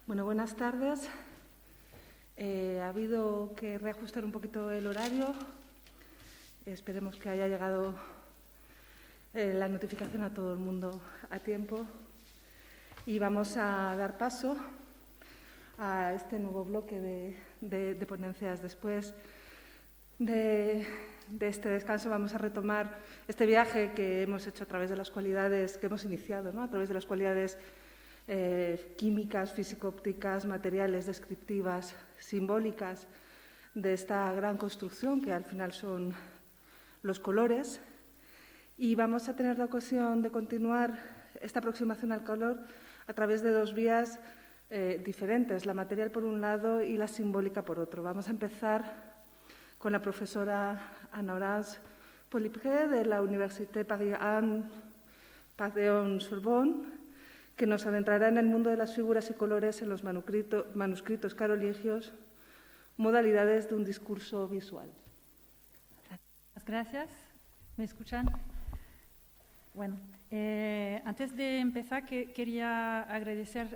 Bueno, buenas tardes. Ha habido que reajustar un poquito el horario. Esperemos que haya llegado la notificación a todo el mundo a tiempo. Y vamos a dar paso a este nuevo bloque de ponencias. Después de este descanso vamos a retomar este viaje que hemos hecho a través de las cualidades que hemos iniciado, ¿no? A través de las cualidades químicas, físico-ópticas, materiales, descriptivas, simbólicas de esta gran construcción que al final son los colores. Y vamos a tener la ocasión de continuar esta aproximación al color a través de dos vías diferentes, la material por un lado y la simbólica por otro. Vamos a empezar con la profesora Honorance Poilpré de la Université Paris Panthéon-Sorbonne, que nos adentrará en el mundo de las figuras y colores en los manuscritos carolingios, modalidades de un discurso visual. Gracias. ¿Me escuchan? Bueno, antes de empezar, quería agradecer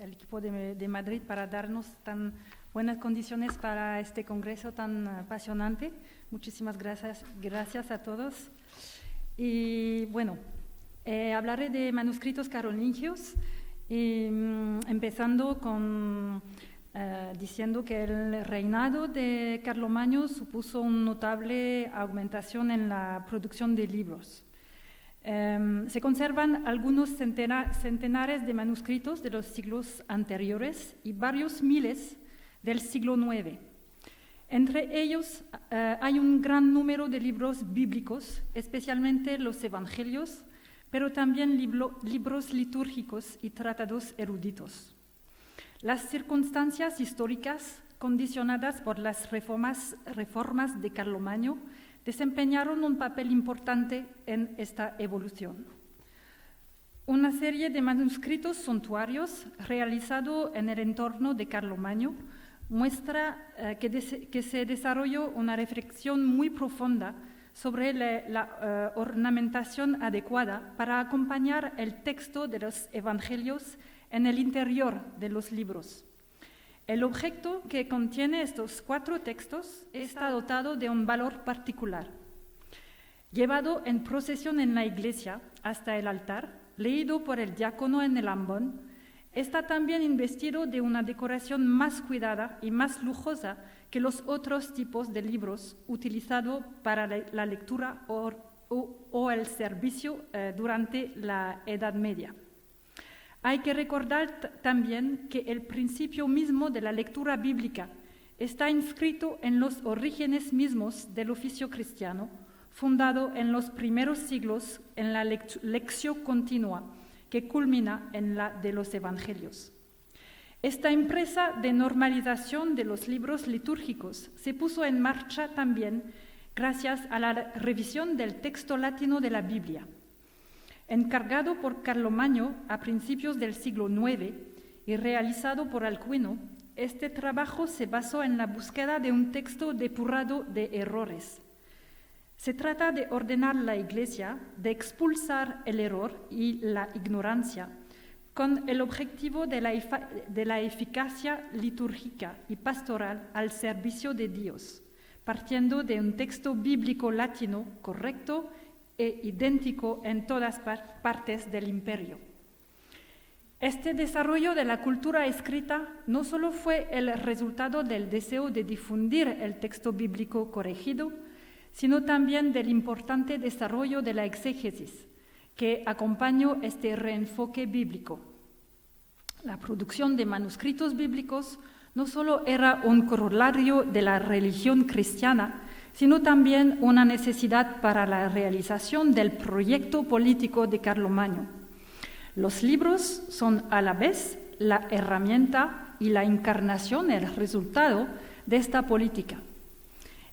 al equipo de Madrid para darnos tan buenas condiciones para este congreso tan apasionante. Muchísimas gracias a todos. Y bueno, hablaré de manuscritos carolingios, empezando con diciendo que el reinado de Carlomagno supuso una notable aumentación en la producción de libros. Se conservan algunos centenares de manuscritos de los siglos anteriores y varios miles del siglo IX. Entre ellos hay un gran número de libros bíblicos, especialmente los evangelios, pero también libros litúrgicos y tratados eruditos. Las circunstancias históricas condicionadas por las reformas de Carlomagno desempeñaron un papel importante en esta evolución. Una serie de manuscritos suntuarios realizados en el entorno de Carlomagno muestra que se desarrolló una reflexión muy profunda sobre la ornamentación adecuada para acompañar el texto de los evangelios en el interior de los libros. El objeto que contiene estos 4 textos está dotado de un valor particular. Llevado en procesión en la iglesia hasta el altar, leído por el diácono en el ambón, está también investido de una decoración más cuidada y más lujosa que los otros tipos de libros utilizados para la lectura o el servicio durante la Edad Media. Hay que recordar también que el principio mismo de la lectura bíblica está inscrito en los orígenes mismos del oficio cristiano, fundado en los primeros siglos en la lección continua, que culmina en la de los evangelios. Esta empresa de normalización de los libros litúrgicos se puso en marcha también gracias a la revisión del texto latino de la Biblia. Encargado por Carlomagno a principios del siglo IX y realizado por Alcuino, este trabajo se basó en la búsqueda de un texto depurado de errores. Se trata de ordenar la Iglesia, de expulsar el error y la ignorancia, con el objetivo de la eficacia litúrgica y pastoral al servicio de Dios, partiendo de un texto bíblico latino correcto e idéntico en todas partes del imperio. Este desarrollo de la cultura escrita no solo fue el resultado del deseo de difundir el texto bíblico corregido, sino también del importante desarrollo de la exégesis, que acompañó este reenfoque bíblico. La producción de manuscritos bíblicos no solo era un corolario de la religión cristiana, sino también una necesidad para la realización del proyecto político de Carlomagno. Los libros son a la vez la herramienta y la encarnación, el resultado de esta política.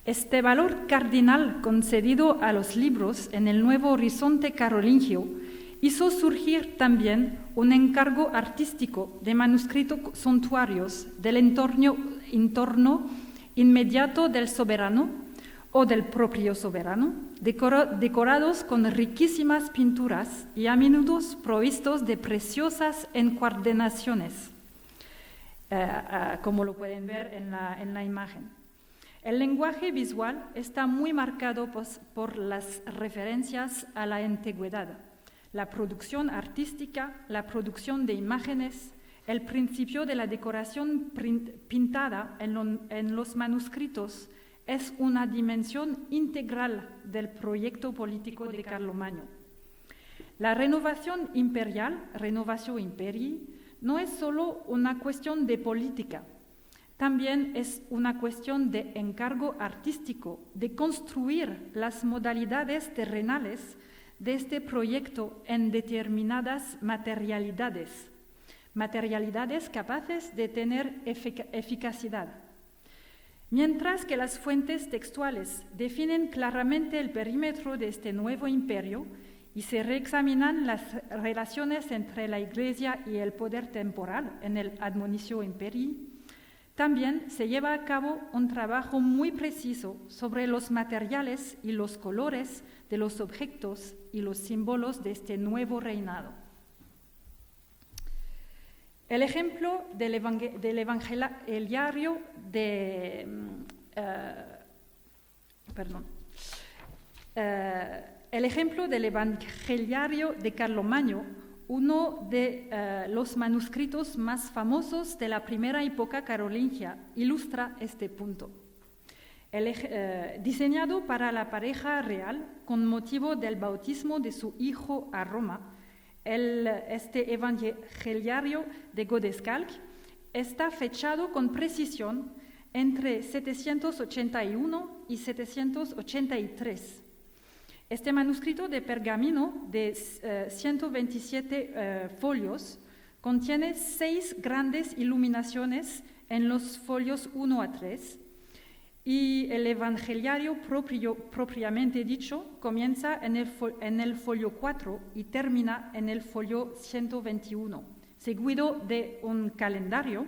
Este valor cardinal concedido a los libros en el nuevo horizonte carolingio hizo surgir también un encargo artístico de manuscritos suntuarios del entorno inmediato del soberano o del propio soberano, decorados con riquísimas pinturas y a menudo provistos de preciosas encuadernaciones. como lo pueden ver en la imagen. El lenguaje visual está muy marcado por las referencias a la antigüedad, la producción artística, la producción de imágenes, el principio de la decoración pintada en los manuscritos es una dimensión integral del proyecto político de Carlomagno. La renovación imperial, renovatio imperii, no es solo una cuestión de política, también es una cuestión de encargo artístico, de construir las modalidades terrenales de este proyecto en determinadas materialidades, materialidades capaces de tener eficacidad. Mientras que las fuentes textuales definen claramente el perímetro de este nuevo imperio y se reexaminan las relaciones entre la Iglesia y el poder temporal en el Admonitio Imperii, también se lleva a cabo un trabajo muy preciso sobre los materiales y los colores de los objetos y los símbolos de este nuevo reinado. El ejemplo del evangeliario de Carlomagno, uno de los manuscritos más famosos de la primera época carolingia, ilustra este punto. Diseñado para la pareja real con motivo del bautismo de su hijo a Roma, este evangeliario de Godescalc está fechado con precisión entre 781 y 783. Este manuscrito de pergamino de 127 folios contiene 6 grandes iluminaciones en los folios 1 a 3 y el evangeliario propiamente dicho comienza en el folio 4 y termina en el folio 121, seguido de un calendario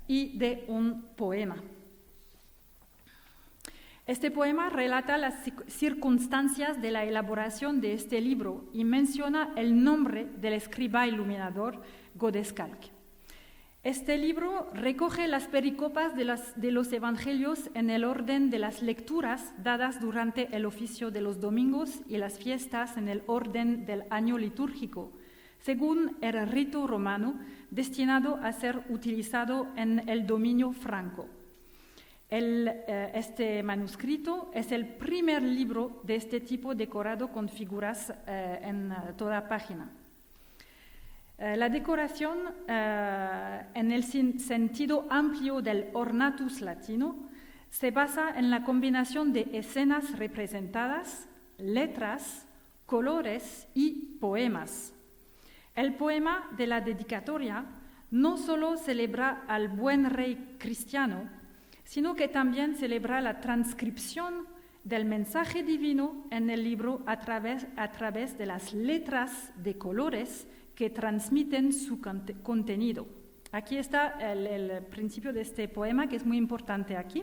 y de un poema. Este poema relata las circunstancias de la elaboración de este libro y menciona el nombre del escriba iluminador Godescalc. Este libro recoge las pericopas de los evangelios en el orden de las lecturas dadas durante el oficio de los domingos y las fiestas en el orden del año litúrgico, según el rito romano destinado a ser utilizado en el dominio franco. Este manuscrito es el primer libro de este tipo decorado con figuras en toda página. La decoración, en el sentido amplio del ornatus latino, se basa en la combinación de escenas representadas, letras, colores y poemas. El poema de la dedicatoria no solo celebra al buen rey cristiano, sino que también celebra la transcripción del mensaje divino en el libro a través de las letras de colores que transmiten su contenido. Aquí está el principio de este poema, que es muy importante aquí.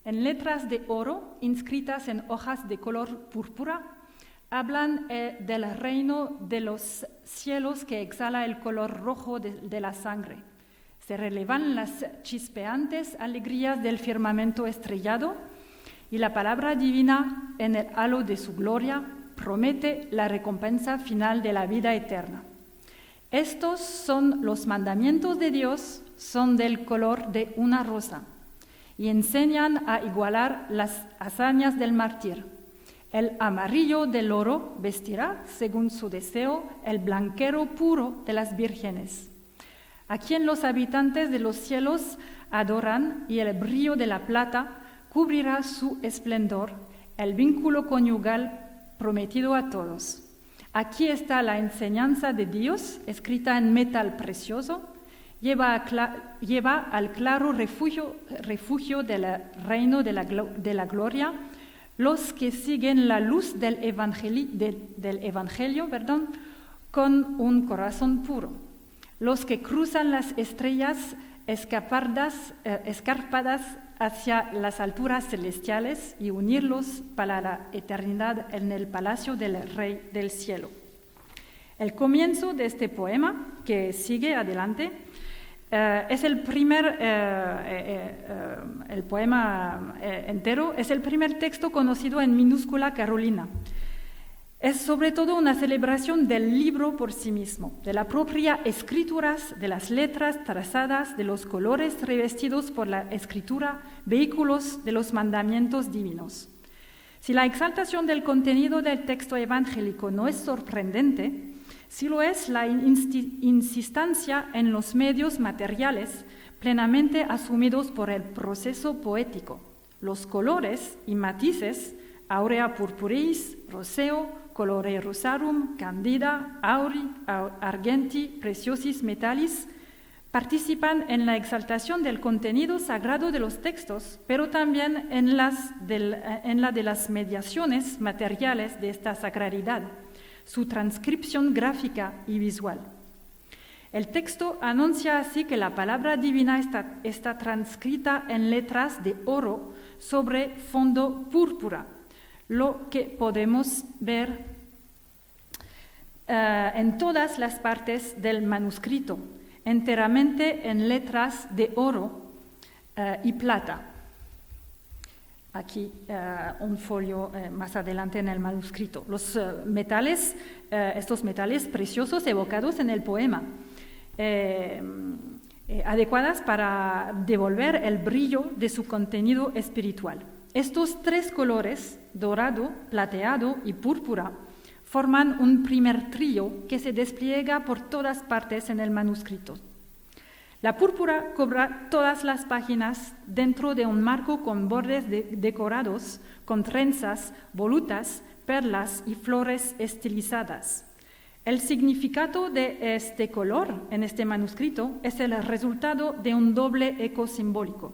En letras de oro, inscritas en hojas de color púrpura, hablan del reino de los cielos que exhala el color rojo de la sangre. Se relevan las chispeantes alegrías del firmamento estrellado y la palabra divina en el halo de su gloria promete la recompensa final de la vida eterna. Estos son los mandamientos de Dios, son del color de una rosa y enseñan a igualar las hazañas del mártir. El amarillo del oro vestirá, según su deseo, el blanquero puro de las vírgenes, a quien los habitantes de los cielos adoran, y el brillo de la plata cubrirá su esplendor, el vínculo conyugal prometido a todos. Aquí está la enseñanza de Dios, escrita en metal precioso, lleva al claro refugio del reino de la gloria los que siguen la luz del evangelio, con un corazón puro. Los que cruzan las estrellas escarpadas hacia las alturas celestiales y unirlos para la eternidad en el palacio del Rey del Cielo. El comienzo de este poema, que sigue adelante, es el poema entero, es el primer texto conocido en minúscula carolina. Es sobre todo una celebración del libro por sí mismo, de la propia escritura, de las letras trazadas, de los colores revestidos por la escritura, vehículos de los mandamientos divinos. Si la exaltación del contenido del texto evangélico no es sorprendente, sí lo es la insistencia en los medios materiales plenamente asumidos por el proceso poético, los colores y matices, aurea purpuris, roseo, colore rosarum, candida, auri, argenti, preciosis metallis, participan en la exaltación del contenido sagrado de los textos, pero también en la de las mediaciones materiales de esta sacralidad, su transcripción gráfica y visual. El texto anuncia así que la palabra divina está transcrita en letras de oro sobre fondo púrpura, lo que podemos ver en todas las partes del manuscrito, enteramente en letras de oro y plata. Aquí un folio más adelante en el manuscrito. Los metales, estos metales preciosos evocados en el poema, adecuadas para devolver el brillo de su contenido espiritual. Estos tres colores, dorado, plateado y púrpura, forman un primer trío que se despliega por todas partes en el manuscrito. La púrpura cubra todas las páginas dentro de un marco con bordes decorados, con trenzas, volutas, perlas y flores estilizadas. El significado de este color en este manuscrito es el resultado de un doble eco simbólico.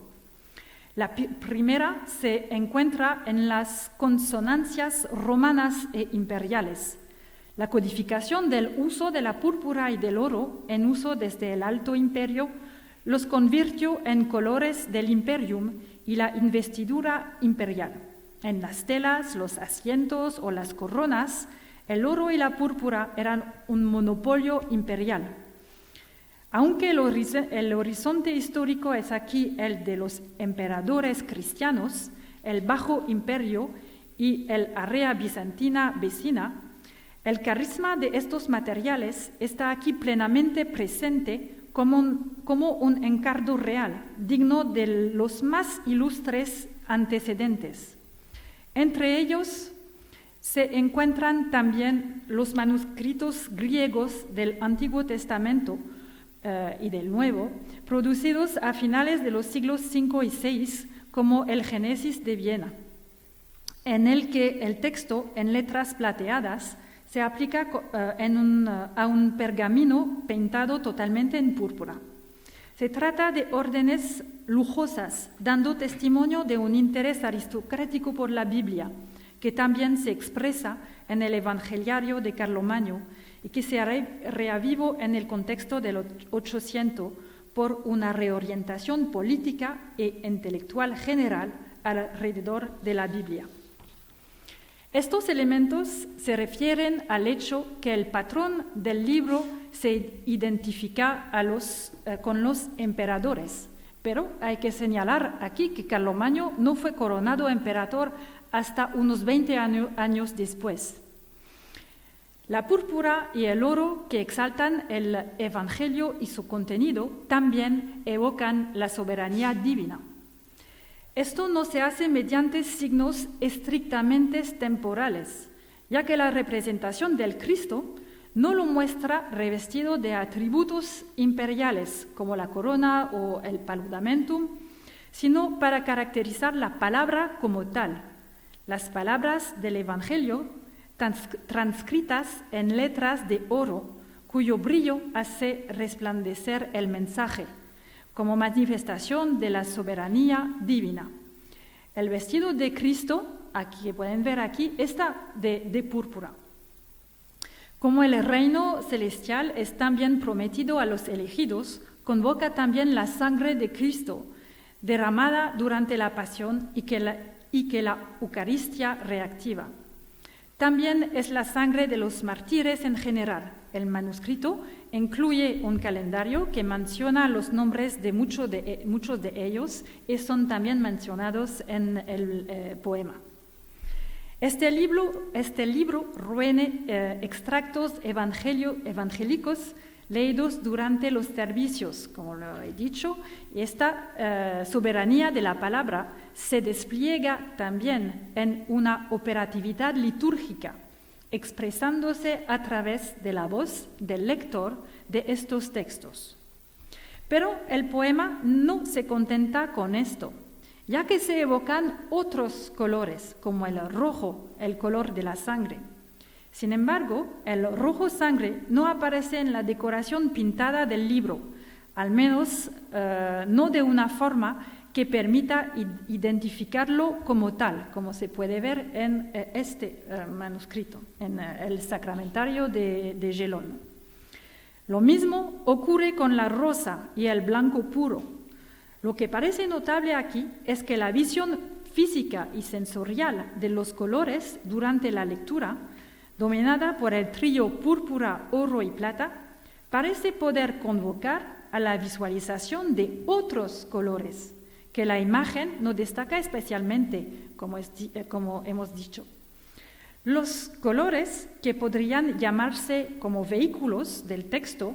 La primera se encuentra en las consonancias romanas e imperiales. La codificación del uso de la púrpura y del oro en uso desde el Alto Imperio los convirtió en colores del imperium y la investidura imperial. En las telas, los asientos o las coronas, el oro y la púrpura eran un monopolio imperial. Aunque el horizonte histórico es aquí el de los emperadores cristianos, el Bajo Imperio y el área bizantina vecina, el carisma de estos materiales está aquí plenamente presente como un encargo real, digno de los más ilustres antecedentes. Entre ellos se encuentran también los manuscritos griegos del Antiguo Testamento y del Nuevo, producidos a finales de los siglos V y VI, como el Génesis de Viena, en el que el texto en letras plateadas se aplica a un pergamino pintado totalmente en púrpura. Se trata de órdenes lujosas, dando testimonio de un interés aristocrático por la Biblia, que también se expresa en el Evangeliario de Carlomagno y que se reavivó en el contexto del 800 por una reorientación política e intelectual general alrededor de la Biblia. Estos elementos se refieren al hecho que el patrón del libro se identifica con los emperadores, pero hay que señalar aquí que Carlomagno no fue coronado emperador hasta unos 20 años después. La púrpura y el oro que exaltan el Evangelio y su contenido también evocan la soberanía divina. Esto no se hace mediante signos estrictamente temporales, ya que la representación del Cristo no lo muestra revestido de atributos imperiales como la corona o el paludamentum, sino para caracterizar la palabra como tal. Las palabras del Evangelio transcritas en letras de oro, cuyo brillo hace resplandecer el mensaje, como manifestación de la soberanía divina. El vestido de Cristo, aquí que pueden ver aquí, está de púrpura. Como el reino celestial es también prometido a los elegidos, convoca también la sangre de Cristo, derramada durante la pasión y que la Eucaristía reactiva. también es la sangre de los mártires en general. El manuscrito incluye un calendario que menciona los nombres de muchos de ellos y son también mencionados en el poema. Este libro reúne extractos evangélicos leídos durante los servicios, como lo he dicho, y esta soberanía de la palabra se despliega también en una operatividad litúrgica, expresándose a través de la voz del lector de estos textos. Pero el poema no se contenta con esto, ya que se evocan otros colores, como el rojo, el color de la sangre. Sin embargo, el rojo sangre no aparece en la decoración pintada del libro, al menos no de una forma que permita identificarlo como tal, como se puede ver en este manuscrito, en el Sacramentario de Jagiellon. Lo mismo ocurre con la rosa y el blanco puro. Lo que parece notable aquí es que la visión física y sensorial de los colores durante la lectura, dominada por el trío púrpura, oro y plata, parece poder convocar a la visualización de otros colores, que la imagen no destaca especialmente, como hemos dicho. Los colores, que podrían llamarse como vehículos del texto,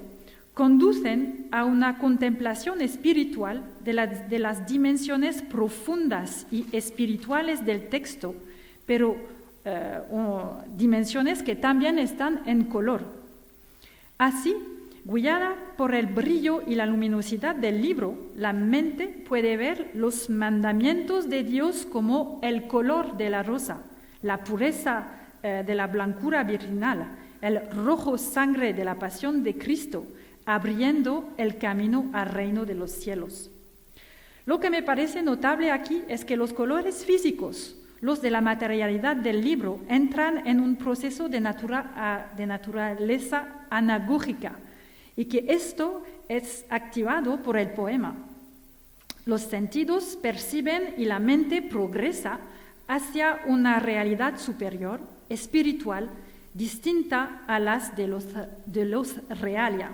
conducen a una contemplación espiritual de las dimensiones profundas y espirituales del texto, pero dimensiones que también están en color. Así, guiada por el brillo y la luminosidad del libro, la mente puede ver los mandamientos de Dios como el color de la rosa, la pureza de la blancura virginal, el rojo sangre de la pasión de Cristo, abriendo el camino al reino de los cielos. Lo que me parece notable aquí es que los colores físicos, los de la materialidad del libro, entran en un proceso de naturaleza anagógica y que esto es activado por el poema. Los sentidos perciben y la mente progresa hacia una realidad superior, espiritual, distinta a las de los realia.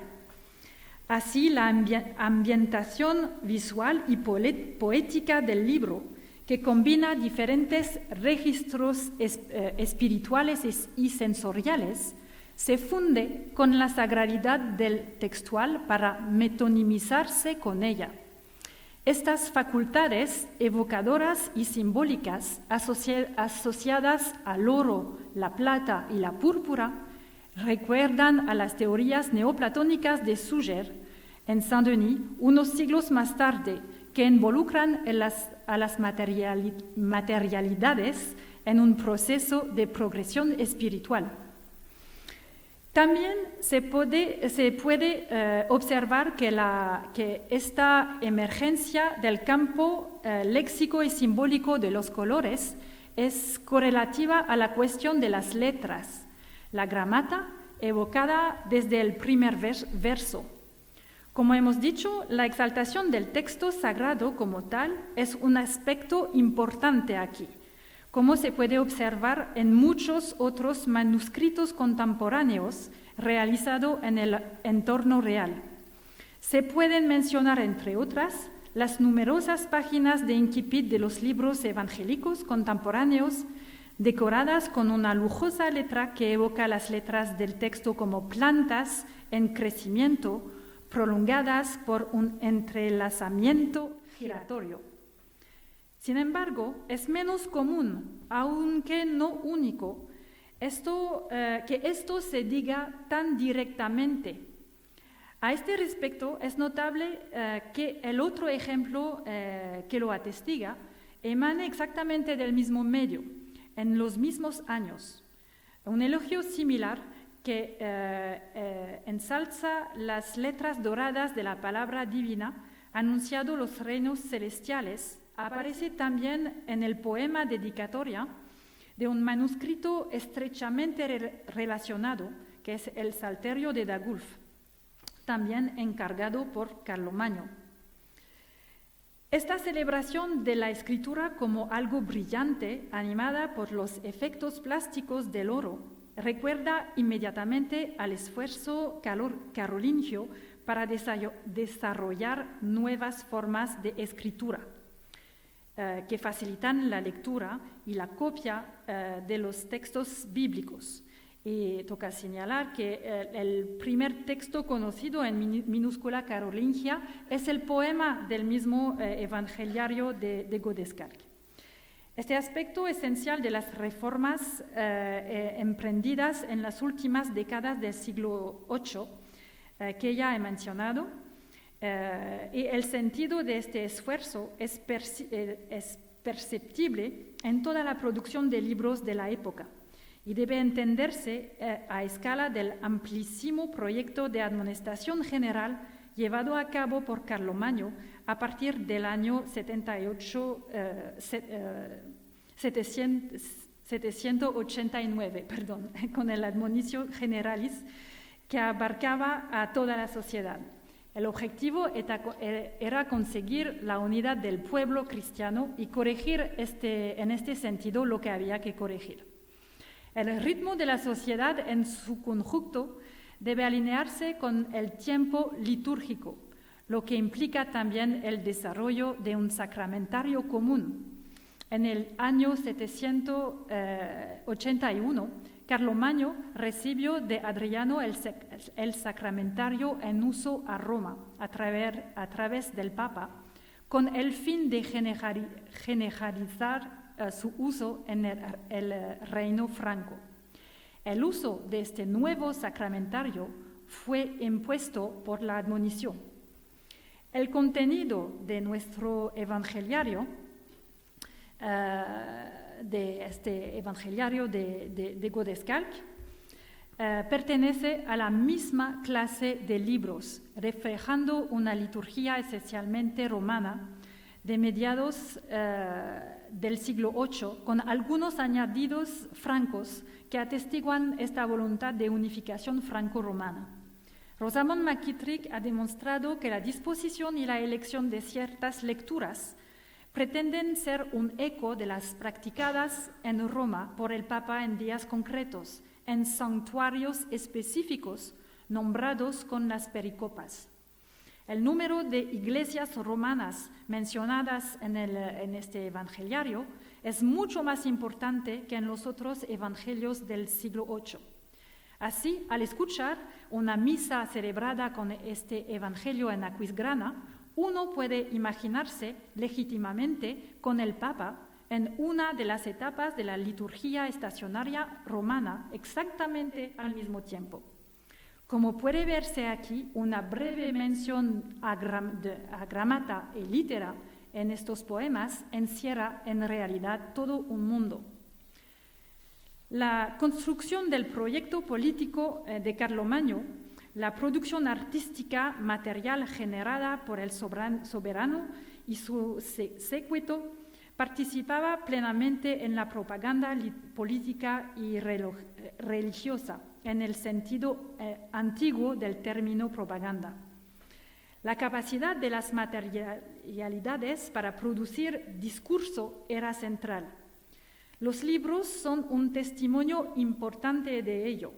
Así, la ambientación visual y poética del libro, que combina diferentes registros espirituales y sensoriales, se funde con la sagralidad del textual para metonimizarse con ella. Estas facultades evocadoras y simbólicas asociadas al oro, la plata y la púrpura recuerdan a las teorías neoplatónicas de Suger en Saint-Denis unos siglos más tarde, que involucran a las materialidades en un proceso de progresión espiritual. También se puede observar que esta emergencia del campo léxico y simbólico de los colores es correlativa a la cuestión de las letras, la gramata evocada desde el primer verso. Como hemos dicho, la exaltación del texto sagrado como tal es un aspecto importante aquí, como se puede observar en muchos otros manuscritos contemporáneos realizados en el entorno real. Se pueden mencionar, entre otras, las numerosas páginas de incipit de los libros evangélicos contemporáneos, decoradas con una lujosa letra que evoca las letras del texto como plantas en crecimiento, prolongadas por un entrelazamiento giratorio. Sin embargo, es menos común, aunque no único, que esto se diga tan directamente. A este respecto, es notable que el otro ejemplo que lo atestiga emane exactamente del mismo medio, en los mismos años. Un elogio similar que ensalza las letras doradas de la palabra divina, anunciado los reinos celestiales, aparece también en el poema dedicatoria de un manuscrito estrechamente relacionado, que es el Salterio de Dagulf, también encargado por Carlomagno. Esta celebración de la escritura como algo brillante, animada por los efectos plásticos del oro, recuerda inmediatamente al esfuerzo carolingio para desarrollar nuevas formas de escritura que facilitan la lectura y la copia de los textos bíblicos. Y toca señalar que el primer texto conocido en minúscula carolingia es el poema del mismo evangeliario de Godescalc. Este aspecto esencial de las reformas emprendidas en las últimas décadas del siglo VIII, que ya he mencionado, y el sentido de este esfuerzo es perceptible en toda la producción de libros de la época y debe entenderse a escala del amplísimo proyecto de admonestación general llevado a cabo por Carlomagno a partir del año 789, con el Admonitio Generalis, que abarcaba a toda la sociedad. El objetivo era conseguir la unidad del pueblo cristiano y corregir en este sentido lo que había que corregir. El ritmo de la sociedad en su conjunto debe alinearse con el tiempo litúrgico, lo que implica también el desarrollo de un sacramentario común. En el año 781, Carlomagno recibió de Adriano el sacramentario en uso a Roma a través del Papa, con el fin de generalizar su uso en el reino franco. El uso de este nuevo sacramentario fue impuesto por la admonición. El contenido de nuestro evangeliario, de este evangeliario de Godescalc, pertenece a la misma clase de libros, reflejando una liturgia esencialmente romana de mediados del siglo VIII, con algunos añadidos francos que atestiguan esta voluntad de unificación franco-romana. Rosamond McKittrick ha demostrado que la disposición y la elección de ciertas lecturas pretenden ser un eco de las practicadas en Roma por el Papa en días concretos, en santuarios específicos nombrados con las pericopas. El número de iglesias romanas mencionadas en este evangeliario es mucho más importante que en los otros evangelios del siglo VIII. Así, al escuchar una misa celebrada con este evangelio en Aquisgrana, uno puede imaginarse legítimamente con el Papa en una de las etapas de la liturgia estacionaria romana exactamente al mismo tiempo. Como puede verse aquí, una breve mención a gramata y litera en estos poemas encierra en realidad todo un mundo. La construcción del proyecto político de Carlomagno, la producción artística material generada por el soberano y su séquito, participaba plenamente en la propaganda política y religiosa, en el sentido antiguo del término propaganda. La capacidad de las materialidades para producir discurso era central. Los libros son un testimonio importante de ello.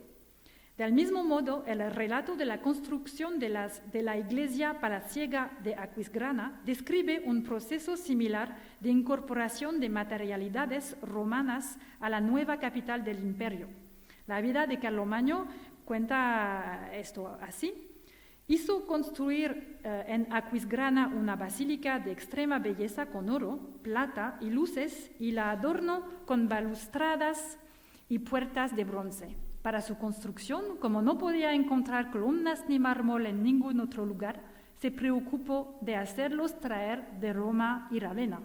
Del mismo modo, el relato de la construcción de la iglesia palaciega de Aquisgrana describe un proceso similar de incorporación de materialidades romanas a la nueva capital del imperio. La vida de Carlomagno cuenta esto así. Hizo construir en Aquisgrana una basílica de extrema belleza con oro, plata y luces, y la adornó con balustradas y puertas de bronce. Para su construcción, como no podía encontrar columnas ni mármol en ningún otro lugar, se preocupó de hacerlos traer de Roma y Ravenna.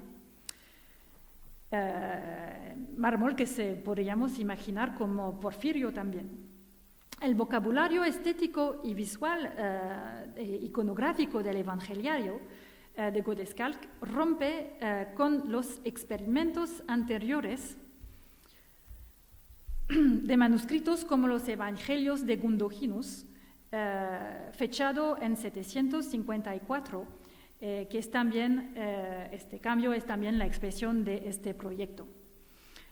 Mármol que podríamos imaginar como porfirio también. El vocabulario estético y visual iconográfico del evangeliario de Godescalc rompe con los experimentos anteriores de manuscritos como los evangelios de Gundoginus, fechado en 754, que es también, este cambio es también la expresión de este proyecto.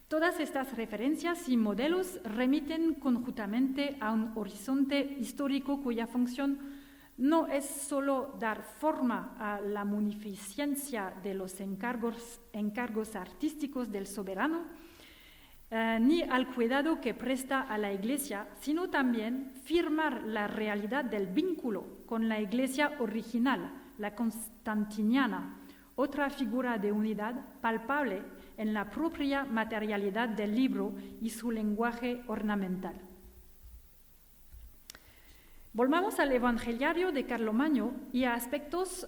Todas estas referencias y modelos remiten conjuntamente a un horizonte histórico cuya función no es solo dar forma a la munificencia de los encargos artísticos del soberano, ni al cuidado que presta a la Iglesia, sino también firmar la realidad del vínculo con la Iglesia original, la constantiniana, otra figura de unidad palpable en la propia materialidad del libro y su lenguaje ornamental. Volvamos al Evangeliario de Carlomagno y a aspectos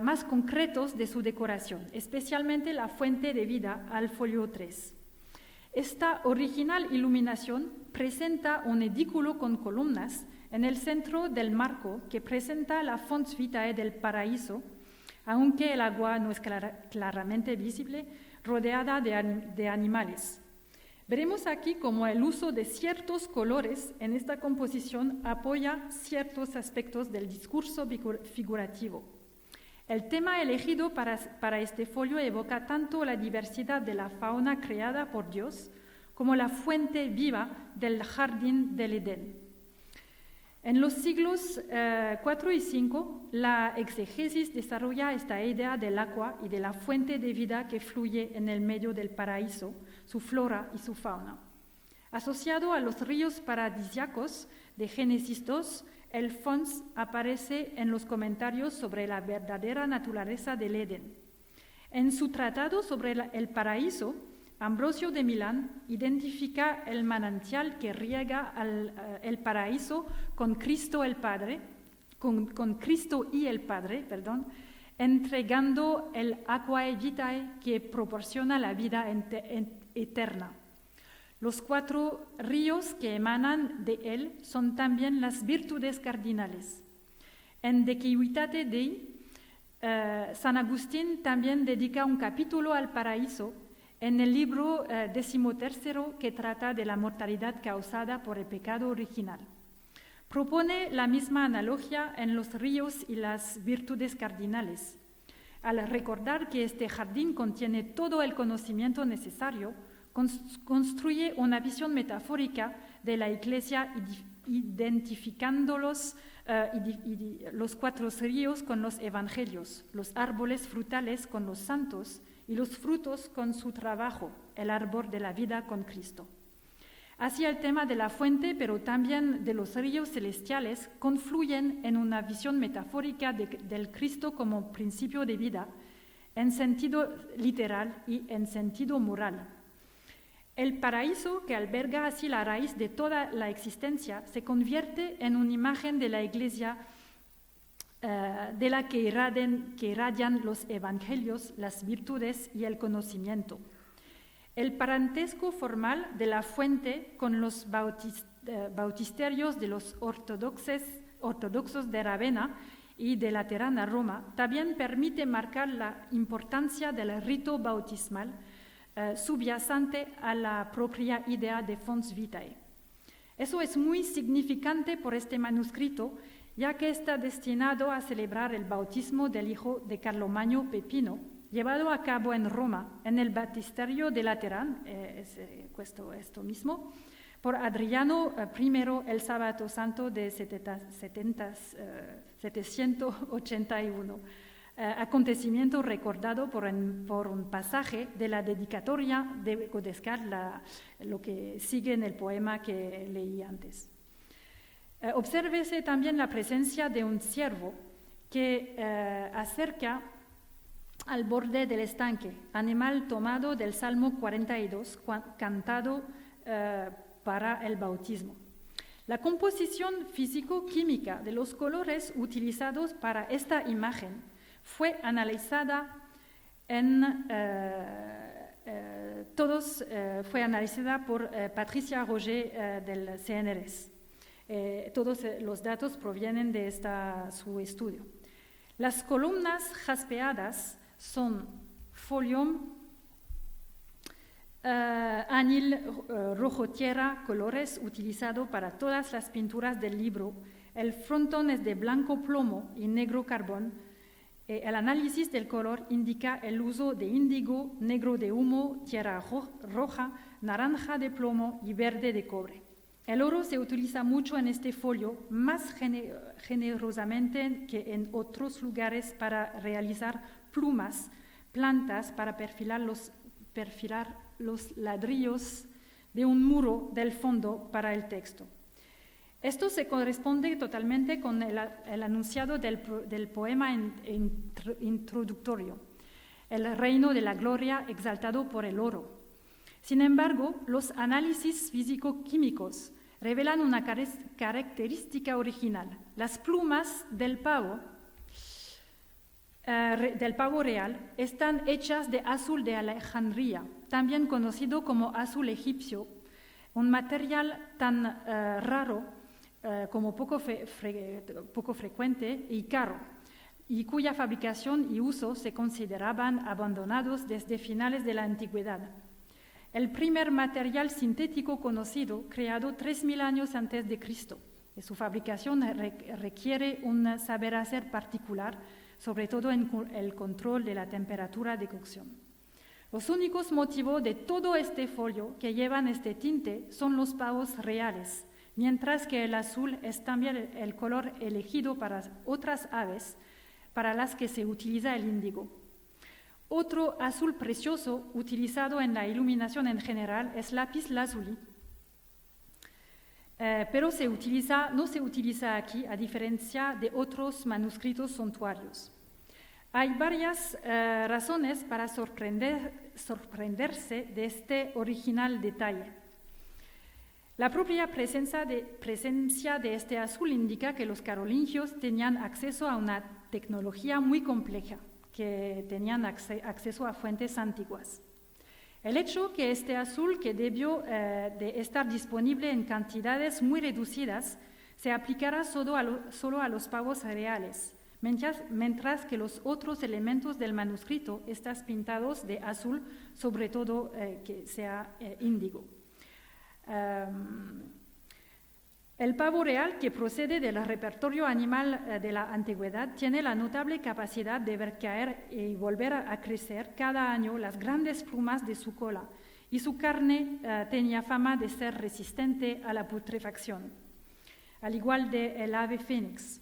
más concretos de su decoración, especialmente la fuente de vida al folio 3. Esta original iluminación presenta un edículo con columnas en el centro del marco que presenta la fons vitae del paraíso, aunque el agua no es claramente visible, rodeada de animales. Veremos aquí cómo el uso de ciertos colores en esta composición apoya ciertos aspectos del discurso figurativo. El tema elegido para este folio evoca tanto la diversidad de la fauna creada por Dios como la fuente viva del jardín del Edén. En los siglos IV y V, la exegesis desarrolla esta idea del agua y de la fuente de vida que fluye en el medio del paraíso, su flora y su fauna. Asociado a los ríos paradisíacos de Génesis 2, el fons aparece en los comentarios sobre la verdadera naturaleza del Edén. En su tratado sobre el paraíso, Ambrosio de Milán identifica el manantial que riega el paraíso con Cristo y el Padre, entregando el aquae vitae que proporciona la vida eterna. Los 4 ríos que emanan de él son también las virtudes cardinales. En De Civitate Dei, San Agustín también dedica un capítulo al paraíso en el libro 13 que trata de la mortalidad causada por el pecado original. Propone la misma analogía en los ríos y las virtudes cardinales. Al recordar que este jardín contiene todo el conocimiento necesario, construye una visión metafórica de la Iglesia identificando los 4 ríos con los evangelios, los árboles frutales con los santos y los frutos con su trabajo, el árbol de la vida con Cristo. Así el tema de la fuente, pero también de los ríos celestiales, confluyen en una visión metafórica del Cristo como principio de vida, en sentido literal y en sentido moral. El paraíso, que alberga así la raíz de toda la existencia, se convierte en una imagen de la Iglesia de la que irradian los evangelios, las virtudes y el conocimiento. El parentesco formal de la fuente con los bautisterios de los ortodoxos de Ravenna y de Laterana, Roma, también permite marcar la importancia del rito bautismal subyacente a la propia idea de fons vitae. Eso es muy significante por este manuscrito, ya que está destinado a celebrar el bautismo del hijo de Carlomagno Pepino, llevado a cabo en Roma, en el baptisterio de Laterán, esto mismo, por Adriano I el sábado santo de 781, acontecimiento recordado por un pasaje de la dedicatoria de Godescar, lo que sigue en el poema que leí antes. Obsérvese también la presencia de un ciervo que acerca al borde del estanque, animal tomado del Salmo 42, cantado para el bautismo. La composición físico-química de los colores utilizados para esta imagen fue analizada por Patricia Roger del CNRS. Todos los datos provienen de su estudio. Las columnas jaspeadas son folium, anil rojo tierra, colores utilizados para todas las pinturas del libro. El frontón es de blanco plomo y negro carbón, El análisis del color indica el uso de índigo, negro de humo, tierra roja, naranja de plomo y verde de cobre. El oro se utiliza mucho en este folio, más generosamente que en otros lugares para realizar plumas, plantas para perfilar los ladrillos de un muro del fondo para el texto. Esto se corresponde totalmente con el enunciado del poema introductorio, el reino de la gloria exaltado por el oro. Sin embargo, los análisis físico-químicos revelan una característica original. Las plumas del pavo real están hechas de azul de Alejandría, también conocido como azul egipcio, un material tan raro como poco frecuente y caro, y cuya fabricación y uso se consideraban abandonados desde finales de la antigüedad. El primer material sintético conocido, creado 3000 años antes de Cristo, y su fabricación requiere un saber hacer particular, sobre todo en el control de la temperatura de cocción. Los únicos motivos de todo este folio que llevan este tinte son los pavos reales, mientras que el azul es también el color elegido para otras aves para las que se utiliza el índigo. Otro azul precioso utilizado en la iluminación en general es lápiz lazuli, pero no se utiliza aquí a diferencia de otros manuscritos suntuarios. Hay varias razones para sorprenderse de este original detalle. La propia presencia de este azul indica que los carolingios tenían acceso a una tecnología muy compleja, que tenían acceso a fuentes antiguas. El hecho que este azul, que debió de estar disponible en cantidades muy reducidas, se aplicará solo a los pavos reales, mientras que los otros elementos del manuscrito están pintados de azul, sobre todo que sea índigo. El pavo real, que procede del repertorio animal de la antigüedad, tiene la notable capacidad de ver caer y volver a crecer cada año las grandes plumas de su cola, y su carne tenía fama de ser resistente a la putrefacción, al igual que el ave fénix,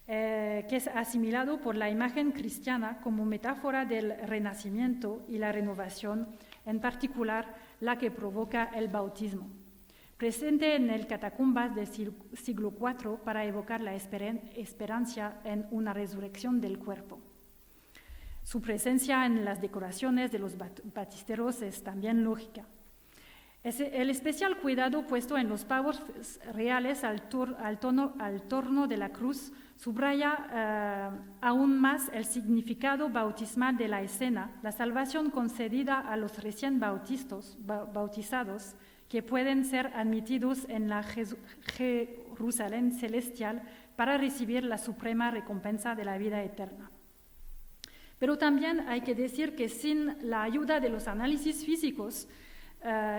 que es asimilado por la imagen cristiana como metáfora del renacimiento y la renovación, en particular la que provoca el bautismo, presente en el catacumbas del siglo IV para evocar la esperanza en una resurrección del cuerpo. Su presencia en las decoraciones de los batisteros es también lógica. El especial cuidado puesto en los pavos reales al torno de la cruz subraya aún más el significado bautismal de la escena, la salvación concedida a los recién bautizados, que pueden ser admitidos en la Jerusalén celestial para recibir la suprema recompensa de la vida eterna. Pero también hay que decir que sin la ayuda de los análisis físicos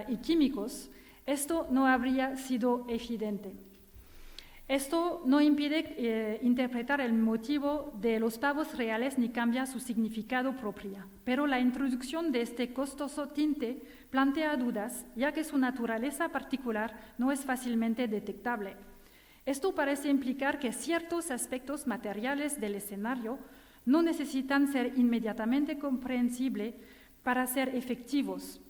y químicos, esto no habría sido evidente. Esto no impide interpretar el motivo de los pavos reales ni cambia su significado propio, pero la introducción de este costoso tinte plantea dudas, ya que su naturaleza particular no es fácilmente detectable. Esto parece implicar que ciertos aspectos materiales del escenario no necesitan ser inmediatamente comprensibles para ser efectivos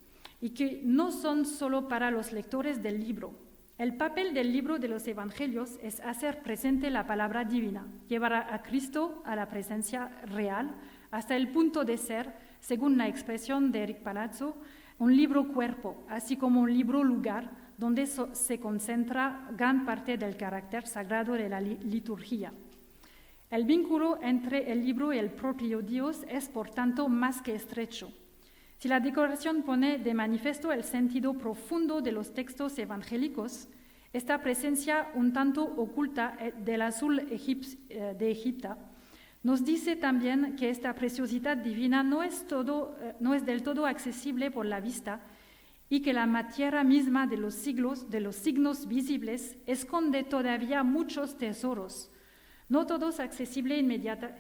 y que no son solo para los lectores del libro. El papel del libro de los Evangelios es hacer presente la palabra divina, llevar a Cristo a la presencia real, hasta el punto de ser, según la expresión de Eric Palazzo, un libro cuerpo, así como un libro lugar, donde se concentra gran parte del carácter sagrado de la liturgia. El vínculo entre el libro y el propio Dios es, por tanto, más que estrecho. Si la decoración pone de manifiesto el sentido profundo de los textos evangélicos, esta presencia un tanto oculta del azul de Egipto nos dice también que esta preciosidad divina no es del todo accesible por la vista y que la materia misma de los signos visibles esconde todavía muchos tesoros, no todos accesibles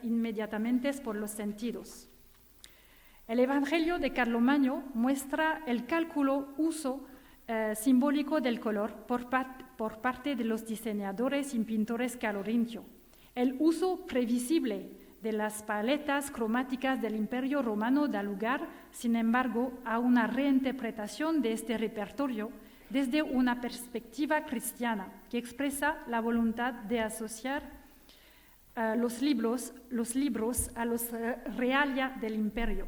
inmediatamente por los sentidos. El Evangelio de Carlomagno muestra el cálculo uso simbólico del color por parte de los diseñadores y pintores carolingios, el uso previsible de las paletas cromáticas del Imperio Romano da lugar, sin embargo, a una reinterpretación de este repertorio desde una perspectiva cristiana que expresa la voluntad de asociar los libros a los realia del imperio,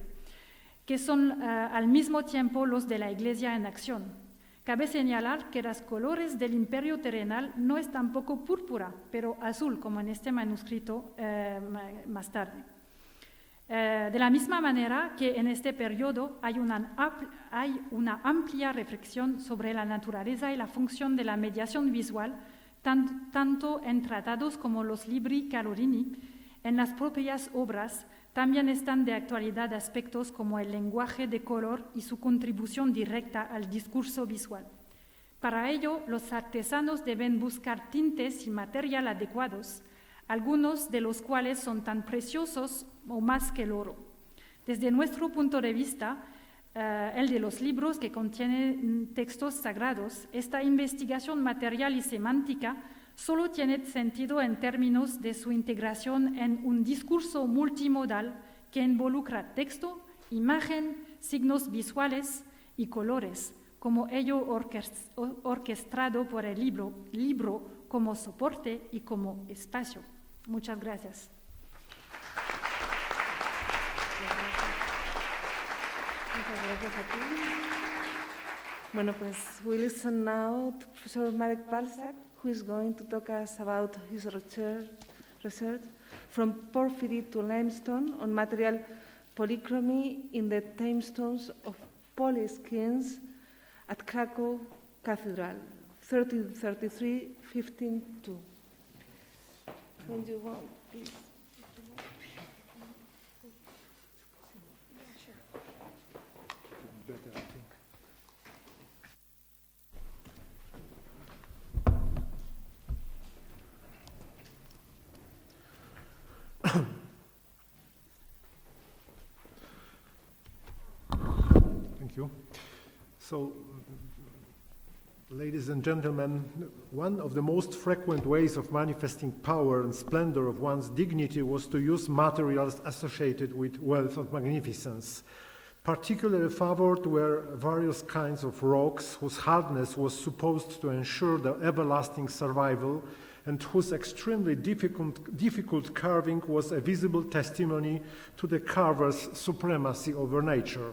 que son al mismo tiempo los de la Iglesia en acción. Cabe señalar que los colores del imperio terrenal no es tampoco púrpura, pero azul, como en este manuscrito más tarde. De la misma manera que en este periodo hay una amplia reflexión sobre la naturaleza y la función de la mediación visual, tanto en tratados como los libri carorini, en las propias obras. También están de actualidad aspectos como el lenguaje de color y su contribución directa al discurso visual. Para ello, los artesanos deben buscar tintes y material adecuados, algunos de los cuales son tan preciosos o más que el oro. Desde nuestro punto de vista, el de los libros que contienen textos sagrados, esta investigación material y semántica solo tiene sentido en términos de su integración en un discurso multimodal que involucra texto, imagen, signos visuales y colores, como ello orquestado por el libro como soporte y como espacio. Muchas gracias. Muchas gracias a ti. Bueno, pues we listen now to Professor Marek Walczak, who is going to talk us about his research from Porphyry to limestone on material polychromy in the Tombstones of Polish kings at Cracow Cathedral, 1333-1502. When you want, please. Thank you. So, ladies and gentlemen, one of the most frequent ways of manifesting power and splendor of one's dignity was to use materials associated with wealth and magnificence. Particularly favored were various kinds of rocks whose hardness was supposed to ensure their everlasting survival and whose extremely difficult carving was a visible testimony to the carver's supremacy over nature.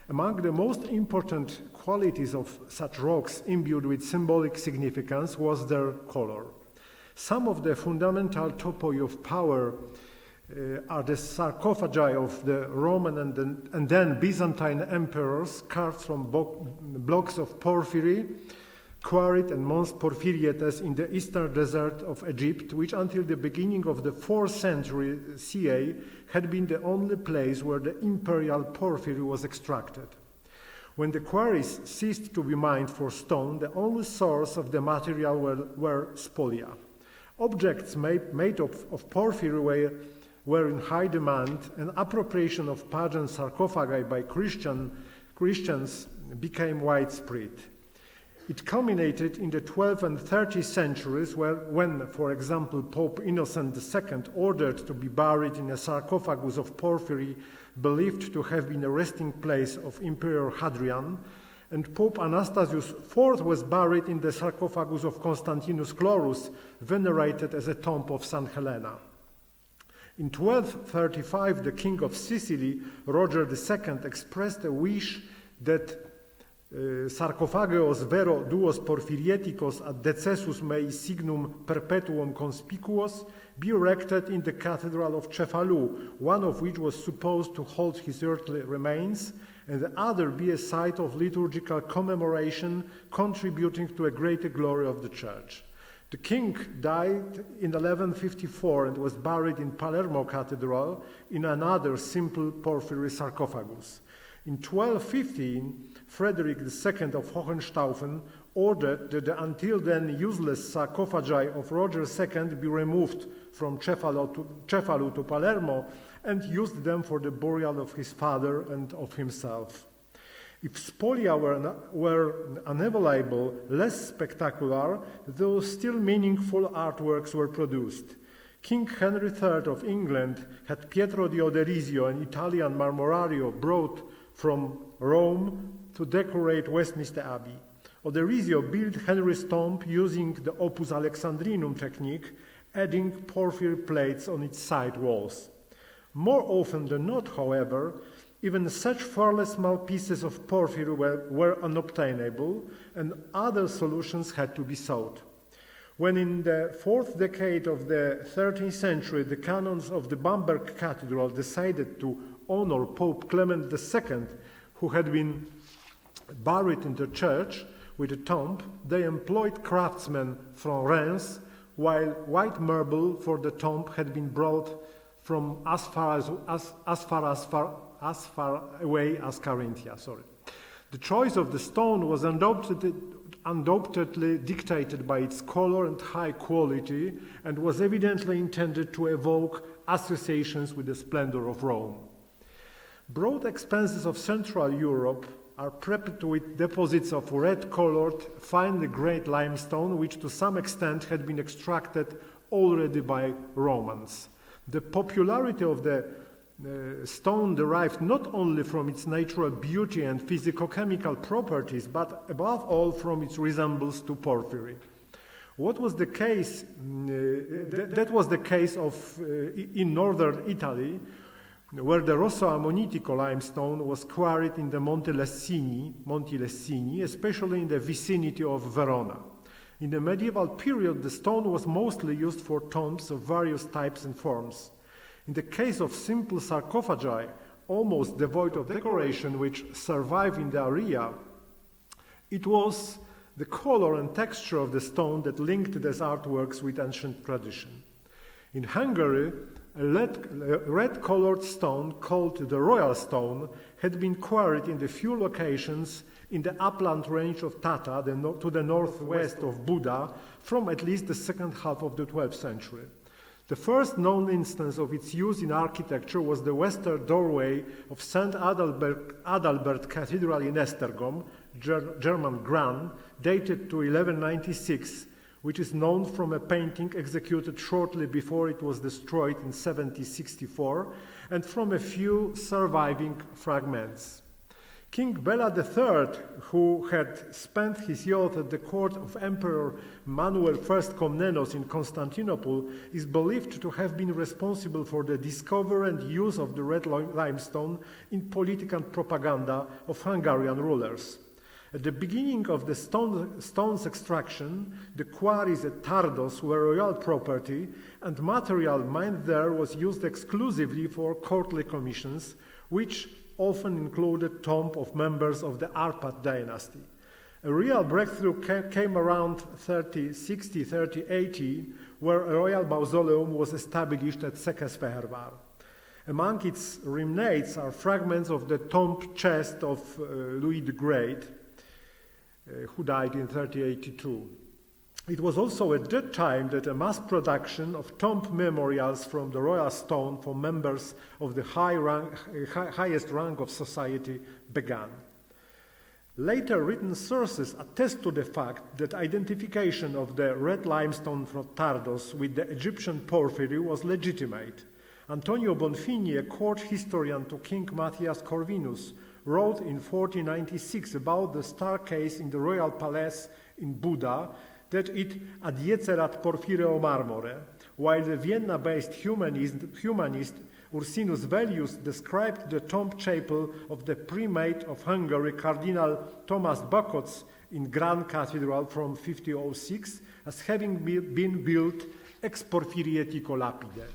Among the most important qualities of such rocks imbued with symbolic significance was their color. Some of the fundamental topoi of power are the sarcophagi of the Roman and then Byzantine emperors carved from blocks of porphyry, quarried and Mons Porphyrietes in the eastern desert of Egypt, which until the beginning of the 4th century CA had been the only place where the imperial porphyry was extracted. When the quarries ceased to be mined for stone, the only source of the material were spolia. Objects made of porphyry were in high demand, and appropriation of pagan sarcophagi by Christians became widespread. It culminated in the 12th and 13th centuries when, for example, Pope Innocent II ordered to be buried in a sarcophagus of porphyry believed to have been a resting place of Emperor Hadrian, and Pope Anastasius IV was buried in the sarcophagus of Constantinus Chlorus, venerated as a tomb of St. Helena. In 1235, the King of Sicily, Roger II, expressed a wish that sarcophageos vero duos porphyrieticos ad decesus mei signum perpetuum conspicuos be erected in the Cathedral of Cefalù, one of which was supposed to hold his earthly remains, and the other be a site of liturgical commemoration contributing to a greater glory of the Church. The king died in 1154 and was buried in Palermo Cathedral in another simple porphyry sarcophagus. In 1215, Frederick II of Hohenstaufen ordered that the until then useless sarcophagi of Roger II be removed from Cefalu to Palermo and used them for the burial of his father and of himself. If spolia were unavailable, less spectacular, though still meaningful artworks were produced. King Henry III of England had Pietro di Oderisio, an Italian marmorario brought from Rome to decorate Westminster Abbey. Oderisio built Henry's tomb using the opus Alexandrinum technique, adding porphyry plates on its side walls. More often than not, however, even such fairly small pieces of porphyry were unobtainable, and other solutions had to be sought. When in the fourth decade of the 13th century the canons of the Bamberg Cathedral decided to honor Pope Clement II, who had been buried in the church with a tomb, they employed craftsmen from Reims, while white marble for the tomb had been brought from as far away as Carinthia. The choice of the stone was undoubtedly dictated by its color and high quality, and was evidently intended to evoke associations with the splendor of Rome. Broad expanses of Central Europe are prepped with deposits of red-colored, finely grained limestone, which to some extent had been extracted already by Romans. The popularity of the stone derived not only from its natural beauty and physico-chemical properties, but above all from its resemblance to porphyry. What was the case? That was the case in northern Italy, where the Rosso Ammonitico limestone was quarried in the Monti Lessini, especially in the vicinity of Verona. In the medieval period, the stone was mostly used for tombs of various types and forms. In the case of simple sarcophagi, almost devoid of decoration, which survive in the area, it was the color and texture of the stone that linked these artworks with ancient tradition. In Hungary, a red-colored stone called the Royal Stone had been quarried in a few locations in the upland range of Tata to the northwest of Buda from at least the second half of the 12th century. The first known instance of its use in architecture was the western doorway of St. Adalbert Cathedral in Esztergom, German Gran, dated to 1196, which is known from a painting executed shortly before it was destroyed in 1764, and from a few surviving fragments. King Bela III, who had spent his youth at the court of Emperor Manuel I Komnenos in Constantinople, is believed to have been responsible for the discovery and use of the red limestone in political propaganda of Hungarian rulers. At the beginning of the stone's extraction, the quarries at Tardos were royal property, and material mined there was used exclusively for courtly commissions, which often included tombs of members of the Arpad dynasty. A real breakthrough came around 3080, where a royal mausoleum was established at Székesfehérvár. Among its remnants are fragments of the tomb chest of Louis the Great, who died in 3082. It was also at that time that a mass production of tomb memorials from the royal stone for members of the highest rank of society began. Later written sources attest to the fact that identification of the red limestone from Tardos with the Egyptian porphyry was legitimate. Antonio Bonfini, a court historian to King Matthias Corvinus, wrote in 1496 about the star case in the royal palace in Buda that it adiecerat porphyreo marmore, while the Vienna-based humanist Ursinus Velius described the tomb chapel of the primate of Hungary, Cardinal Thomas Bakots, in Grand Cathedral from 1506 as having been built ex porphyrietico lapide.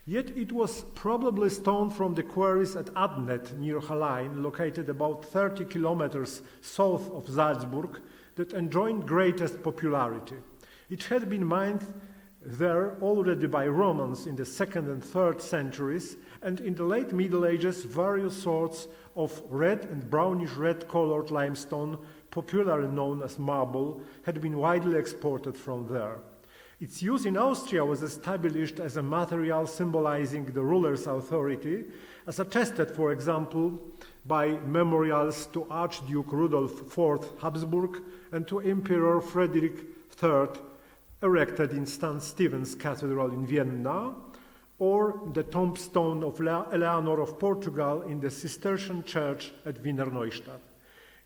Yet it was probably stone from the quarries at Adnet near Hallein, located about 30 kilometers south of Salzburg, that enjoyed greatest popularity. It had been mined there already by Romans in the 2nd and 3rd centuries, and in the late Middle Ages various sorts of red and brownish red colored limestone, popularly known as marble, had been widely exported from there. Its use in Austria was established as a material symbolizing the ruler's authority, as attested, for example, by memorials to Archduke Rudolf IV Habsburg and to Emperor Frederick III, erected in St. Stephen's Cathedral in Vienna, or the tombstone of Eleanor of Portugal in the Cistercian church at Wiener Neustadt.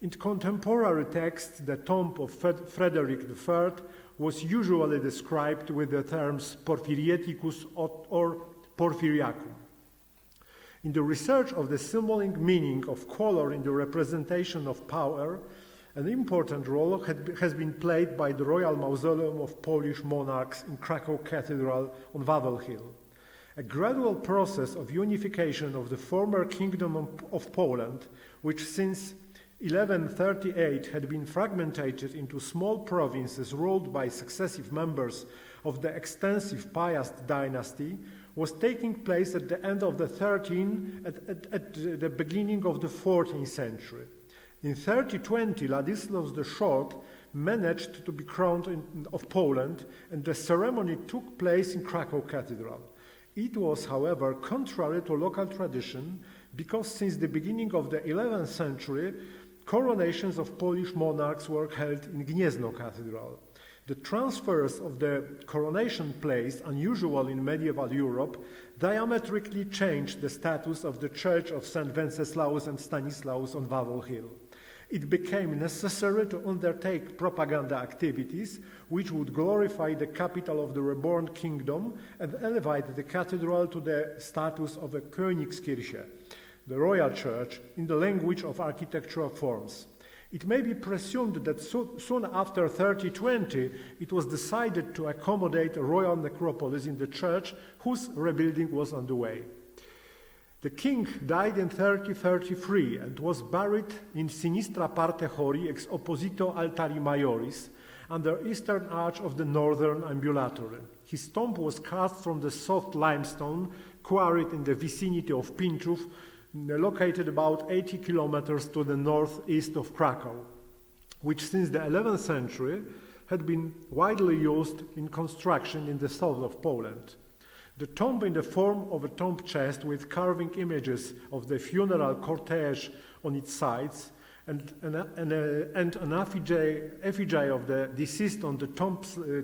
In contemporary texts, the tomb of Frederick III was usually described with the terms Porphyrieticus or Porphyriacum. In the research of the symbolic meaning of color in the representation of power, an important role has been played by the Royal Mausoleum of Polish monarchs in Cracow Cathedral on Wawel Hill. A gradual process of unification of the former Kingdom of Poland, which since 1138 had been fragmented into small provinces ruled by successive members of the extensive Piast dynasty, was taking place at the end of the 13th, at the beginning of the 14th century. In 3020, Ladislaus the Short managed to be crowned of Poland, and the ceremony took place in Cracow Cathedral. It was, however, contrary to local tradition, because since the beginning of the 11th century, coronations of Polish monarchs were held in Gniezno Cathedral. The transfers of the coronation place, unusual in medieval Europe, diametrically changed the status of the Church of St. Wenceslaus and Stanislaus on Wawel Hill. It became necessary to undertake propaganda activities which would glorify the capital of the reborn kingdom and elevate the cathedral to the status of a Königskirche, the royal church, in the language of architectural forms. It may be presumed that soon after 3020 it was decided to accommodate a royal necropolis in the church, whose rebuilding was underway. The king died in 3033 and was buried in Sinistra Parte Chori ex opposito altari majoris, under eastern arch of the northern ambulatory. His tomb was cast from the soft limestone quarried in the vicinity of Pinczów, located about 80 kilometers to the northeast of Krakow, which since the 11th century had been widely used in construction in the south of Poland. The tomb in the form of a tomb chest with carving images of the funeral cortege on its sides and an effigy of the deceased on the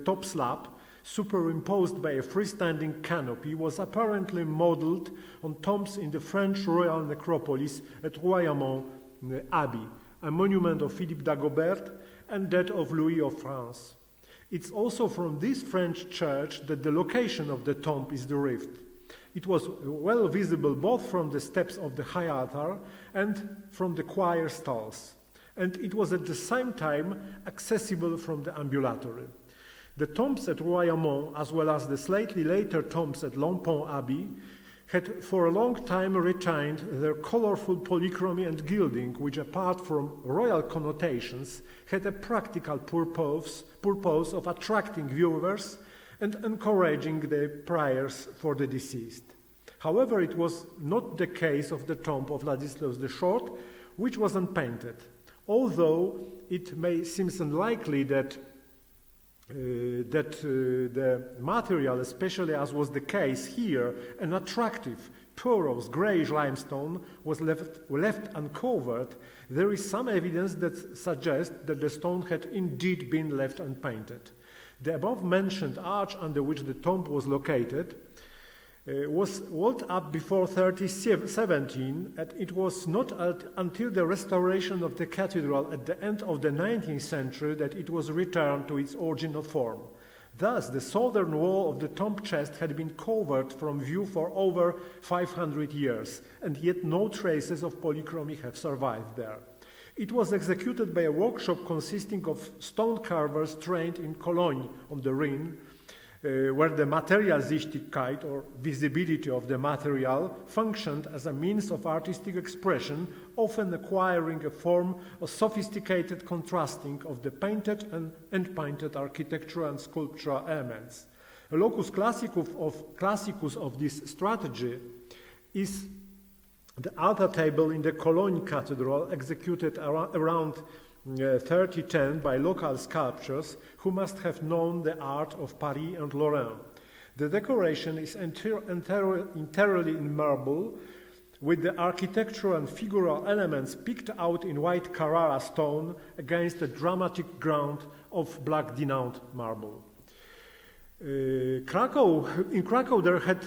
top slab, superimposed by a freestanding canopy, was apparently modeled on tombs in the French royal necropolis at Royaumont Abbey, a monument of Philippe d'Agobert and that of Louis of France. It's also from this French church that the location of the tomb is derived. It was well visible both from the steps of the high altar and from the choir stalls, and it was at the same time accessible from the ambulatory. The tombs at Royaumont, as well as the slightly later tombs at Longpont Abbey, had for a long time retained their colorful polychromy and gilding, which, apart from royal connotations, had a practical purpose of attracting viewers and encouraging the prayers for the deceased. However, it was not the case of the tomb of Ladislaus the Short, which was unpainted, although it may seem unlikely that the material, especially as was the case here, an attractive, porous, greyish limestone, was left uncovered. There is some evidence that suggests that the stone had indeed been left unpainted. The above-mentioned arch under which the tomb was located was walled up before 3017, and it was not until the restoration of the cathedral at the end of the 19th century that it was returned to its original form. Thus, the southern wall of the tomb chest had been covered from view for over 500 years, and yet no traces of polychromy have survived there. It was executed by a workshop consisting of stone carvers trained in Cologne on the Rhine, where the Materialsichtigkeit, or visibility of the material, functioned as a means of artistic expression, often acquiring a form of sophisticated contrasting of the painted and unpainted architectural and sculptural elements. A locus classicus of this strategy is the altar table in the Cologne Cathedral, executed around 3010 by local sculptors who must have known the art of Paris and Lorraine. The decoration is entirely in marble, with the architectural and figural elements picked out in white Carrara stone against a dramatic ground of black denounced marble. In Krakow there had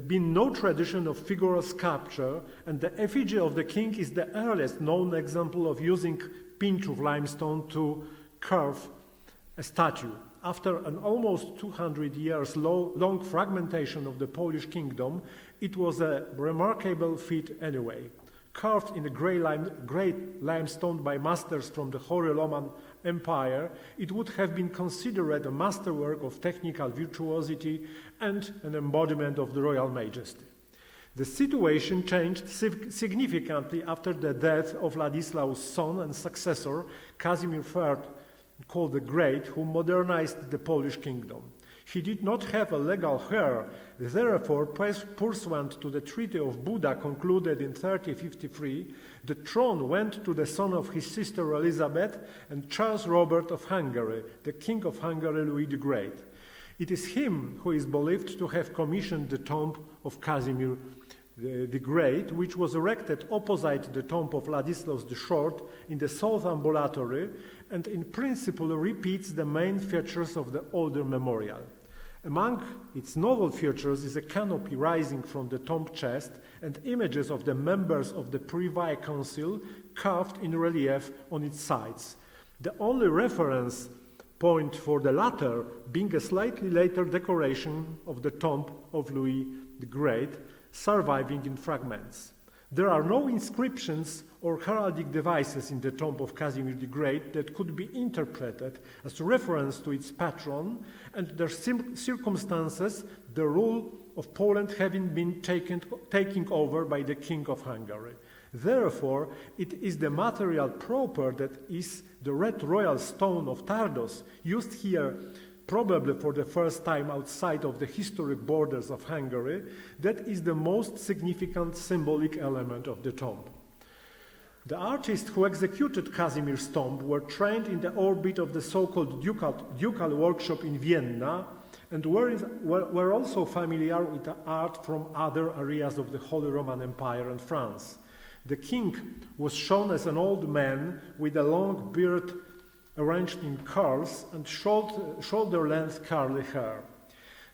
been no tradition of figural sculpture, and the effigy of the king is the earliest known example of using pinch of limestone to carve a statue. After an almost 200 years long fragmentation of the Polish kingdom, it was a remarkable feat anyway. Carved in a great limestone by masters from the Holy Roman Empire, it would have been considered a masterwork of technical virtuosity and an embodiment of the royal majesty. The situation changed significantly after the death of Ladislaus' son and successor, Casimir III, called the Great, who modernized the Polish kingdom. He did not have a legal heir, therefore, pursuant to the Treaty of Buda concluded in 1353, the throne went to the son of his sister Elizabeth and Charles Robert of Hungary, the King of Hungary Louis the Great. It is him who is believed to have commissioned the tomb of Casimir the Great, which was erected opposite the tomb of Ladislaus the Short in the South Ambulatory, and in principle repeats the main features of the older memorial. Among its novel features is a canopy rising from the tomb chest and images of the members of the Privy Council carved in relief on its sides. The only reference point for the latter being a slightly later decoration of the tomb of Louis the Great, surviving in fragments. There are no inscriptions or heraldic devices in the tomb of Casimir the Great that could be interpreted as a reference to its patron, and their circumstances, the rule of Poland having been taken over by the King of Hungary. Therefore, it is the material proper that is the red royal stone of Tardos, used here probably for the first time outside of the historic borders of Hungary, that is the most significant symbolic element of the tomb. The artists who executed Casimir's tomb were trained in the orbit of the so-called ducal workshop in Vienna, and were also familiar with the art from other areas of the Holy Roman Empire and France. The king was shown as an old man with a long beard arranged in curls and shoulder-length curly hair.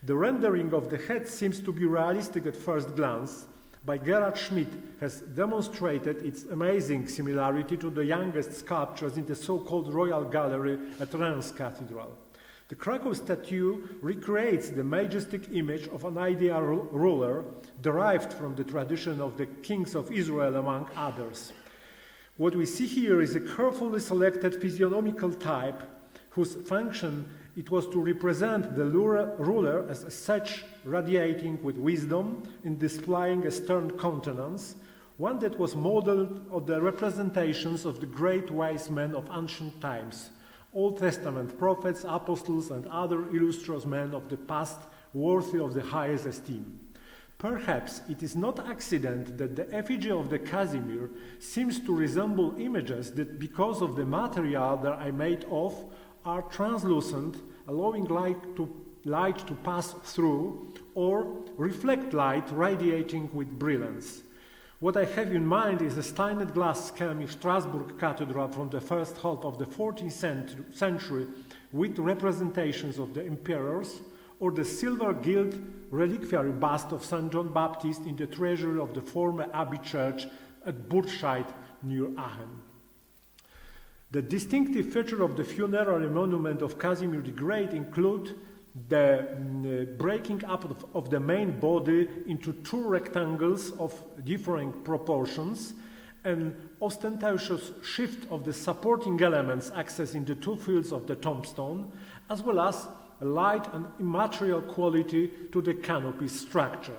The rendering of the head seems to be realistic at first glance, but Gerhard Schmidt has demonstrated its amazing similarity to the youngest sculptures in the so-called Royal Gallery at Reims Cathedral. The Cracow statue recreates the majestic image of an ideal ruler derived from the tradition of the kings of Israel, among others. What we see here is a carefully selected physiognomical type whose function it was to represent the ruler as such, radiating with wisdom in displaying a stern countenance, one that was modeled on the representations of the great wise men of ancient times, Old Testament prophets, apostles, and other illustrious men of the past worthy of the highest esteem. Perhaps it is not accident that the effigy of the Casimir seems to resemble images that, because of the material they are made of, are translucent, allowing light to pass through, or reflect light radiating with brilliance. What I have in mind is a stained glass scheme in Strasbourg Cathedral from the first half of the 14th century with representations of the emperors, or the silver gilt reliquary bust of St. John Baptist in the treasury of the former Abbey Church at Burscheid near Aachen. The distinctive feature of the funerary monument of Casimir the Great include the breaking up of the main body into two rectangles of differing proportions, an ostentatious shift of the supporting elements accessing the two fields of the tombstone, as well as a light and immaterial quality to the canopy structure.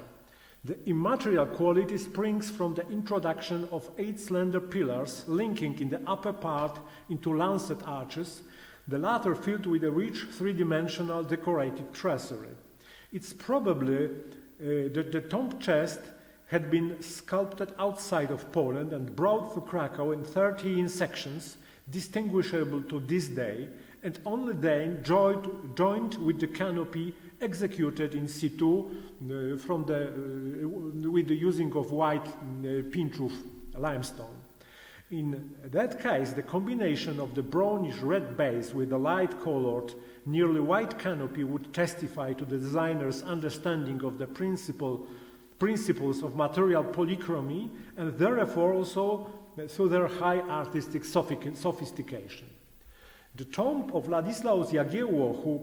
The immaterial quality springs from the introduction of 8 slender pillars linking in the upper part into lancet arches, the latter filled with a rich three-dimensional decorated tracery. It's probably that the tomb chest had been sculpted outside of Poland and brought to Krakow in 13 sections, distinguishable to this day, and only then joined with the canopy executed in situ with the using of white pinch-roof limestone. In that case, the combination of the brownish red base with the light-colored, nearly white canopy would testify to the designer's understanding of the principles of material polychromy and therefore also to their high artistic sophistication. The tomb of Ladislaus Jagiełło, who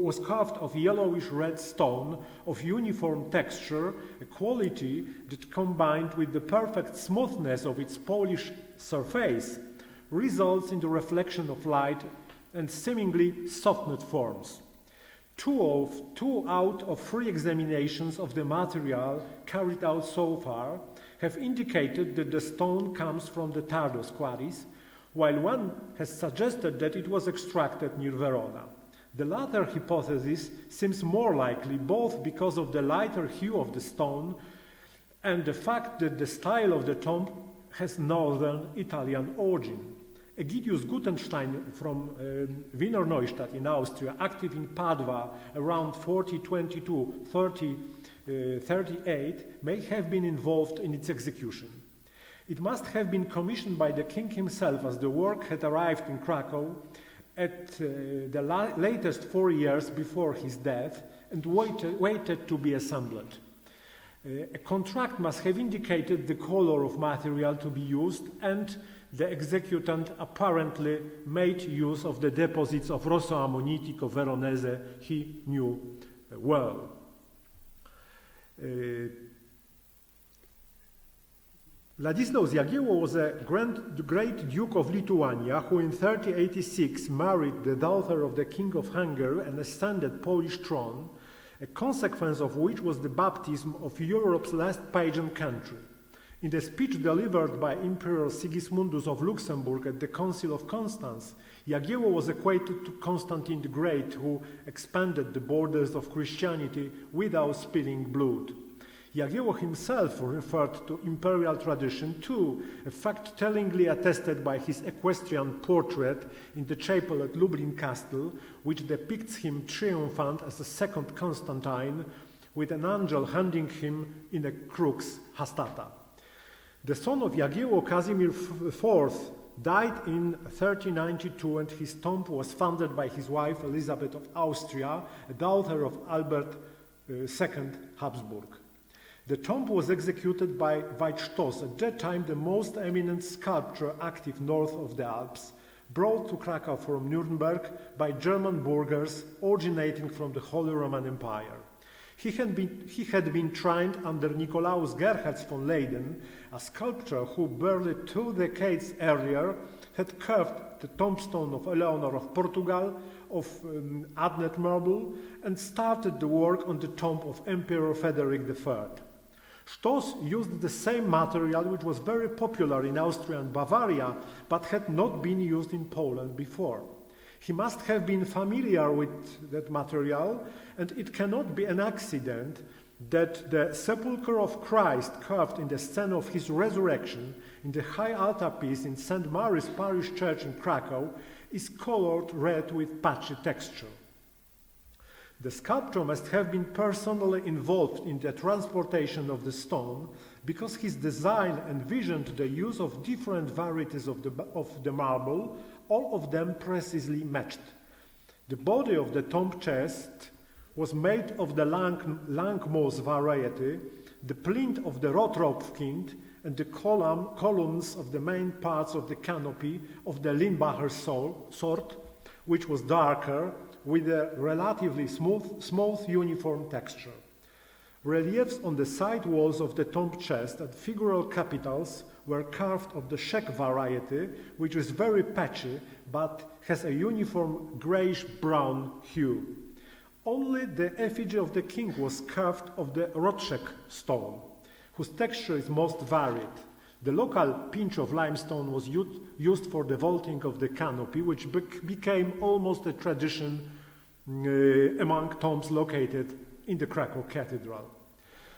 was carved of yellowish red stone of uniform texture, a quality that combined with the perfect smoothness of its polished surface results in the reflection of light and seemingly softened forms. Two out of 3 examinations of the material carried out so far have indicated that the stone comes from the Tardos quarries, while one has suggested that it was extracted near Verona. The latter hypothesis seems more likely both because of the lighter hue of the stone and the fact that the style of the tomb has northern Italian origin. Egidius Gutenstein from Wiener Neustadt in Austria, active in Padua around 4022-3038, may have been involved in its execution. It must have been commissioned by the king himself, as the work had arrived in Krakow at the latest 4 years before his death and waited to be assembled. A contract must have indicated the color of material to be used, and the executant apparently made use of the deposits of rosso ammonitico veronese he knew well. Ladislaus Jagiełło was a great Duke of Lithuania who in 3086 married the daughter of the King of Hungary and ascended Polish throne, a consequence of which was the baptism of Europe's last pagan country. In the speech delivered by Emperor Sigismundus of Luxembourg at the Council of Constance, Jagiełło was equated to Constantine the Great, who expanded the borders of Christianity without spilling blood. Jagiełło himself referred to imperial tradition too, a fact tellingly attested by his equestrian portrait in the chapel at Lublin Castle, which depicts him triumphant as a second Constantine, with an angel handing him in a crux hastata. The son of Jagiełło, Casimir IV, died in 3092, and his tomb was founded by his wife Elizabeth of Austria, a daughter of Albert II Habsburg. The tomb was executed by Walczak, at that time the most eminent sculptor active north of the Alps, brought to Krakow from Nuremberg by German burghers originating from the Holy Roman Empire. He had been trained under Nicolaus Gerhard von Leyden, a sculptor who barely 2 decades earlier had carved the tombstone of Eleanor of Portugal of Adnet marble and started the work on the tomb of Emperor Frederick III. Stoss used the same material which was very popular in Austria and Bavaria, but had not been used in Poland before. He must have been familiar with that material, and it cannot be an accident that the sepulchre of Christ carved in the scene of his resurrection in the high altarpiece in St. Mary's Parish Church in Krakow is colored red with patchy texture. The sculptor must have been personally involved in the transportation of the stone, because his design envisioned the use of different varieties of the marble, all of them precisely matched. The body of the tomb chest was made of the Langmoos variety, the plinth of the Rotropkind, and the columns of the main parts of the canopy of the Limbacher sort, which was darker, with a relatively smooth uniform texture. Reliefs on the side walls of the tomb chest and figural capitals were carved of the Czech variety, which is very patchy but has a uniform grayish-brown hue. Only the effigy of the king was carved of the Roczek stone, whose texture is most varied. The local pinch of limestone was used for the vaulting of the canopy, which became almost a tradition among tombs located in the Cracow Cathedral.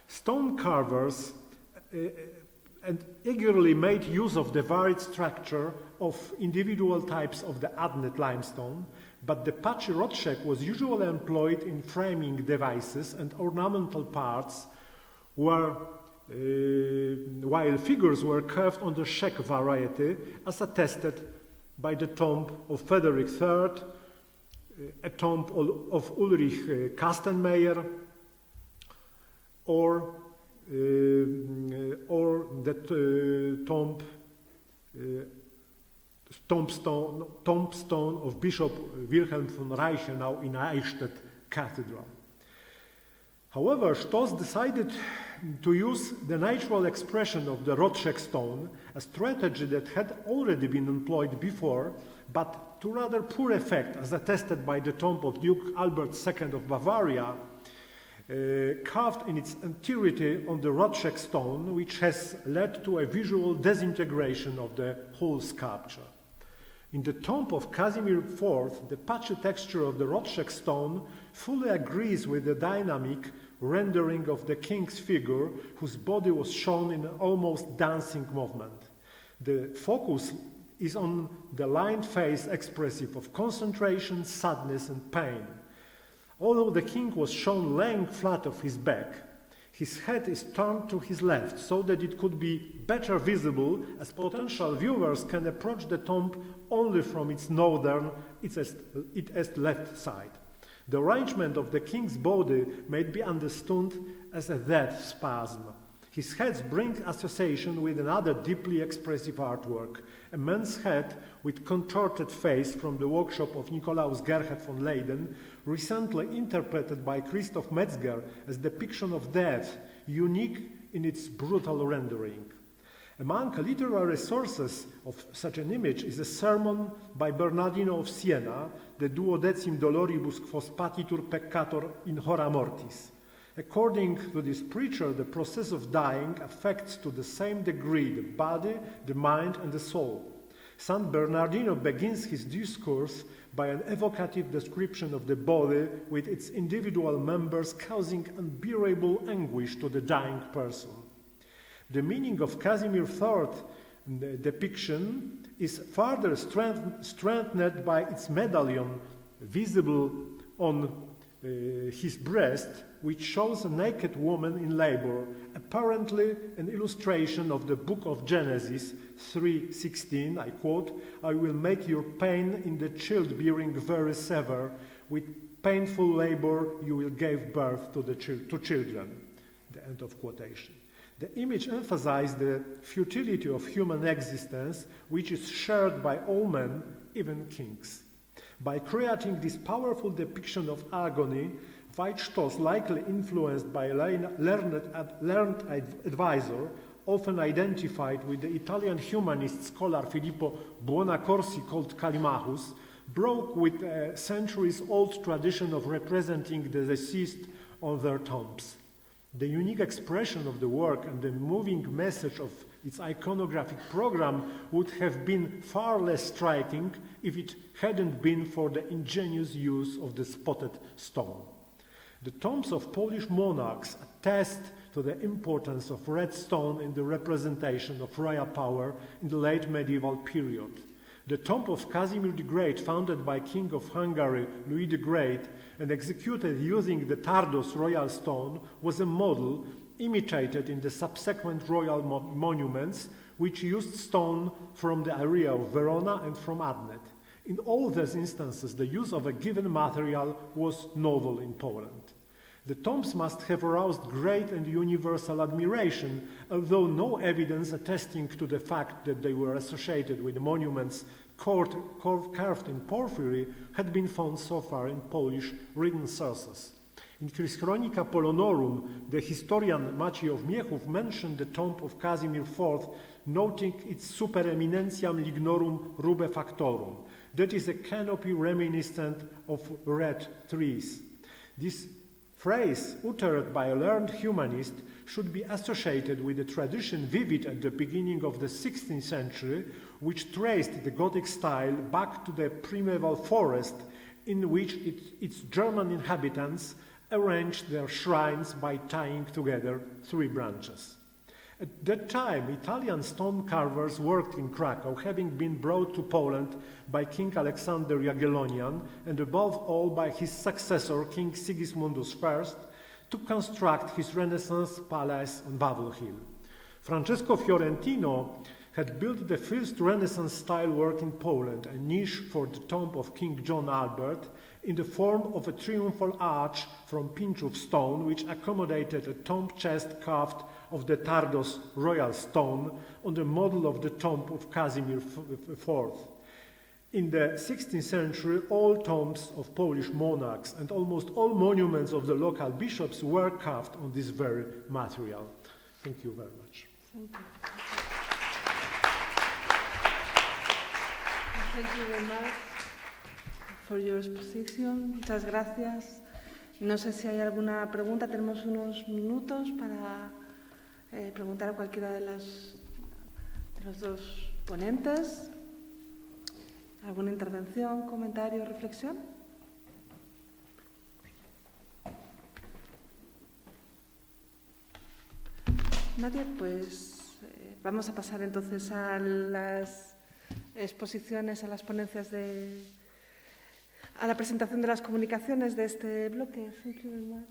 Stone carvers and eagerly made use of the varied structure of individual types of the adnet limestone, but the patchy Rothschild was usually employed in framing devices and ornamental parts, while figures were carved on the Czech variety, as attested by the tomb of Frederick III, a tomb of Ulrich Kastenmeier, or that tombstone of Bishop Wilhelm von Reichenau in Eichstätt Cathedral. However, Stoss decided to use the natural expression of the Rothschild stone, a strategy that had already been employed before, but to rather poor effect, as attested by the tomb of Duke Albert II of Bavaria, carved in its entirety on the Rothschild stone, which has led to a visual disintegration of the whole sculpture. In the tomb of Casimir IV, the patchy texture of the Rothschild stone fully agrees with the dynamic rendering of the king's figure, whose body was shown in an almost dancing movement. The focus is on the lined face expressive of concentration, sadness, and pain. Although the king was shown laying flat of his back, his head is turned to his left so that it could be better visible, as potential viewers can approach the tomb only from its northern, its left side. The arrangement of the king's body may be understood as a death spasm. His heads bring association with another deeply expressive artwork, a man's head with contorted face from the workshop of Nikolaus Gerhard von Leyden, recently interpreted by Christoph Metzger as depiction of death, unique in its brutal rendering. Among literary sources of such an image is a sermon by Bernardino of Siena, De duodecim doloribus quos patitur peccator in hora mortis. According to this preacher, the process of dying affects to the same degree the body, the mind, and the soul. St. Bernardino begins his discourse by an evocative description of the body with its individual members causing unbearable anguish to the dying person. The meaning of Casimir IV depiction is further strengthened by its medallion visible on his breast, which shows a naked woman in labor, apparently an illustration of the book of Genesis 3:16. I quote, "I will make your pain in the childbearing very severe. With painful labor you will give birth to children." The end of quotation. The image emphasizes the futility of human existence, which is shared by all men, even kings. By creating this powerful depiction of agony, Stoss, likely influenced by a learned advisor, often identified with the Italian humanist scholar Filippo Buonaccorsi called Callimachus, broke with a centuries-old tradition of representing the deceased on their tombs. The unique expression of the work and the moving message of its iconographic program would have been far less striking if it hadn't been for the ingenious use of the spotted stone. The tombs of Polish monarchs attest to the importance of red stone in the representation of royal power in the late medieval period. The tomb of Casimir the Great, founded by King of Hungary Louis the Great and executed using the Tardos royal stone, was a model imitated in the subsequent royal monuments, which used stone from the area of Verona and from Adnet. In all these instances, the use of a given material was novel in Poland. The tombs must have aroused great and universal admiration, although no evidence attesting to the fact that they were associated with monuments carved in porphyry had been found so far in Polish written sources. In his Chronica Polonorum, the historian Maciej of Miechów mentioned the tomb of Casimir IV, noting its supereminentiam lignorum rubefactorum, that is a canopy reminiscent of red trees. This phrase, uttered by a learned humanist, should be associated with a tradition vivid at the beginning of the 16th century, which traced the Gothic style back to the primeval forest in which its German inhabitants arranged their shrines by tying together 3 branches. At that time, Italian stone carvers worked in Krakow, having been brought to Poland by King Alexander Jagielloński and above all by his successor, King Sigismundus I, to construct his Renaissance palace on Wawel Hill. Francesco Fiorentino had built the first Renaissance-style work in Poland, a niche for the tomb of King John Albert, in the form of a triumphal arch from Pinchów stone, which accommodated a tomb chest carved of the Tardos royal stone on the model of the tomb of Casimir IV. In the 16th century, all tombs of Polish monarchs and almost all monuments of the local bishops were carved on this very material. Thank you very much. Thank you. Thank you very much for your exposition. Muchas gracias. No sé si hay alguna pregunta. Tenemos unos minutos para preguntar a cualquiera de los 2 ponentes. ¿Alguna intervención, comentario, reflexión? Nadie, pues vamos a pasar entonces a las exposiciones, a las ponencias a la presentación de las comunicaciones de este bloque. Thank you very much.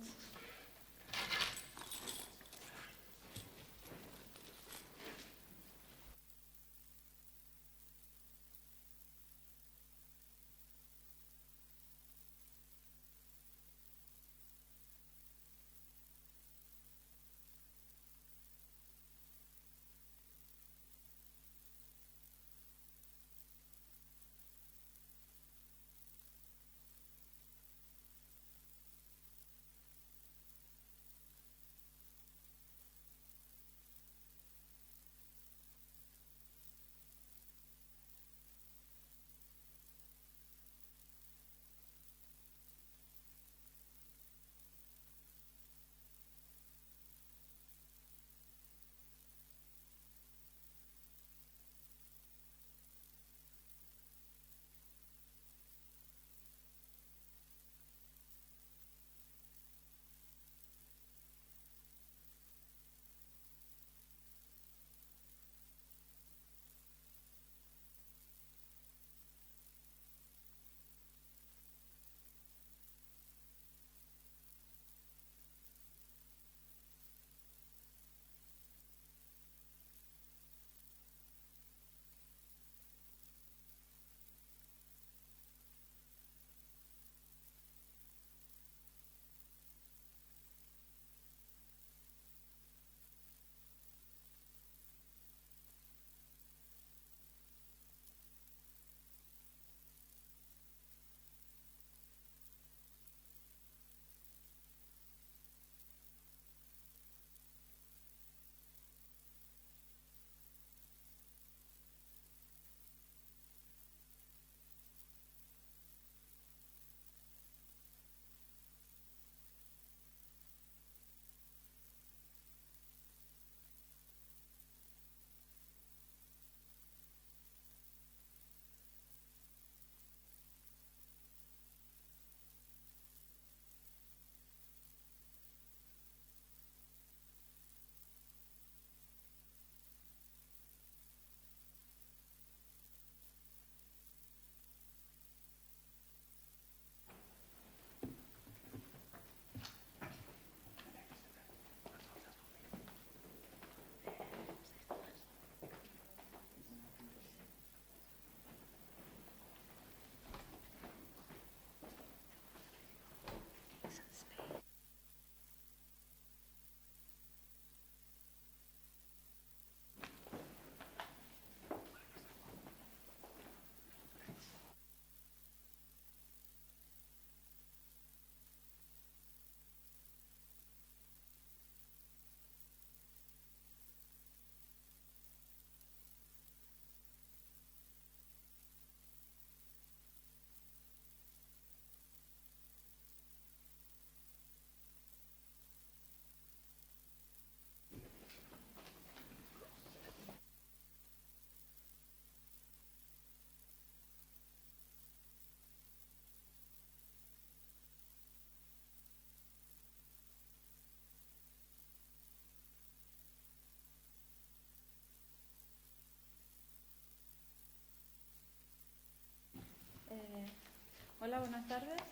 Hola, buenas tardes.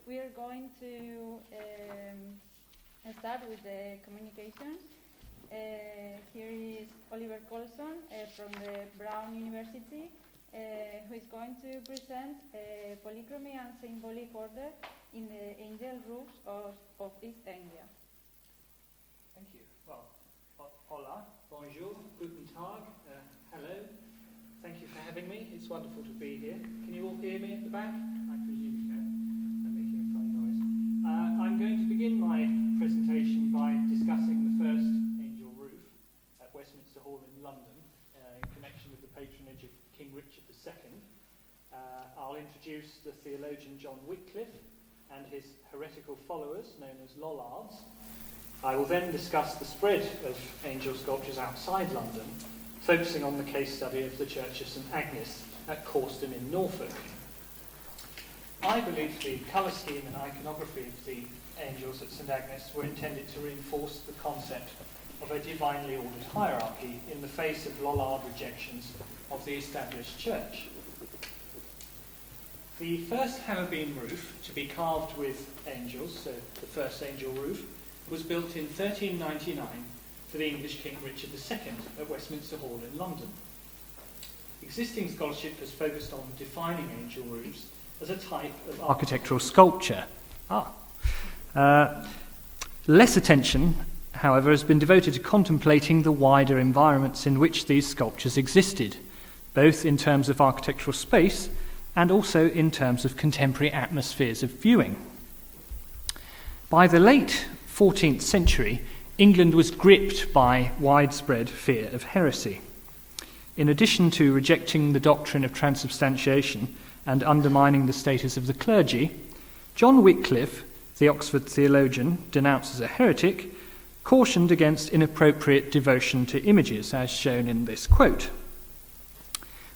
We are going to start with the communications. Here is Oliver Colson from the Brown University, who is going to present polychromy and symbolic order in the angel roofs of East Anglia. Thank you. Well, hola, bonjour, guten Tag, hello. Thank you for having me. It's wonderful to be here. Can you all hear me at the back? I presume you can. I'm making a funny noise. I'm going to begin my presentation by discussing the first angel roof at Westminster Hall in London in connection with the patronage of King Richard II. I'll introduce the theologian John Wycliffe and his heretical followers, known as Lollards. I will then discuss the spread of angel sculptures outside London, focusing on the case study of the Church of St Agnes at Corston in Norfolk. I believe the colour scheme and iconography of the angels at St Agnes were intended to reinforce the concept of a divinely ordered hierarchy in the face of Lollard rejections of the established church. The first hammer beam roof to be carved with angels, so the first angel roof, was built in 1399 for the English King Richard II at Westminster Hall in London. Existing scholarship has focused on defining angel roofs as a type of architectural sculpture. Less attention, however, has been devoted to contemplating the wider environments in which these sculptures existed, both in terms of architectural space and also in terms of contemporary atmospheres of viewing. By the late 14th century, England was gripped by widespread fear of heresy. In addition to rejecting the doctrine of transubstantiation and undermining the status of the clergy, John Wycliffe, the Oxford theologian denounced as a heretic, cautioned against inappropriate devotion to images, as shown in this quote.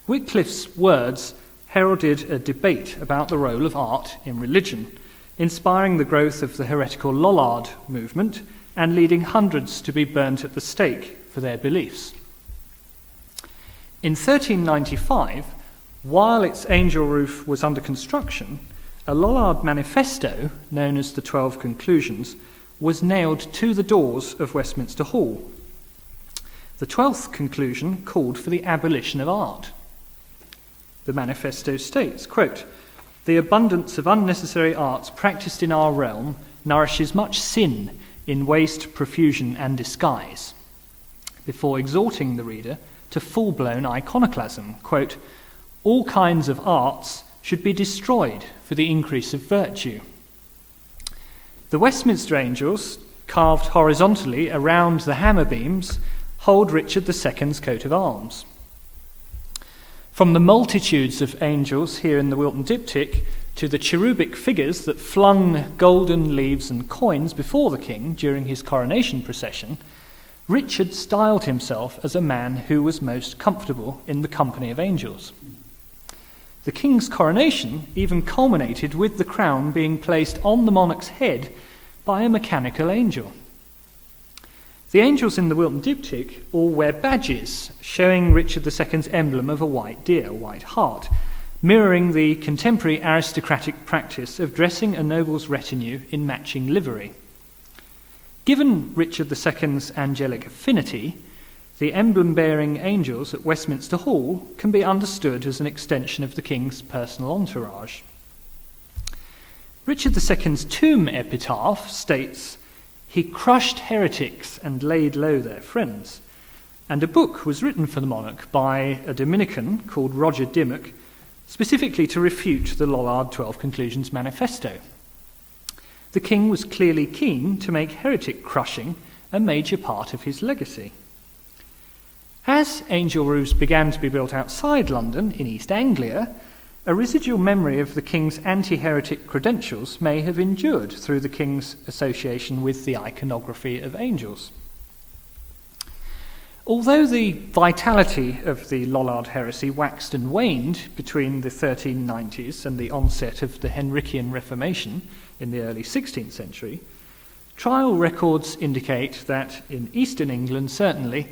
Wycliffe's words heralded a debate about the role of art in religion, inspiring the growth of the heretical Lollard movement and leading hundreds to be burnt at the stake for their beliefs. In 1395, while its angel roof was under construction, a Lollard manifesto, known as the 12 Conclusions, was nailed to the doors of Westminster Hall. The 12th conclusion called for the abolition of art. The manifesto states, quote, "The abundance of unnecessary arts practiced in our realm nourishes much sin in waste, profusion, and disguise," before exhorting the reader to full-blown iconoclasm. Quote, "All kinds of arts should be destroyed for the increase of virtue." The Westminster angels, carved horizontally around the hammer beams, hold Richard II's coat of arms. From the multitudes of angels here in the Wilton diptych to the cherubic figures that flung golden leaves and coins before the king during his coronation procession, Richard styled himself as a man who was most comfortable in the company of angels. The king's coronation even culminated with the crown being placed on the monarch's head by a mechanical angel. The angels in the Wilton diptych all wear badges showing Richard II's emblem of a white deer, a white hart, mirroring the contemporary aristocratic practice of dressing a noble's retinue in matching livery. Given Richard II's angelic affinity, the emblem-bearing angels at Westminster Hall can be understood as an extension of the king's personal entourage. Richard II's tomb epitaph states, "He crushed heretics and laid low their friends," and a book was written for the monarch by a Dominican called Roger Dimmock, specifically to refute the Lollard 12 Conclusions manifesto. The king was clearly keen to make heretic crushing a major part of his legacy. As angel roofs began to be built outside London, in East Anglia, a residual memory of the king's anti-heretic credentials may have endured through the king's association with the iconography of angels. Although the vitality of the Lollard heresy waxed and waned between the 1390s and the onset of the Henrician Reformation in the early 16th century, trial records indicate that in eastern England, certainly,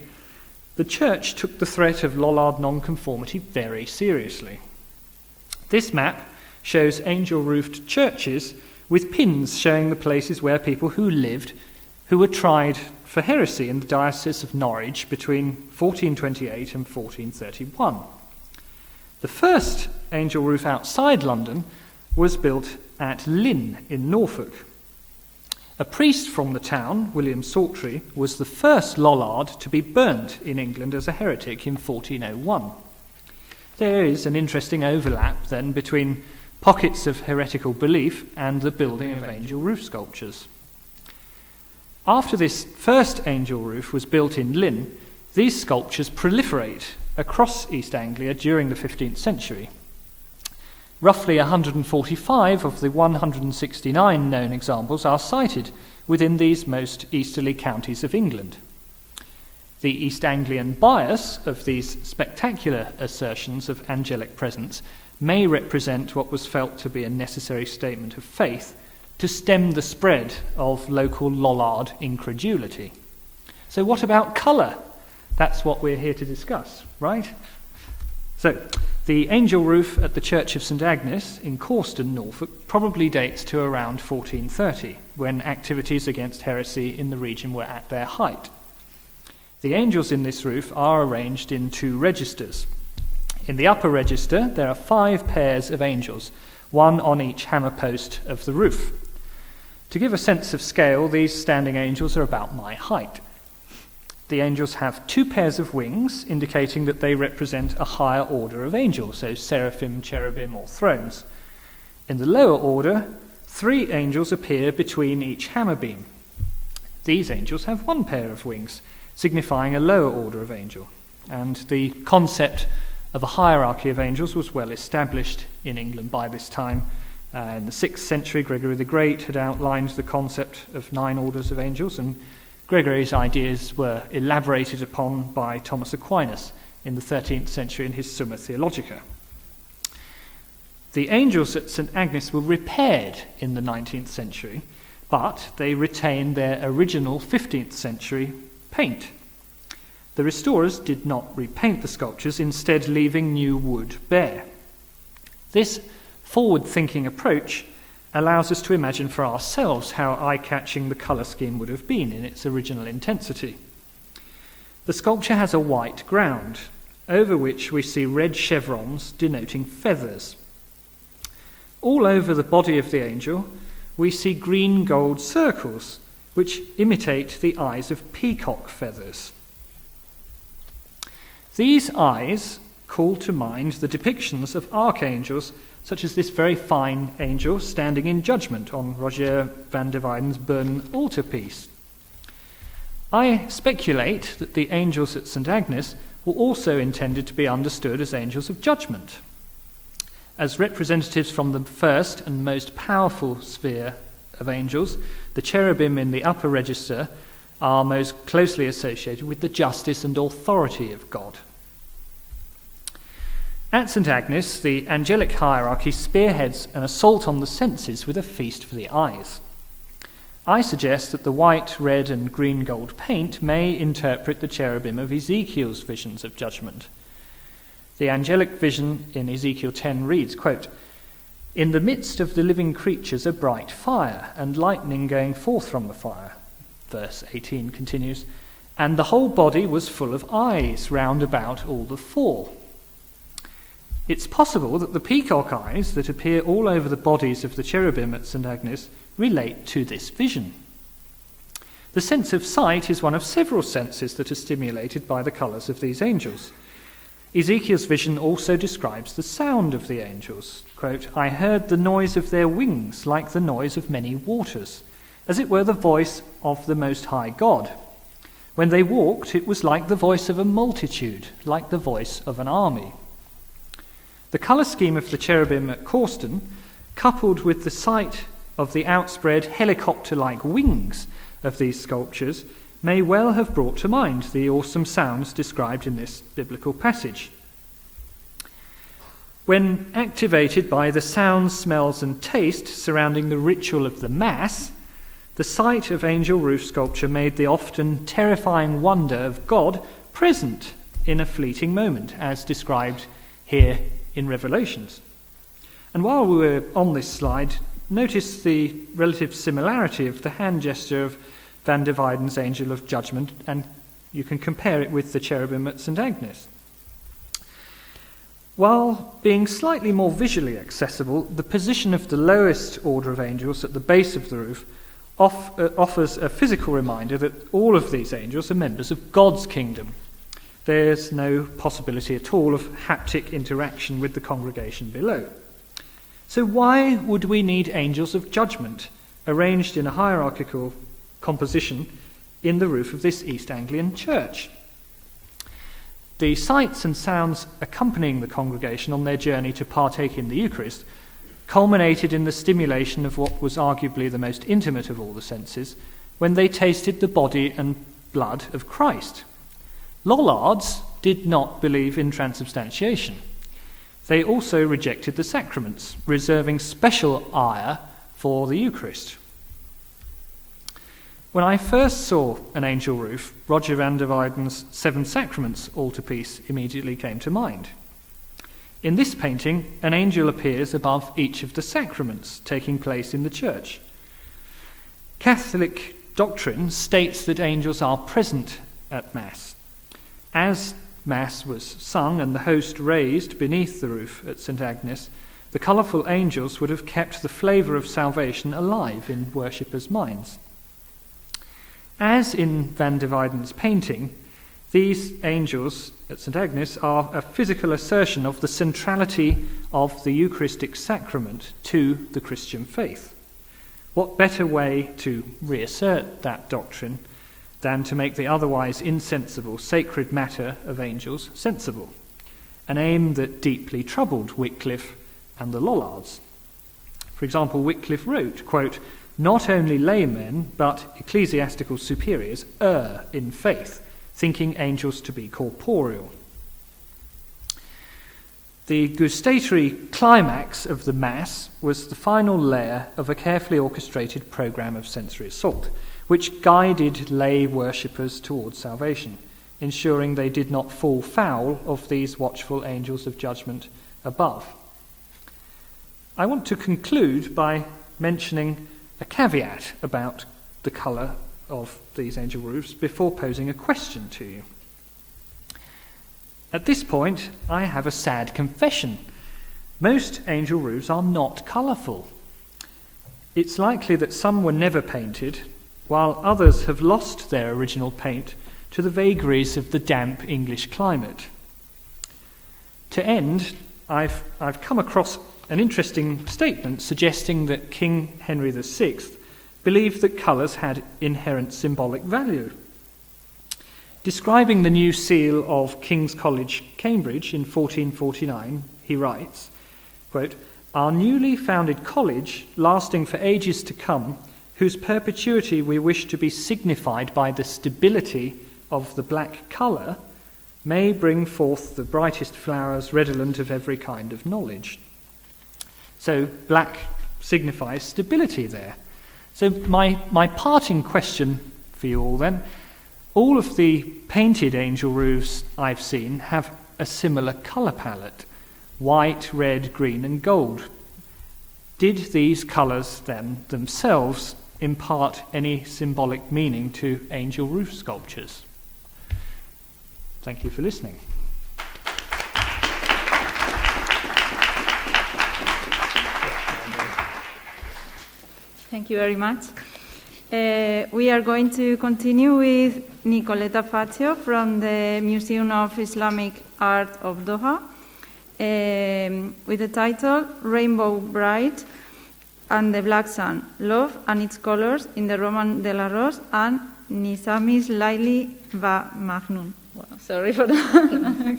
the church took the threat of Lollard nonconformity very seriously. This map shows angel-roofed churches with pins showing the places where people who lived who were tried for heresy in the Diocese of Norwich between 1428 and 1431. The first angel roof outside London was built at Lynn in Norfolk. A priest from the town, William Saltrey, was the first Lollard to be burnt in England as a heretic in 1401. There is an interesting overlap then between pockets of heretical belief and the building of angel roof sculptures. After this first angel roof was built in Lynn, these sculptures proliferate across East Anglia during the 15th century. Roughly 145 of the 169 known examples are sited within these most easterly counties of England. The East Anglian bias of these spectacular assertions of angelic presence may represent what was felt to be a necessary statement of faith to stem the spread of local Lollard incredulity. So what about colour? That's what we're here to discuss, right? So, the angel roof at the Church of St Agnes in Corston, Norfolk, probably dates to around 1430, when activities against heresy in the region were at their height. The angels in this roof are arranged in 2 registers. In the upper register, there are 5 pairs of angels, 1 on each hammer post of the roof. To give a sense of scale, these standing angels are about my height. The angels have 2 pairs of wings, indicating that they represent a higher order of angels, so seraphim, cherubim, or thrones. In the lower order, 3 angels appear between each hammer beam. These angels have 1 pair of wings, signifying a lower order of angel. And the concept of a hierarchy of angels was well established in England by this time. In the 6th century, Gregory the Great had outlined the concept of 9 orders of angels, and Gregory's ideas were elaborated upon by Thomas Aquinas in the 13th century in his Summa Theologica. The angels at St Agnes were repaired in the 19th century, but they retained their original 15th century paint. The restorers did not repaint the sculptures, instead leaving new wood bare. This forward-thinking approach allows us to imagine for ourselves how eye-catching the colour scheme would have been in its original intensity. The sculpture has a white ground, over which we see red chevrons denoting feathers. All over the body of the angel, we see green-gold circles, which imitate the eyes of peacock feathers. These eyes call to mind the depictions of archangels, such as this very fine angel standing in judgment on Roger van der Weyden's Bern altarpiece. I speculate that the angels at St Agnes were also intended to be understood as angels of judgment. As representatives from the first and most powerful sphere of angels, the cherubim in the upper register are most closely associated with the justice and authority of God. At St Agnes, the angelic hierarchy spearheads an assault on the senses with a feast for the eyes. I suggest that the white, red, and green-gold paint may interpret the cherubim of Ezekiel's visions of judgment. The angelic vision in Ezekiel 10 reads, quote, "In the midst of the living creatures a bright fire, and lightning going forth from the fire." Verse 18 continues, "And the whole body was full of eyes round about all the 4. It's possible that the peacock eyes that appear all over the bodies of the cherubim at St Agnes relate to this vision. The sense of sight is one of several senses that are stimulated by the colours of these angels. Ezekiel's vision also describes the sound of the angels. Quote, "I heard the noise of their wings like the noise of many waters, as it were the voice of the Most High God. When they walked, it was like the voice of a multitude, like the voice of an army." The colour scheme of the cherubim at Corston, coupled with the sight of the outspread helicopter-like wings of these sculptures, may well have brought to mind the awesome sounds described in this biblical passage. When activated by the sounds, smells, and taste surrounding the ritual of the Mass, the sight of angel roof sculpture made the often terrifying wonder of God present in a fleeting moment, as described here in Revelations. And while we're on this slide, notice the relative similarity of the hand gesture of Van der Weyden's Angel of Judgment, and you can compare it with the cherubim at St. Agnes. While being slightly more visually accessible, the position of the lowest order of angels at the base of the roof offers a physical reminder that all of these angels are members of God's kingdom. There's no possibility at all of haptic interaction with the congregation below. So why would we need angels of judgment arranged in a hierarchical composition in the roof of this East Anglian church? The sights and sounds accompanying the congregation on their journey to partake in the Eucharist culminated in the stimulation of what was arguably the most intimate of all the senses when they tasted the body and blood of Christ. Lollards did not believe in transubstantiation. They also rejected the sacraments, reserving special ire for the Eucharist. When I first saw an angel roof, Roger van der Weyden's Seven Sacraments altarpiece immediately came to mind. In this painting, an angel appears above each of the sacraments taking place in the church. Catholic doctrine states that angels are present at Mass. As Mass was sung and the host raised beneath the roof at St. Agnes, the colourful angels would have kept the flavour of salvation alive in worshippers' minds. As in Van der Weyden's painting, these angels at St. Agnes are a physical assertion of the centrality of the Eucharistic sacrament to the Christian faith. What better way to reassert that doctrine than to make the otherwise insensible sacred matter of angels sensible, an aim that deeply troubled Wycliffe and the Lollards. For example, Wycliffe wrote, quote, "Not only laymen, but ecclesiastical superiors err in faith, thinking angels to be corporeal." The gustatory climax of the Mass was the final layer of a carefully orchestrated programme of sensory assault, which guided lay worshippers towards salvation, ensuring they did not fall foul of these watchful angels of judgment above. I want to conclude by mentioning a caveat about the colour of these angel roofs before posing a question to you. At this point, I have a sad confession. Most angel roofs are not colourful. It's likely that some were never painted, while others have lost their original paint to the vagaries of the damp English climate. To end, I've come across an interesting statement suggesting that King Henry VI believed that colours had inherent symbolic value. Describing the new seal of King's College, Cambridge in 1449, he writes, quote, "Our newly founded college, lasting for ages to come, whose perpetuity we wish to be signified by the stability of the black colour, may bring forth the brightest flowers redolent of every kind of knowledge." So black signifies stability there. So my parting question for you all then, all of the painted angel roofs I've seen have a similar colour palette, white, red, green and gold. Did these colours then themselves impart any symbolic meaning to angel roof sculptures? Thank you for listening. Thank you very much. We are going to continue with Nicoleta Faccio from the Museum of Islamic Art of Doha with the title Rainbow Bride and the Black Sun, Love and Its Colors in the Roman de la Rose and Nizamis Laili Va Magnum. Well, sorry for that.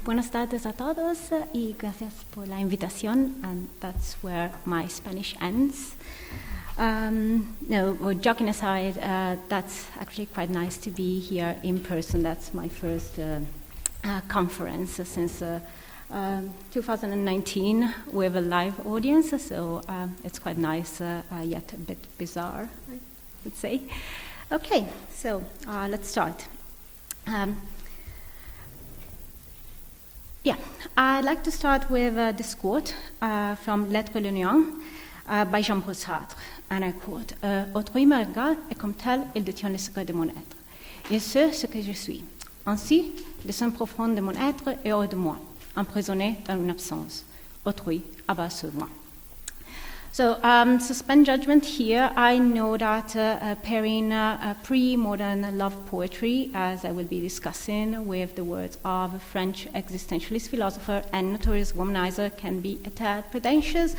Buenas tardes a todos y gracias por la invitación, and that's where my Spanish ends. No, joking aside, that's actually quite nice to be here in person. That's my first conference since 2019 with a live audience, so it's quite nice, yet a bit bizarre, I would say. Okay, so let's start. Yeah. I'd like to start with this quote from Lettres L'Union by Jean-Paul Sartre, and I quote, Autrui me regarde et comme tel, il détient les secrets de mon être. Il sait ce que je suis. Ainsi, le sein profond de mon être est hors de moi, emprisonné dans une absence. Autrui abat sur moi. So, suspend judgment here. I know that pairing pre-modern love poetry, as I will be discussing, with the words of a French existentialist philosopher and notorious womanizer can be a tad pretentious,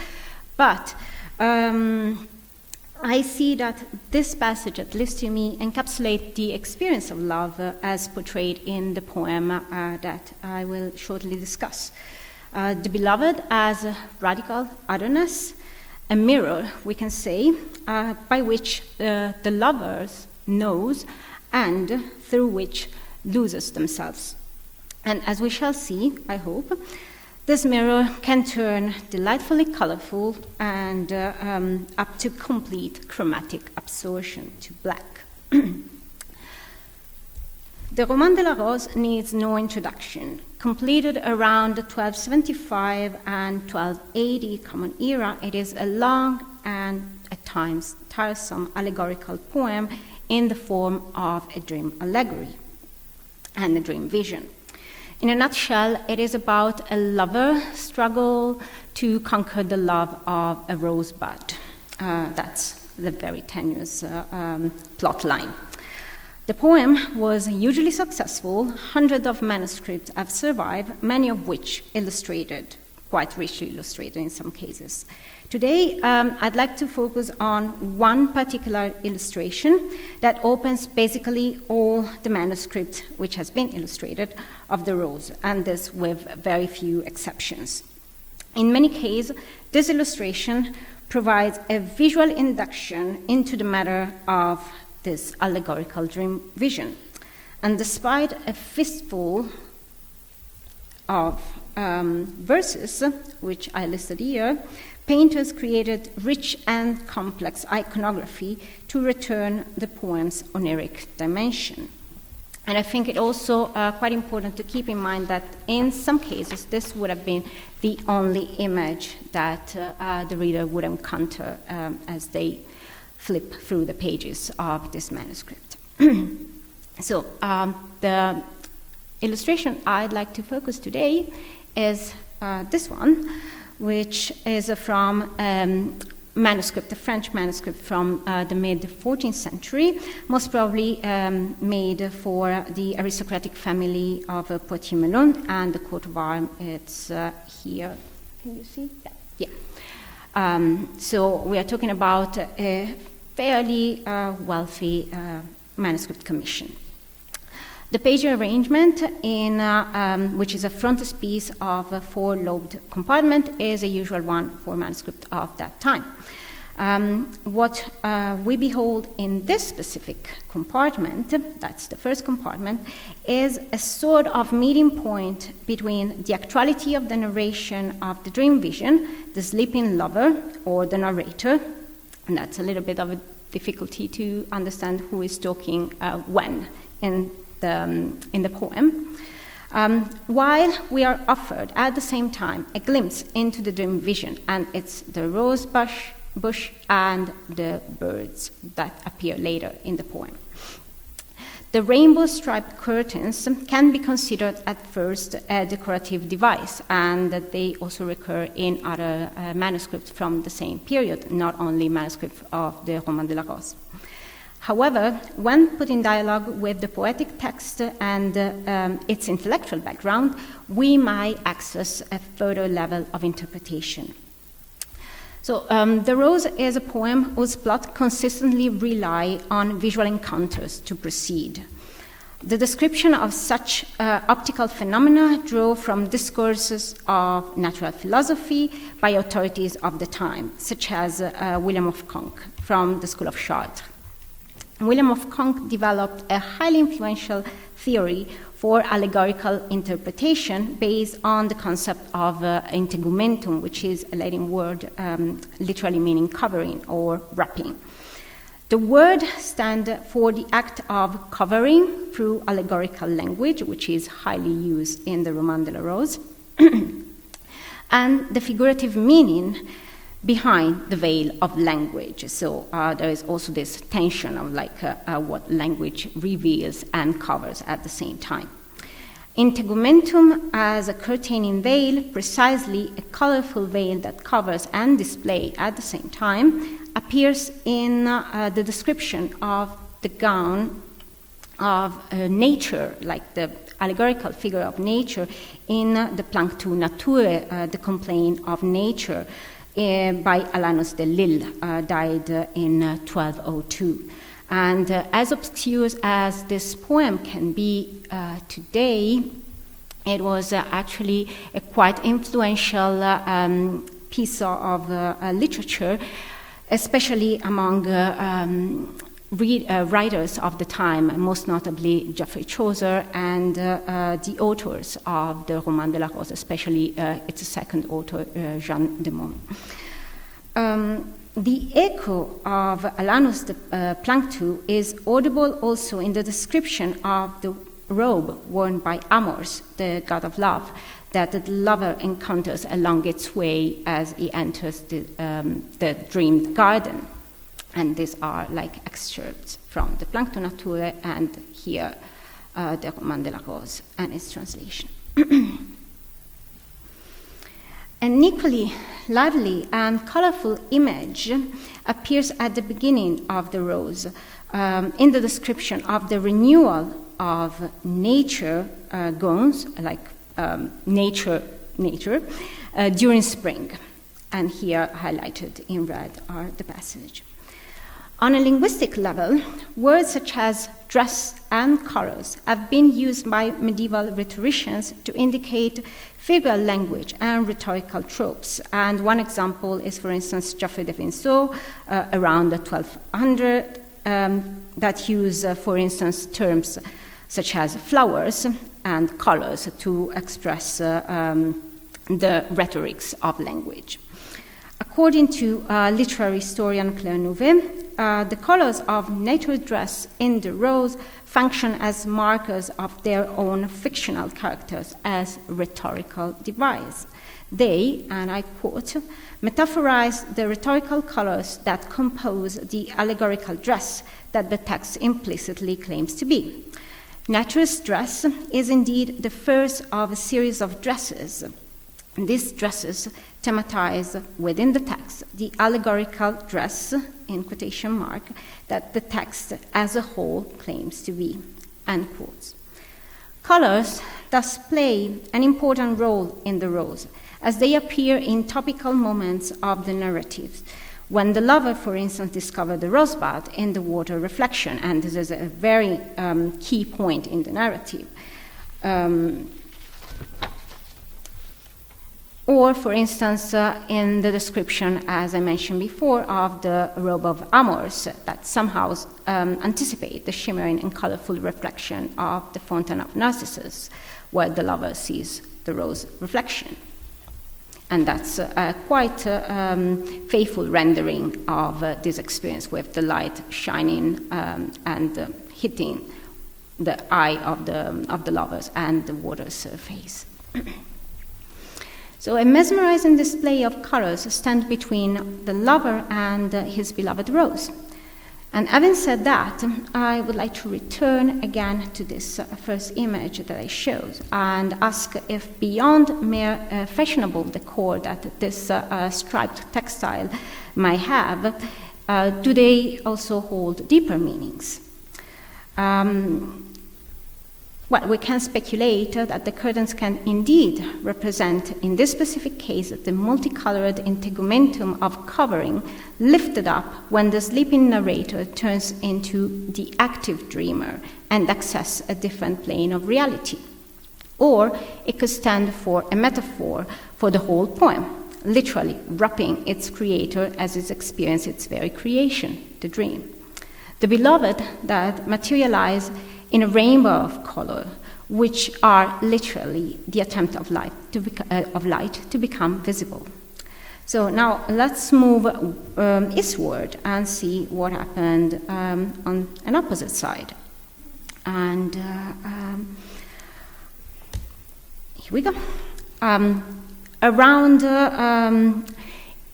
but I see that this passage, at least to me, encapsulates the experience of love as portrayed in the poem that I will shortly discuss. The beloved as a radical otherness, a mirror, we can say, by which the lovers knows and through which loses themselves. And as we shall see, I hope, this mirror can turn delightfully colorful and up to complete chromatic absorption to black. The Roman de la Rose needs no introduction. Completed around 1275 and 1280 Common Era, it is a long and at times tiresome allegorical poem in the form of a dream allegory and a dream vision. In a nutshell, it is about a lover struggle to conquer the love of a rosebud. That's the very tenuous plot line. The poem was hugely successful. Hundreds of manuscripts have survived, many of which illustrated, quite richly illustrated in some cases. Today, I'd like to focus on one particular illustration that opens basically all the manuscript which has been illustrated of the rose, and this with very few exceptions. In many cases, this illustration provides a visual induction into the matter of this allegorical dream vision. And despite a fistful of verses, which I listed here, painters created rich and complex iconography to return the poem's oniric dimension. And I think it also quite important to keep in mind that in some cases this would have been the only image that the reader would encounter as they flip through the pages of this manuscript. So the illustration I'd like to focus today is this one, which is from manuscript, a French manuscript from the mid-14th century, most probably made for the aristocratic family of Poitiers-Melun and the coat of arms. It's here. Can you see? Yeah. So we are talking about a fairly wealthy manuscript commission. The page arrangement, in which is a frontispiece of a four-lobed compartment, is a usual one for manuscript of that time. What we behold in this specific compartment, that's the first compartment, is a sort of meeting point between the actuality of the narration of the dream vision, the sleeping lover or the narrator, and that's a little bit of a difficulty to understand who is talking when in the poem, while we are offered at the same time a glimpse into the dream vision, and it's the rose bush and the birds that appear later in the poem. The rainbow-striped curtains can be considered at first a decorative device, and that they also recur in other manuscripts from the same period, not only manuscripts of the Roman de la Rose. However, when put in dialogue with the poetic text and its intellectual background, we might access a further level of interpretation. So, The Rose is a poem whose plot consistently relies on visual encounters to proceed. The description of such optical phenomena drew from discourses of natural philosophy by authorities of the time, such as William of Conques from the School of Chartres. William of Conques developed a highly influential theory for allegorical interpretation based on the concept of integumentum, which is a Latin word literally meaning covering or wrapping. The word stands for the act of covering through allegorical language, which is highly used in the Roman de la Rose. and the figurative meaning behind the veil of language. So there is also this tension of what language reveals and covers at the same time. Integumentum as a curtaining veil, precisely a colorful veil that covers and displays at the same time, appears in the description of the gown of nature, like the allegorical figure of nature in the Planctu Naturae, the complaint of nature, by Alanus de Lille, died in 1202. And as obscure as this poem can be today, it was actually a quite influential piece of literature, especially among writers of the time, most notably Geoffrey Chaucer and the authors of the Roman de la Rose, especially its second author, Jean de Meaux. The echo of Alanus de Planctu is audible also in the description of the robe worn by Amors, the god of love, that the lover encounters along its way as he enters the dreamed garden. And these are like excerpts from the Planctu Naturae and here the Roman de la Rose and its translation. An equally lively and colorful image appears at the beginning of the Rose in the description of the renewal of nature gowns, like nature, during spring. And here highlighted in red are the passage. On a linguistic level, words such as dress and colors have been used by medieval rhetoricians to indicate figural language and rhetorical tropes. And one example is, for instance, Geoffrey de Vinceau, around 1200, that use, for instance, terms such as flowers and colors to express the rhetorics of language. According to literary historian Claire Nouvet, the colors of nature dress in the rose function as markers of their own fictional characters as rhetorical device. They, and I quote, metaphorize the rhetorical colors that compose the allegorical dress that the text implicitly claims to be. Nature's dress is indeed the first of a series of dresses. These dresses thematize within the text the allegorical dress, in quotation mark, that the text as a whole claims to be, end quotes. Colors thus play an important role in the rose, as they appear in topical moments of the narrative. When the lover, for instance, discovered the rosebud in the water reflection, and this is a very key point in the narrative. Or, for instance, in the description, as I mentioned before, of the robe of Amors, that somehow anticipate the shimmering and colorful reflection of the fountain of Narcissus, where the lover sees the rose reflection. And that's a quite faithful rendering of this experience, with the light shining and hitting the eye of the lovers and the water surface. So a mesmerizing display of colors stands between the lover and his beloved rose. And having said that, I would like to return again to this first image that I showed and ask if beyond mere fashionable decor that this striped textile might have, do they also hold deeper meanings? Well, we can speculate that the curtains can indeed represent, in this specific case, the multicolored integumentum of covering lifted up when the sleeping narrator turns into the active dreamer and access a different plane of reality. Or it could stand for a metaphor for the whole poem, literally wrapping its creator as it experiences its very creation, the dream. The beloved that materialize in a rainbow of color, which are literally the attempt of light to become visible. So now let's move eastward and see what happened on an opposite side. And here we go. Around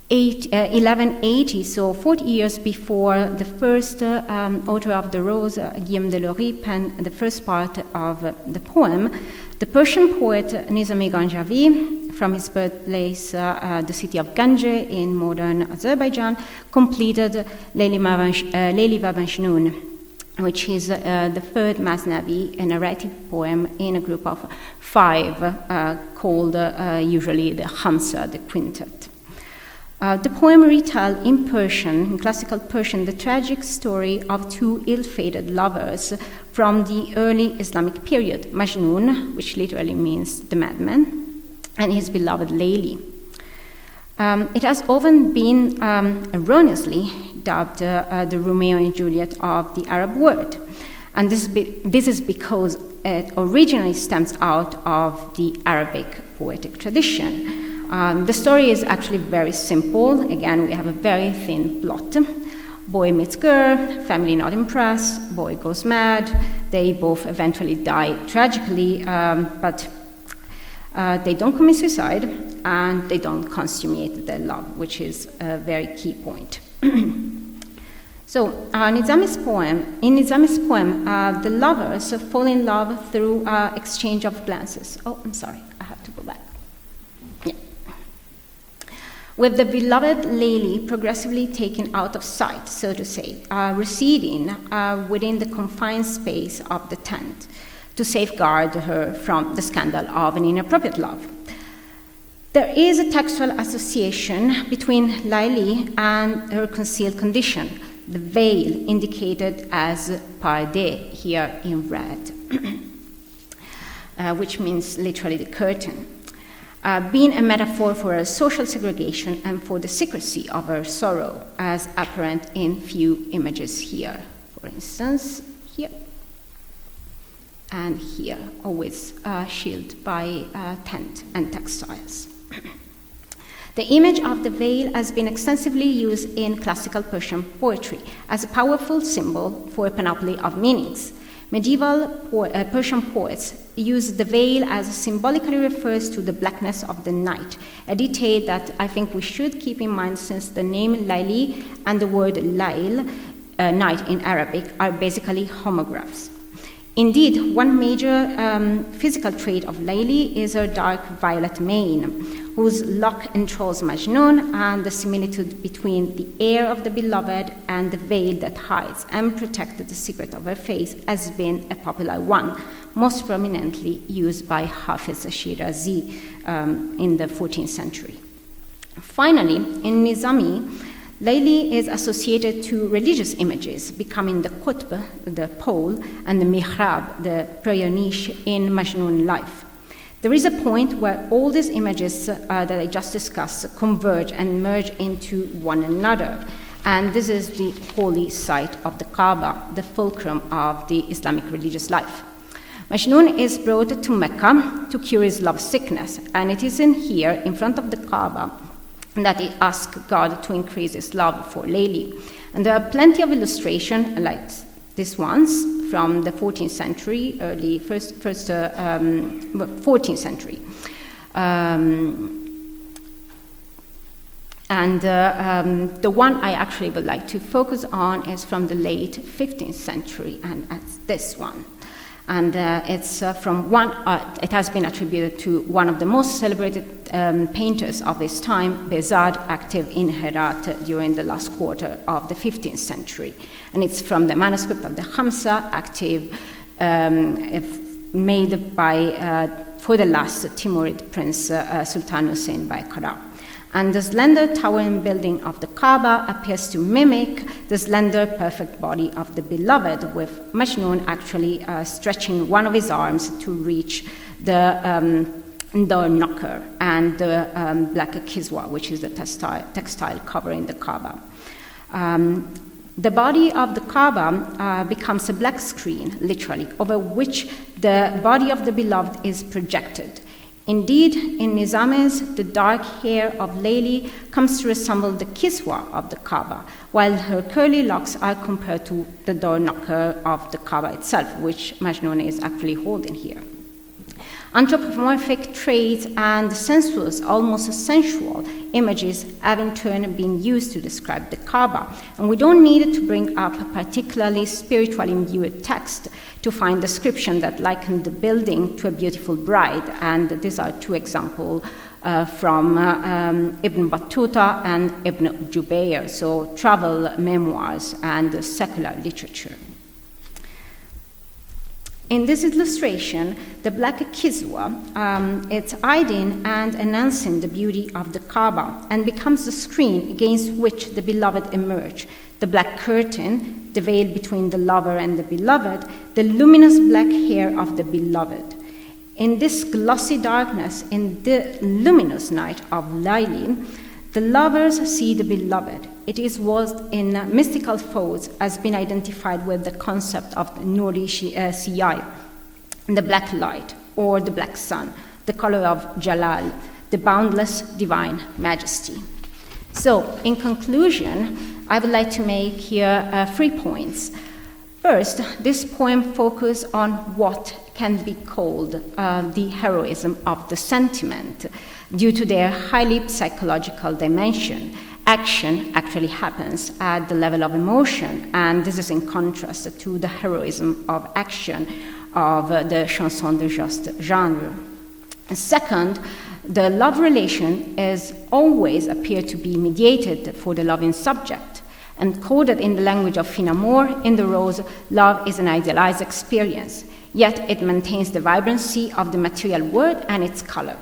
1180, so 40 years before the first author of the Rose, Guillaume de Lory, penned the first part of the poem, the Persian poet Nizami Ganjavi, from his birthplace, the city of Ganje in modern Azerbaijan, completed Leyli va Majnun, which is the third Masnavi, a narrative poem in a group of 5 called usually the Khamsa, the quintet. The poem retells in Persian, in classical Persian, the tragic story of 2 ill-fated lovers from the early Islamic period, Majnun, which literally means the madman, and his beloved Leyli. It has often been erroneously dubbed the Romeo and Juliet of the Arab world, and this is because it originally stems out of the Arabic poetic tradition. The story is actually very simple. Again, we have a very thin plot. Boy meets girl, family not impressed, boy goes mad. They both eventually die tragically, but they don't commit suicide and they don't consummate their love, which is a very key point. So, in Nizami's poem, the lovers fall in love through exchange of glances. Oh, I'm sorry, I have to go back. With the beloved Leyli progressively taken out of sight, so to say, receding within the confined space of the tent to safeguard her from the scandal of an inappropriate love. There is a textual association between Leyli and her concealed condition, the veil indicated as pardeh here in red, which means literally the curtain. Being a metaphor for her social segregation and for the secrecy of her sorrow, as apparent in few images here. For instance, here and here, always shielded by tent and textiles. The image of the veil has been extensively used in classical Persian poetry as a powerful symbol for a panoply of meanings. Medieval Persian poets used the veil as symbolically refers to the blackness of the night, a detail that I think we should keep in mind since the name Leyli and the word Layl, night in Arabic, are basically homographs. Indeed, one major physical trait of Leyli is her dark violet mane, whose lock enthralls Majnun, and the similitude between the air of the beloved and the veil that hides and protects the secret of her face has been a popular one, most prominently used by Hafiz Shirazi in the 14th century. Finally, in Nizami, Leyli is associated to religious images, becoming the qutb, the pole, and the mihrab, the prayer niche in Majnun life. There is a point where all these images that I just discussed converge and merge into one another, and this is the holy site of the Kaaba, the fulcrum of the Islamic religious life. Majnun is brought to Mecca to cure his love sickness, and it is in here, in front of the Kaaba, that he asks God to increase his love for Leyli. And there are plenty of illustrations like this ones from the 14th century, 14th century. The one I actually would like to focus on is from the late 15th century, and it's this one. And it's from it has been attributed to one of the most celebrated painters of his time, Behzad, active in Herat during the last quarter of the 15th century. And it's from the manuscript of the Khamsa, active, made by, for the last Timurid prince, Sultan Hussein by Qara. And the slender towering building of the Kaaba appears to mimic the slender, perfect body of the beloved, with Majnun actually stretching one of his arms to reach the door knocker and the black kiswa, which is the textile covering the Kaaba. The body of the Kaaba becomes a black screen, literally, over which the body of the beloved is projected. Indeed, in Nizami's, the dark hair of Leyli comes to resemble the kiswa of the Kaaba, while her curly locks are compared to the door knocker of the Kaaba itself, which Majnun is actually holding here. Anthropomorphic traits and sensuous, almost sensual images have in turn been used to describe the Kaaba. And we don't need to bring up a particularly spiritually imbued text to find description that likened the building to a beautiful bride. And these are two examples from Ibn Battuta and Ibn Jubayr, so travel memoirs and secular literature. In this illustration, the black kiswa, it's hiding and enhancing the beauty of the Kaaba and becomes the screen against which the beloved emerge. The black curtain, the veil between the lover and the beloved, the luminous black hair of the beloved. In this glossy darkness, in the luminous night of Layli, the lovers see the beloved. It is what in mystical thoughts has been identified with the concept of Nuri Siyai, the black light, or the black sun, the color of Jalal, the boundless divine majesty. So, in conclusion, I would like to make here 3 points. First, this poem focuses on what can be called the heroism of the sentiment due to their highly psychological dimension. Action actually happens at the level of emotion, and this is in contrast to the heroism of action of the chanson de geste genre. And second, the love relation is always appeared to be mediated for the loving subject. And coded in the language of Finamore, in the rose, love is an idealized experience, yet it maintains the vibrancy of the material world and its color.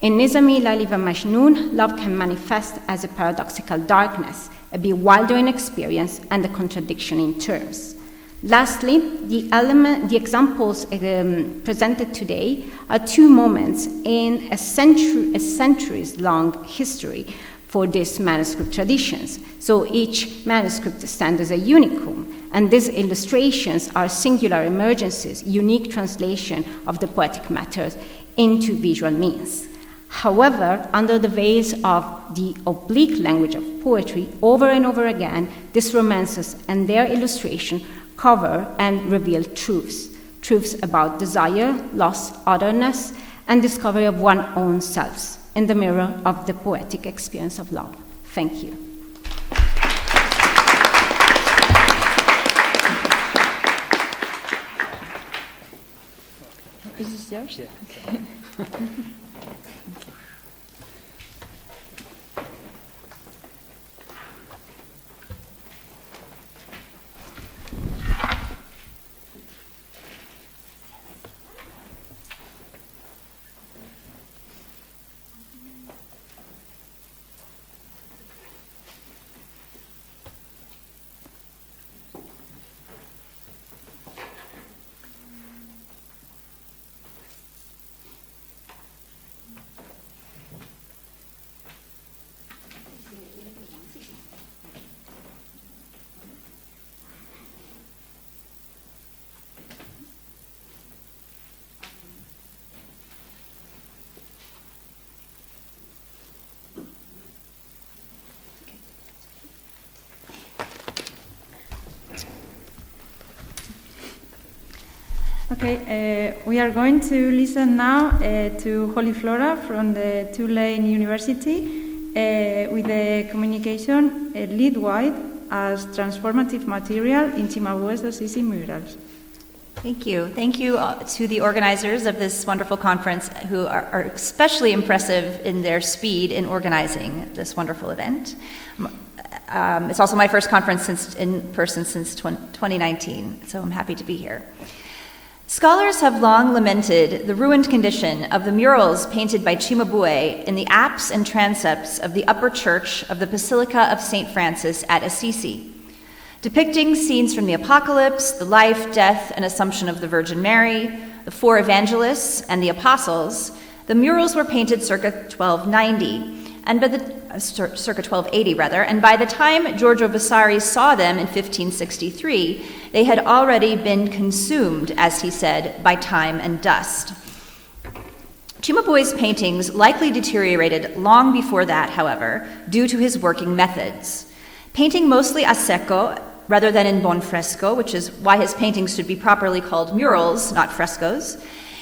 In Nizami, Layli wa Majnun, love can manifest as a paradoxical darkness, a bewildering experience, and a contradiction in terms. Lastly, the examples presented today are 2 moments in a centuries-long history for these manuscript traditions. So each manuscript stands as a unicum, and these illustrations are singular emergences, unique translation of the poetic matters into visual means. However, under the veils of the oblique language of poetry, over and over again, these romances and their illustration cover and reveal truths about desire, loss, otherness, and discovery of one's own selves in the mirror of the poetic experience of love. Thank you. Is this yours? Yeah. Okay. Okay, we are going to listen now to Holy Flora from the Tulane University with the communication Lead White as Transformative Material in Timawes dos Sisi Murals. Thank you. Thank you to the organizers of this wonderful conference who are especially impressive in their speed in organizing this wonderful event. It's also my first conference in person since 2019, so I'm happy to be here. Scholars have long lamented the ruined condition of the murals painted by Cimabue in the apse and transepts of the upper church of the Basilica of St. Francis at Assisi. Depicting scenes from the Apocalypse, the life, death, and Assumption of the Virgin Mary, the 4 evangelists, and the apostles, the murals were painted circa 1290, and circa 1280 rather, and by the time Giorgio Vasari saw them in 1563, they had already been consumed, as he said, by time and dust. Cimabue's paintings likely deteriorated long before that, however, due to his working methods. Painting mostly a secco rather than in buon fresco, which is why his paintings should be properly called murals, not frescoes,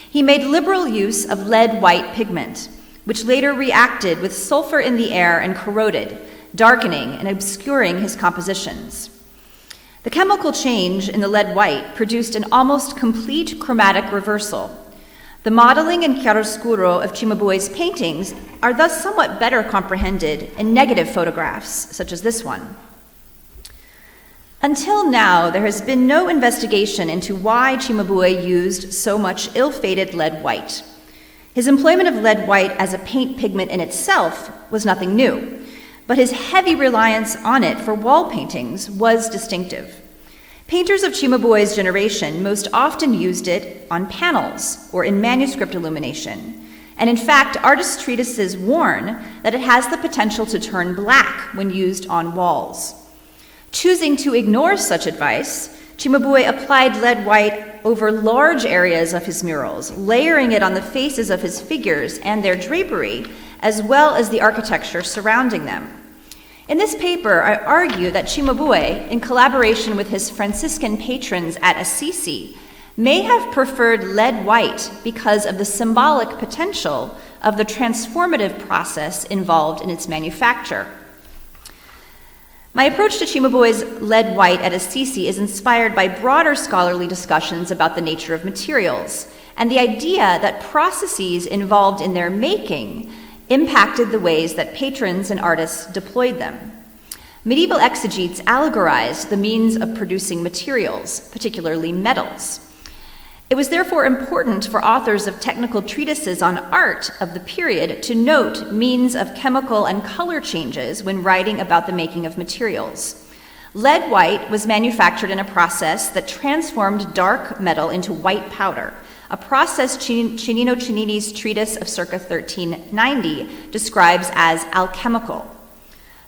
He made liberal use of lead white pigment, which later reacted with sulfur in the air and corroded, darkening and obscuring his compositions. The chemical change in the lead white produced an almost complete chromatic reversal. The modeling and chiaroscuro of Cimabue's paintings are thus somewhat better comprehended in negative photographs, such as this one. Until now, there has been no investigation into why Cimabue used so much ill-fated lead white. His employment of lead white as a paint pigment in itself was nothing new, but his heavy reliance on it for wall paintings was distinctive. Painters of Cimabue's generation most often used it on panels or in manuscript illumination, and in fact, artists' treatises warn that it has the potential to turn black when used on walls. Choosing to ignore such advice, Cimabue applied lead white over large areas of his murals, layering it on the faces of his figures and their drapery, as well as the architecture surrounding them. In this paper, I argue that Cimabue, in collaboration with his Franciscan patrons at Assisi, may have preferred lead white because of the symbolic potential of the transformative process involved in its manufacture. My approach to Cimabue's lead white at Assisi is inspired by broader scholarly discussions about the nature of materials and the idea that processes involved in their making impacted the ways that patrons and artists deployed them. Medieval exegetes allegorized the means of producing materials, particularly metals. It was therefore important for authors of technical treatises on art of the period to note means of chemical and color changes when writing about the making of materials. Lead white was manufactured in a process that transformed dark metal into white powder, a process Cennino Cennini's treatise of circa 1390 describes as alchemical.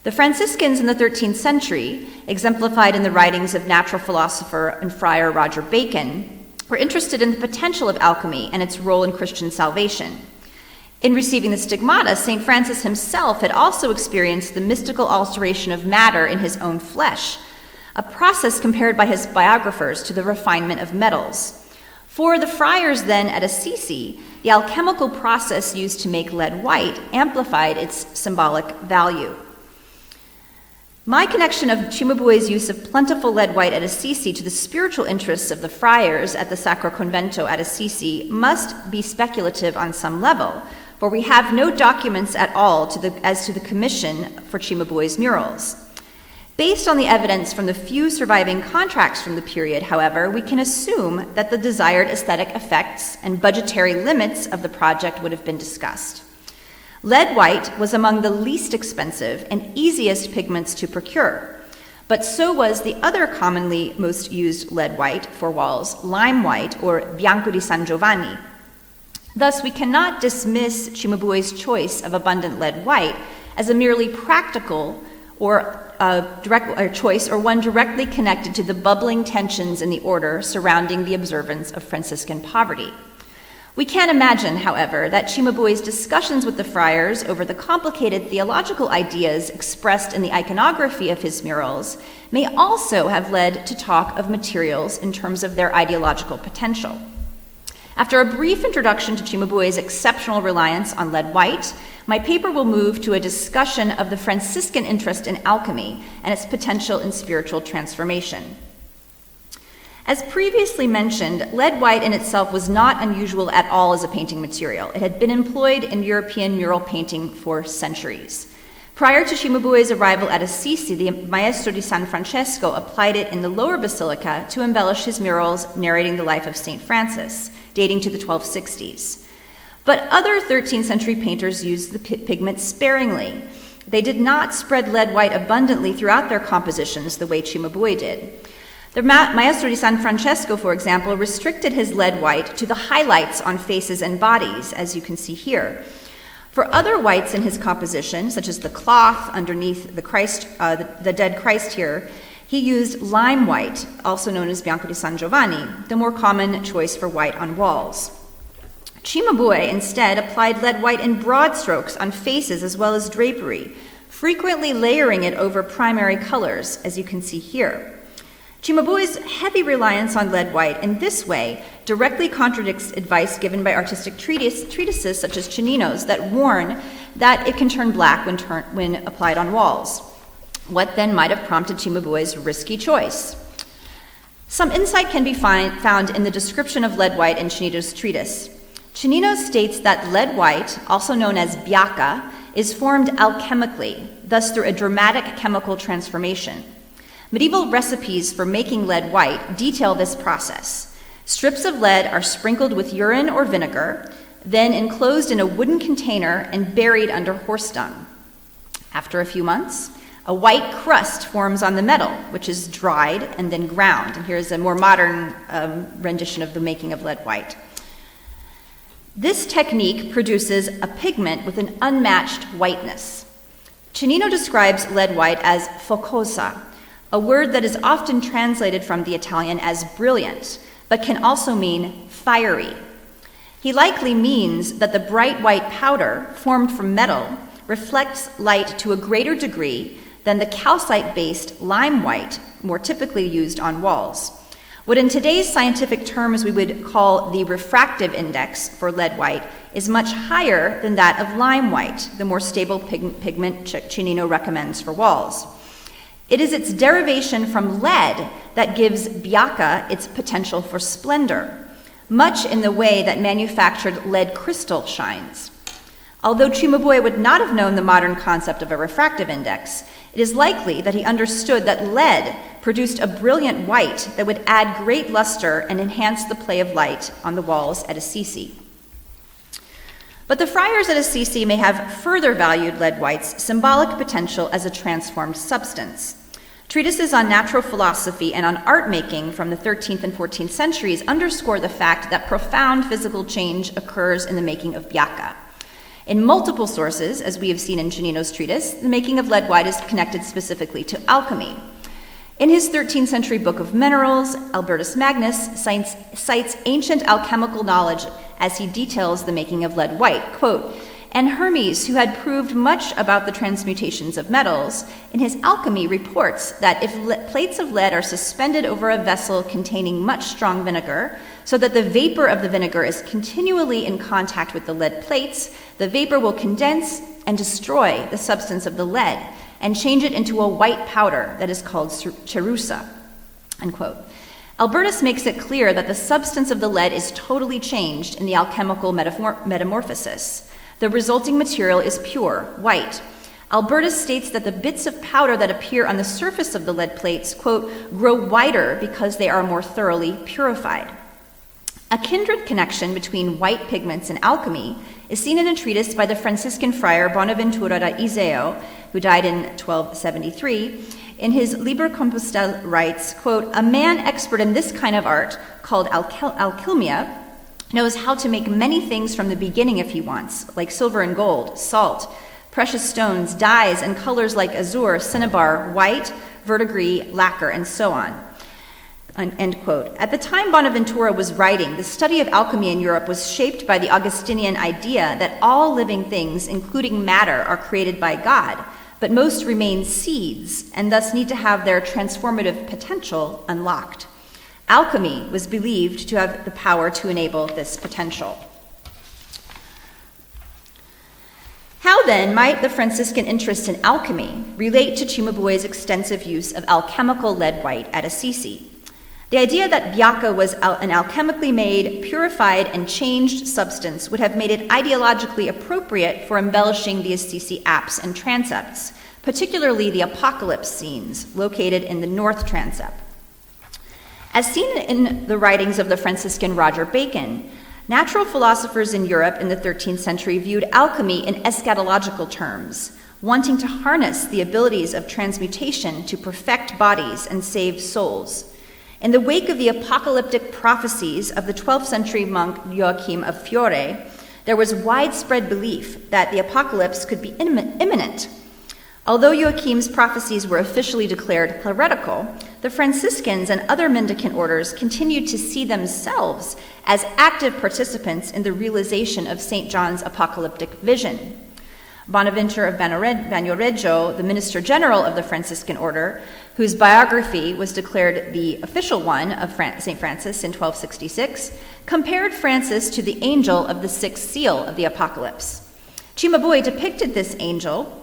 The Franciscans in the 13th century, exemplified in the writings of natural philosopher and friar Roger Bacon, were interested in the potential of alchemy and its role in Christian salvation. In receiving the stigmata, St. Francis himself had also experienced the mystical alteration of matter in his own flesh, a process compared by his biographers to the refinement of metals. For the friars then at Assisi, the alchemical process used to make lead white amplified its symbolic value. My connection of Cimabue's use of plentiful lead white at Assisi to the spiritual interests of the friars at the Sacro Convento at Assisi must be speculative on some level, for we have no documents at all as to the commission for Cimabue's murals. Based on the evidence from the few surviving contracts from the period, however, we can assume that the desired aesthetic effects and budgetary limits of the project would have been discussed. Lead white was among the least expensive and easiest pigments to procure, but so was the other commonly most used lead white for walls, lime white or bianco di San Giovanni. Thus, we cannot dismiss Cimabue's choice of abundant lead white as a merely practical or choice or one directly connected to the bubbling tensions in the order surrounding the observance of Franciscan poverty. We can imagine, however, that Cimabue's discussions with the friars over the complicated theological ideas expressed in the iconography of his murals may also have led to talk of materials in terms of their ideological potential. After a brief introduction to Cimabue's exceptional reliance on lead white, my paper will move to a discussion of the Franciscan interest in alchemy and its potential in spiritual transformation. As previously mentioned, lead white in itself was not unusual at all as a painting material. It had been employed in European mural painting for centuries. Prior to Cimabue's arrival at Assisi, the Maestro di San Francesco applied it in the lower basilica to embellish his murals narrating the life of St. Francis, dating to the 1260s. But other 13th century painters used the pigment sparingly. They did not spread lead white abundantly throughout their compositions the way Cimabue did. The Maestro di San Francesco, for example, restricted his lead white to the highlights on faces and bodies, as you can see here. For other whites in his composition, such as the cloth underneath the dead Christ here, he used lime white, also known as bianco di San Giovanni, the more common choice for white on walls. Cimabue instead applied lead white in broad strokes on faces as well as drapery, frequently layering it over primary colors, as you can see here. Cimabue's heavy reliance on lead white in this way directly contradicts advice given by artistic treatises such as Cennino's that warn that it can turn black when applied on walls. What then might have prompted Cimabue's risky choice? Some insight can be found in the description of lead white in Cennino's treatise. Cennino states that lead white, also known as biaca, is formed alchemically, thus through a dramatic chemical transformation. Medieval recipes for making lead white detail this process. Strips of lead are sprinkled with urine or vinegar, then enclosed in a wooden container and buried under horse dung. After a few months, a white crust forms on the metal, which is dried and then ground. And here's a more modern rendition of the making of lead white. This technique produces a pigment with an unmatched whiteness. Cennino describes lead white as focosa, a word that is often translated from the Italian as brilliant, but can also mean fiery. He likely means that the bright white powder formed from metal reflects light to a greater degree than the calcite-based lime white more typically used on walls. What in today's scientific terms we would call the refractive index for lead white is much higher than that of lime white, the more stable pigment Cennino recommends for walls. It is its derivation from lead that gives biaca its potential for splendor, much in the way that manufactured lead crystal shines. Although Cimabue would not have known the modern concept of a refractive index, it is likely that he understood that lead produced a brilliant white that would add great luster and enhance the play of light on the walls at Assisi. But the friars at Assisi may have further valued lead white's symbolic potential as a transformed substance. Treatises on natural philosophy and on art making from the 13th and 14th centuries underscore the fact that profound physical change occurs in the making of biaca. In multiple sources, as we have seen in Cennino's treatise, the making of lead white is connected specifically to alchemy. In his 13th century book of minerals, Albertus Magnus cites ancient alchemical knowledge as he details the making of lead white. Quote, "And Hermes, who had proved much about the transmutations of metals, in his alchemy reports that if plates of lead are suspended over a vessel containing much strong vinegar, so that the vapor of the vinegar is continually in contact with the lead plates, the vapor will condense and destroy the substance of the lead and change it into a white powder that is called cerussa." Unquote. Albertus makes it clear that the substance of the lead is totally changed in the alchemical metamorphosis. The resulting material is pure, white. Albertus states that the bits of powder that appear on the surface of the lead plates, quote, "grow whiter because they are more thoroughly purified." A kindred connection between white pigments and alchemy is seen in a treatise by the Franciscan friar Bonaventura da Iseo, who died in 1273. In his Liber Compostel writes, quote, "A man expert in this kind of art, called alchymia, knows how to make many things from the beginning if he wants, like silver and gold, salt, precious stones, dyes, and colors like azure, cinnabar, white, verdigris, lacquer, and so on." End quote. At the time Bonaventura was writing, the study of alchemy in Europe was shaped by the Augustinian idea that all living things, including matter, are created by God, but most remain seeds and thus need to have their transformative potential unlocked. Alchemy was believed to have the power to enable this potential. How then might the Franciscan interest in alchemy relate to Cimabue's extensive use of alchemical lead white at Assisi? The idea that biaca was an alchemically made, purified, and changed substance would have made it ideologically appropriate for embellishing the Assisi apse and transepts, particularly the apocalypse scenes located in the north transept. As seen in the writings of the Franciscan Roger Bacon, natural philosophers in Europe in the 13th century viewed alchemy in eschatological terms, wanting to harness the abilities of transmutation to perfect bodies and save souls. In the wake of the apocalyptic prophecies of the 12th century monk Joachim of Fiore, there was widespread belief that the apocalypse could be imminent. Although Joachim's prophecies were officially declared heretical, the Franciscans and other mendicant orders continued to see themselves as active participants in the realization of St. John's apocalyptic vision. Bonaventure of Bagnoregio, the Minister General of the Franciscan Order, whose biography was declared the official one of St. Francis in 1266, compared Francis to the angel of the sixth seal of the Apocalypse. Cimabue depicted this angel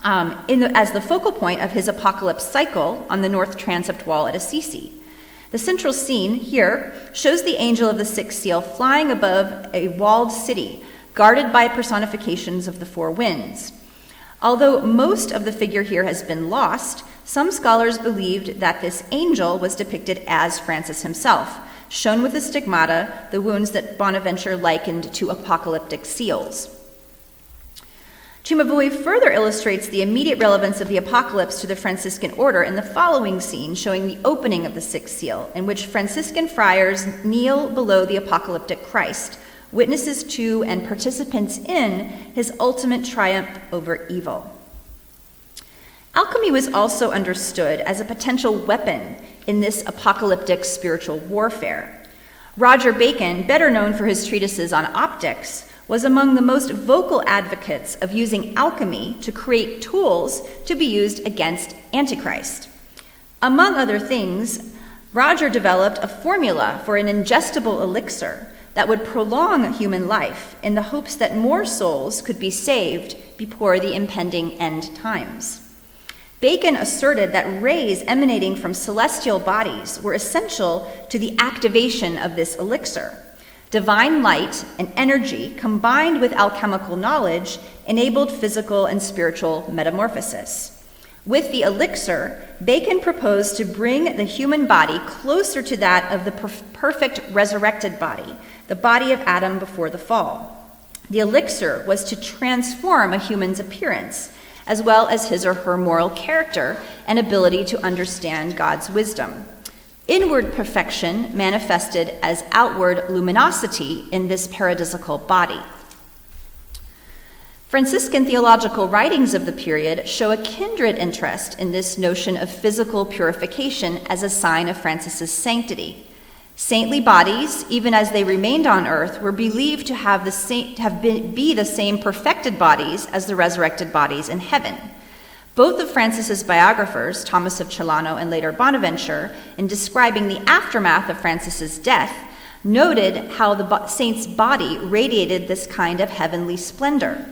as the focal point of his apocalypse cycle on the north transept wall at Assisi. The central scene here shows the angel of the sixth seal flying above a walled city, guarded by personifications of the four winds. Although most of the figure here has been lost, some scholars believed that this angel was depicted as Francis himself, shown with the stigmata, the wounds that Bonaventure likened to apocalyptic seals. Cimabue further illustrates the immediate relevance of the apocalypse to the Franciscan order in the following scene showing the opening of the sixth seal, in which Franciscan friars kneel below the apocalyptic Christ, witnesses to and participants in his ultimate triumph over evil. Alchemy was also understood as a potential weapon in this apocalyptic spiritual warfare. Roger Bacon, better known for his treatises on optics, was among the most vocal advocates of using alchemy to create tools to be used against Antichrist. Among other things, Roger developed a formula for an ingestible elixir that would prolong human life in the hopes that more souls could be saved before the impending end times. Bacon asserted that rays emanating from celestial bodies were essential to the activation of this elixir. Divine light and energy combined with alchemical knowledge enabled physical and spiritual metamorphosis. With the elixir, Bacon proposed to bring the human body closer to that of the perfect resurrected body, the body of Adam before the fall. The elixir was to transform a human's appearance, as well as his or her moral character and ability to understand God's wisdom. Inward perfection manifested as outward luminosity in this paradisical body. Franciscan theological writings of the period show a kindred interest in this notion of physical purification as a sign of Francis's sanctity. Saintly bodies, even as they remained on earth, were believed to be the same perfected bodies as the resurrected bodies in heaven. Both of Francis's biographers, Thomas of Celano and later Bonaventure, in describing the aftermath of Francis's death, noted how the saint's body radiated this kind of heavenly splendor.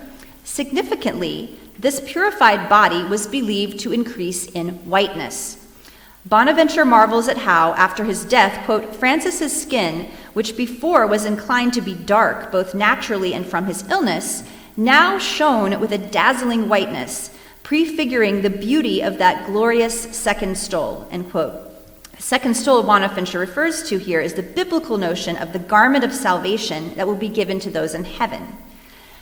Significantly, this purified body was believed to increase in whiteness. Bonaventure marvels at how, after his death, quote, Francis's skin, which before was inclined to be dark, both naturally and from his illness, now shone with a dazzling whiteness, prefiguring the beauty of that glorious second stole, end quote. Second stole Bonaventure refers to here is the biblical notion of the garment of salvation that will be given to those in heaven.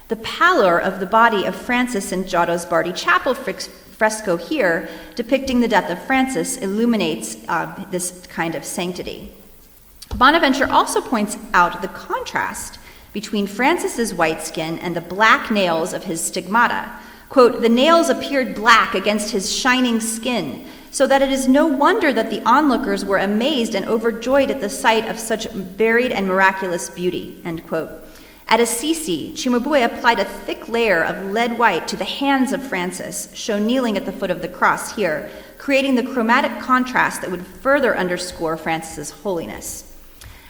The pallor of the body of Francis in Giotto's Bardi Chapel fresco here, depicting the death of Francis, illuminates this kind of sanctity. Bonaventure also points out the contrast between Francis's white skin and the black nails of his stigmata. Quote, the nails appeared black against his shining skin, so that it is no wonder that the onlookers were amazed and overjoyed at the sight of such varied and miraculous beauty, end quote. At Assisi, Cimabue applied a thick layer of lead white to the hands of Francis, shown kneeling at the foot of the cross here, creating the chromatic contrast that would further underscore Francis's holiness.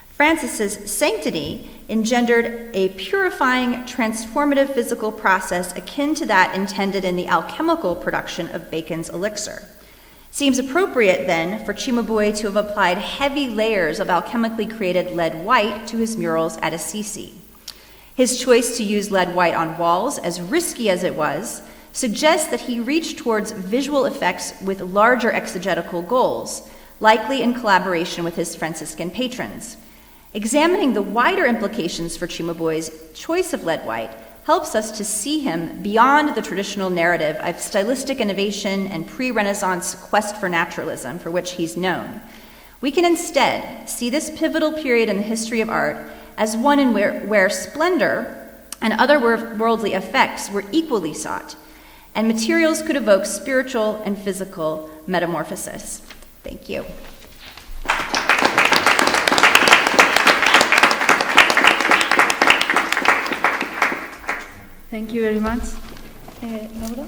Francis's sanctity engendered a purifying, transformative physical process akin to that intended in the alchemical production of Bacon's elixir. Seems appropriate, then, for Cimabue to have applied heavy layers of alchemically created lead white to his murals at Assisi. His choice to use lead white on walls, as risky as it was, suggests that he reached towards visual effects with larger exegetical goals, likely in collaboration with his Franciscan patrons. Examining the wider implications for Cimabue's choice of lead white helps us to see him beyond the traditional narrative of stylistic innovation and pre-Renaissance quest for naturalism for which he's known. We can instead see this pivotal period in the history of art as one in where splendor and other worldly effects were equally sought, and materials could evoke spiritual and physical metamorphosis. Thank you. Thank you very much. Laura.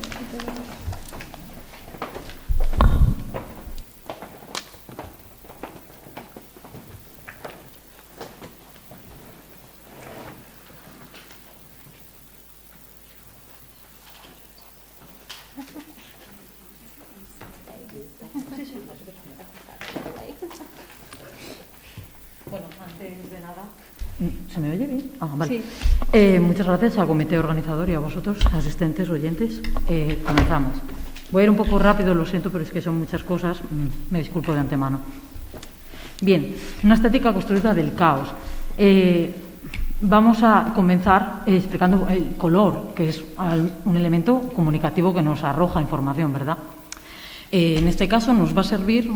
Bueno, antes de nada... ¿Se me oye bien? Ah, vale. Sí. Muchas gracias al comité organizador y a vosotros, asistentes, oyentes. Comenzamos. Voy a ir un poco rápido, lo siento, pero es que son muchas cosas. Me disculpo de antemano. Bien, una estética construida del caos. Vamos a comenzar explicando el color, que es un elemento comunicativo que nos arroja información, ¿verdad? En este caso nos va a servir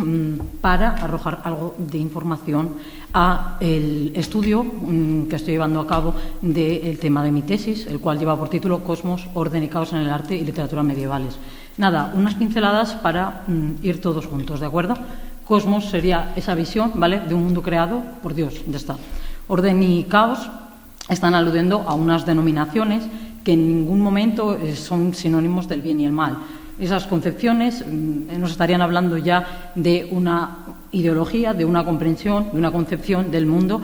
para arrojar algo de información al estudio que estoy llevando a cabo del tema de mi tesis, el cual lleva por título Cosmos, Orden y Caos en el Arte y Literatura Medievales. Nada, unas pinceladas para ir todos juntos, ¿de acuerdo? Cosmos sería esa visión, ¿vale?, de un mundo creado por Dios, ya está. Orden y caos están aludiendo a unas denominaciones que en ningún momento son sinónimos del bien y el mal. Esas concepciones nos estarían hablando ya de una ideología, de una comprensión, de una concepción del mundo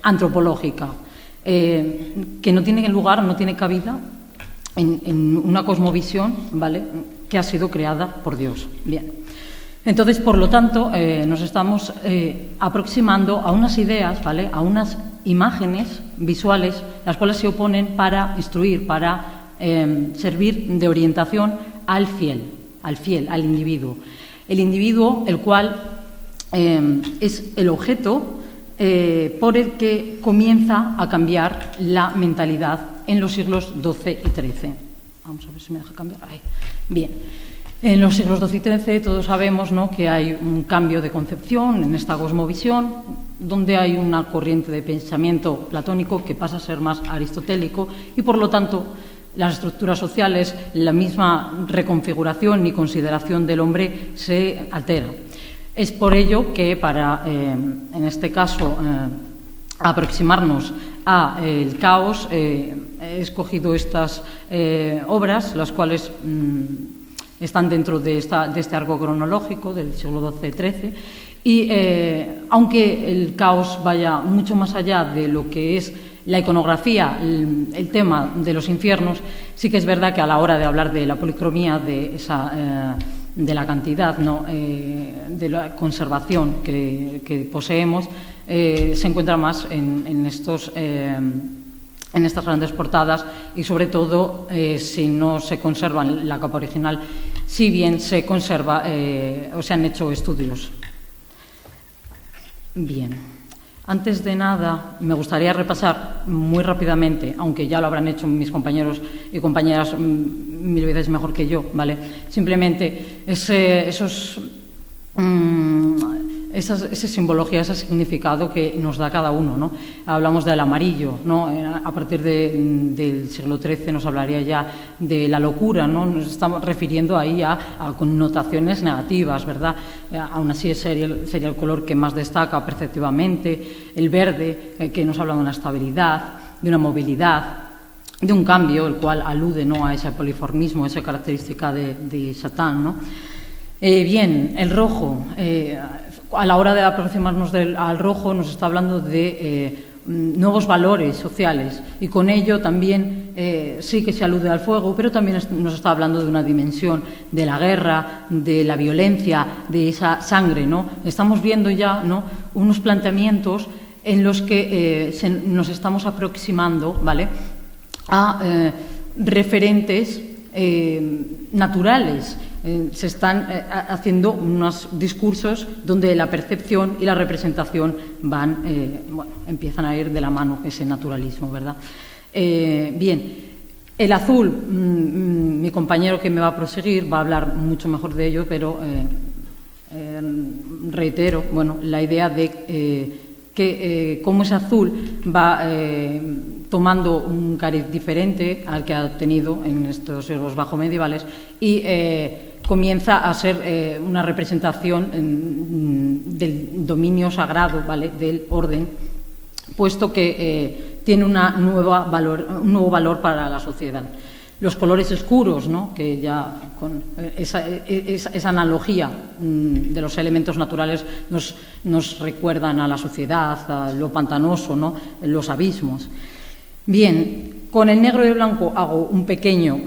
antropológica, que no tiene lugar, no tiene cabida en una cosmovisión, ¿vale?, que ha sido creada por Dios. Bien. Entonces, por lo tanto, nos estamos aproximando a unas ideas, ¿vale?, a unas imágenes visuales, las cuales se oponen para instruir, para servir de orientación al fiel, al individuo. El individuo, el cual es el objeto por el que comienza a cambiar la mentalidad en los siglos XII y XIII. Vamos a ver si me deja cambiar. Ahí. Bien. En los siglos XII y XIII todos sabemos, ¿no?, que hay un cambio de concepción en esta cosmovisión, donde hay una corriente de pensamiento platónico que pasa a ser más aristotélico y, por lo tanto, las estructuras sociales, la misma reconfiguración y consideración del hombre se altera. Es por ello que para, en este caso, aproximarnos al caos, he escogido estas obras, las cuales están dentro de este arco cronológico del siglo XII-XIII, y aunque el caos vaya mucho más allá de lo que es la iconografía, el tema de los infiernos, sí que es verdad que a la hora de hablar de la policromía, de la cantidad, ¿no?, de la conservación que poseemos, se encuentra más en estas grandes portadas y, sobre todo, si no se conserva la capa original, si bien se conserva o se han hecho estudios. Bien. Antes de nada, me gustaría repasar muy rápidamente, aunque ya lo habrán hecho mis compañeros y compañeras mil veces mejor que yo, ¿vale? Simplemente ese simbología, ese significado que nos da cada uno, ¿no? Hablamos del amarillo, ¿no? A partir del siglo XIII nos hablaría ya de la locura, ¿no? Nos estamos refiriendo ahí a connotaciones negativas, ¿verdad? Aún así sería el color que más destaca perceptivamente. El verde, que nos habla de una estabilidad, de una movilidad, de un cambio, el cual alude, ¿no?, a ese poliformismo, esa característica de Satán, ¿no? Bien, el rojo. A la hora de aproximarnos al rojo nos está hablando de nuevos valores sociales y con ello también sí que se alude al fuego, pero también nos está hablando de una dimensión de la guerra, de la violencia, de esa sangre, ¿no? Estamos viendo ya, ¿no?, unos planteamientos en los que nos estamos aproximando, ¿vale?, a referentes naturales. Se están haciendo unos discursos donde la percepción y la representación empiezan a ir de la mano, ese naturalismo, ¿verdad? Bien, el azul, mi compañero que me va a proseguir va a hablar mucho mejor de ello, pero reitero, la idea de que cómo ese azul va tomando un cariz diferente al que ha tenido en estos siglos bajomedievales y comienza a ser una representación del dominio sagrado, ¿vale?, del orden, puesto que tiene un nuevo valor para la sociedad. Los colores oscuros, ¿no? Que ya con esa analogía de los elementos naturales nos recuerdan a la suciedad, a lo pantanoso, ¿no? Los abismos. Bien, con el negro y el blanco hago un pequeño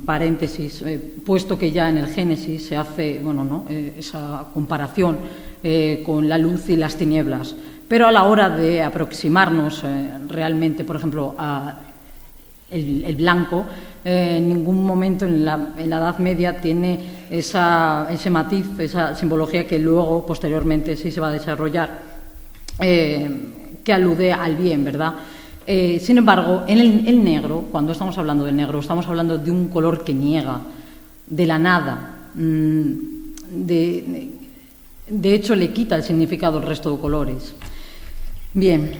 paréntesis, puesto que ya en el Génesis se hace esa comparación con la luz y las tinieblas. Pero a la hora de aproximarnos realmente, por ejemplo, a el blanco, en ningún momento en la Edad Media tiene ese matiz, esa simbología que luego, posteriormente, sí se va a desarrollar, que alude al bien, ¿verdad? Sin embargo, en el negro, cuando estamos hablando del negro, estamos hablando de un color que niega, de la nada, de hecho le quita el significado al resto de colores. Bien.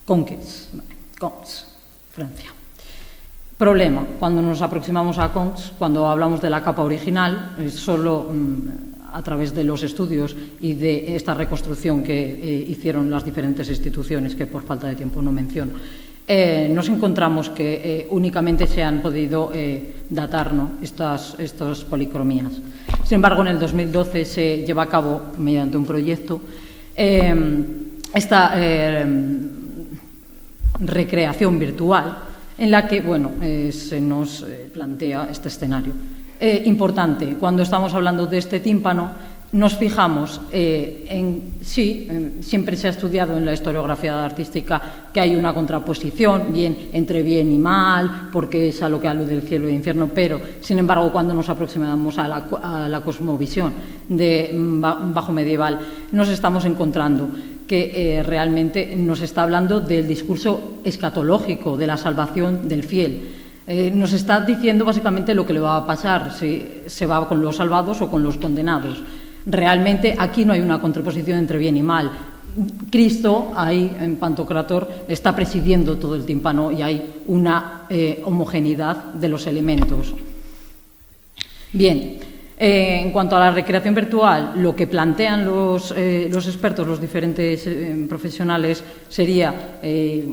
Conques, Francia. Problema, cuando nos aproximamos a Conques, cuando hablamos de la capa original, solo a través de los estudios y de esta reconstrucción que hicieron las diferentes instituciones, que por falta de tiempo no menciono, nos encontramos que únicamente se han podido datar, ¿no?, estas policromías. Sin embargo, en el 2012 se lleva a cabo, mediante un proyecto, esta recreación virtual en la que se nos plantea este escenario. Importante, cuando estamos hablando de este tímpano, nos fijamos siempre se ha estudiado en la historiografía artística que hay una contraposición entre bien y mal, porque es a lo que alude el cielo y el infierno, pero, sin embargo, cuando nos aproximamos a la cosmovisión de bajo medieval, nos estamos encontrando que realmente nos está hablando del discurso escatológico, de la salvación del fiel. Nos está diciendo básicamente lo que le va a pasar, si se va con los salvados o con los condenados. Realmente aquí no hay una contraposición entre bien y mal. Cristo, ahí en Pantocrator, está presidiendo todo el tímpano y hay una homogeneidad de los elementos. Bien, en cuanto a la recreación virtual, lo que plantean los expertos, los diferentes profesionales, sería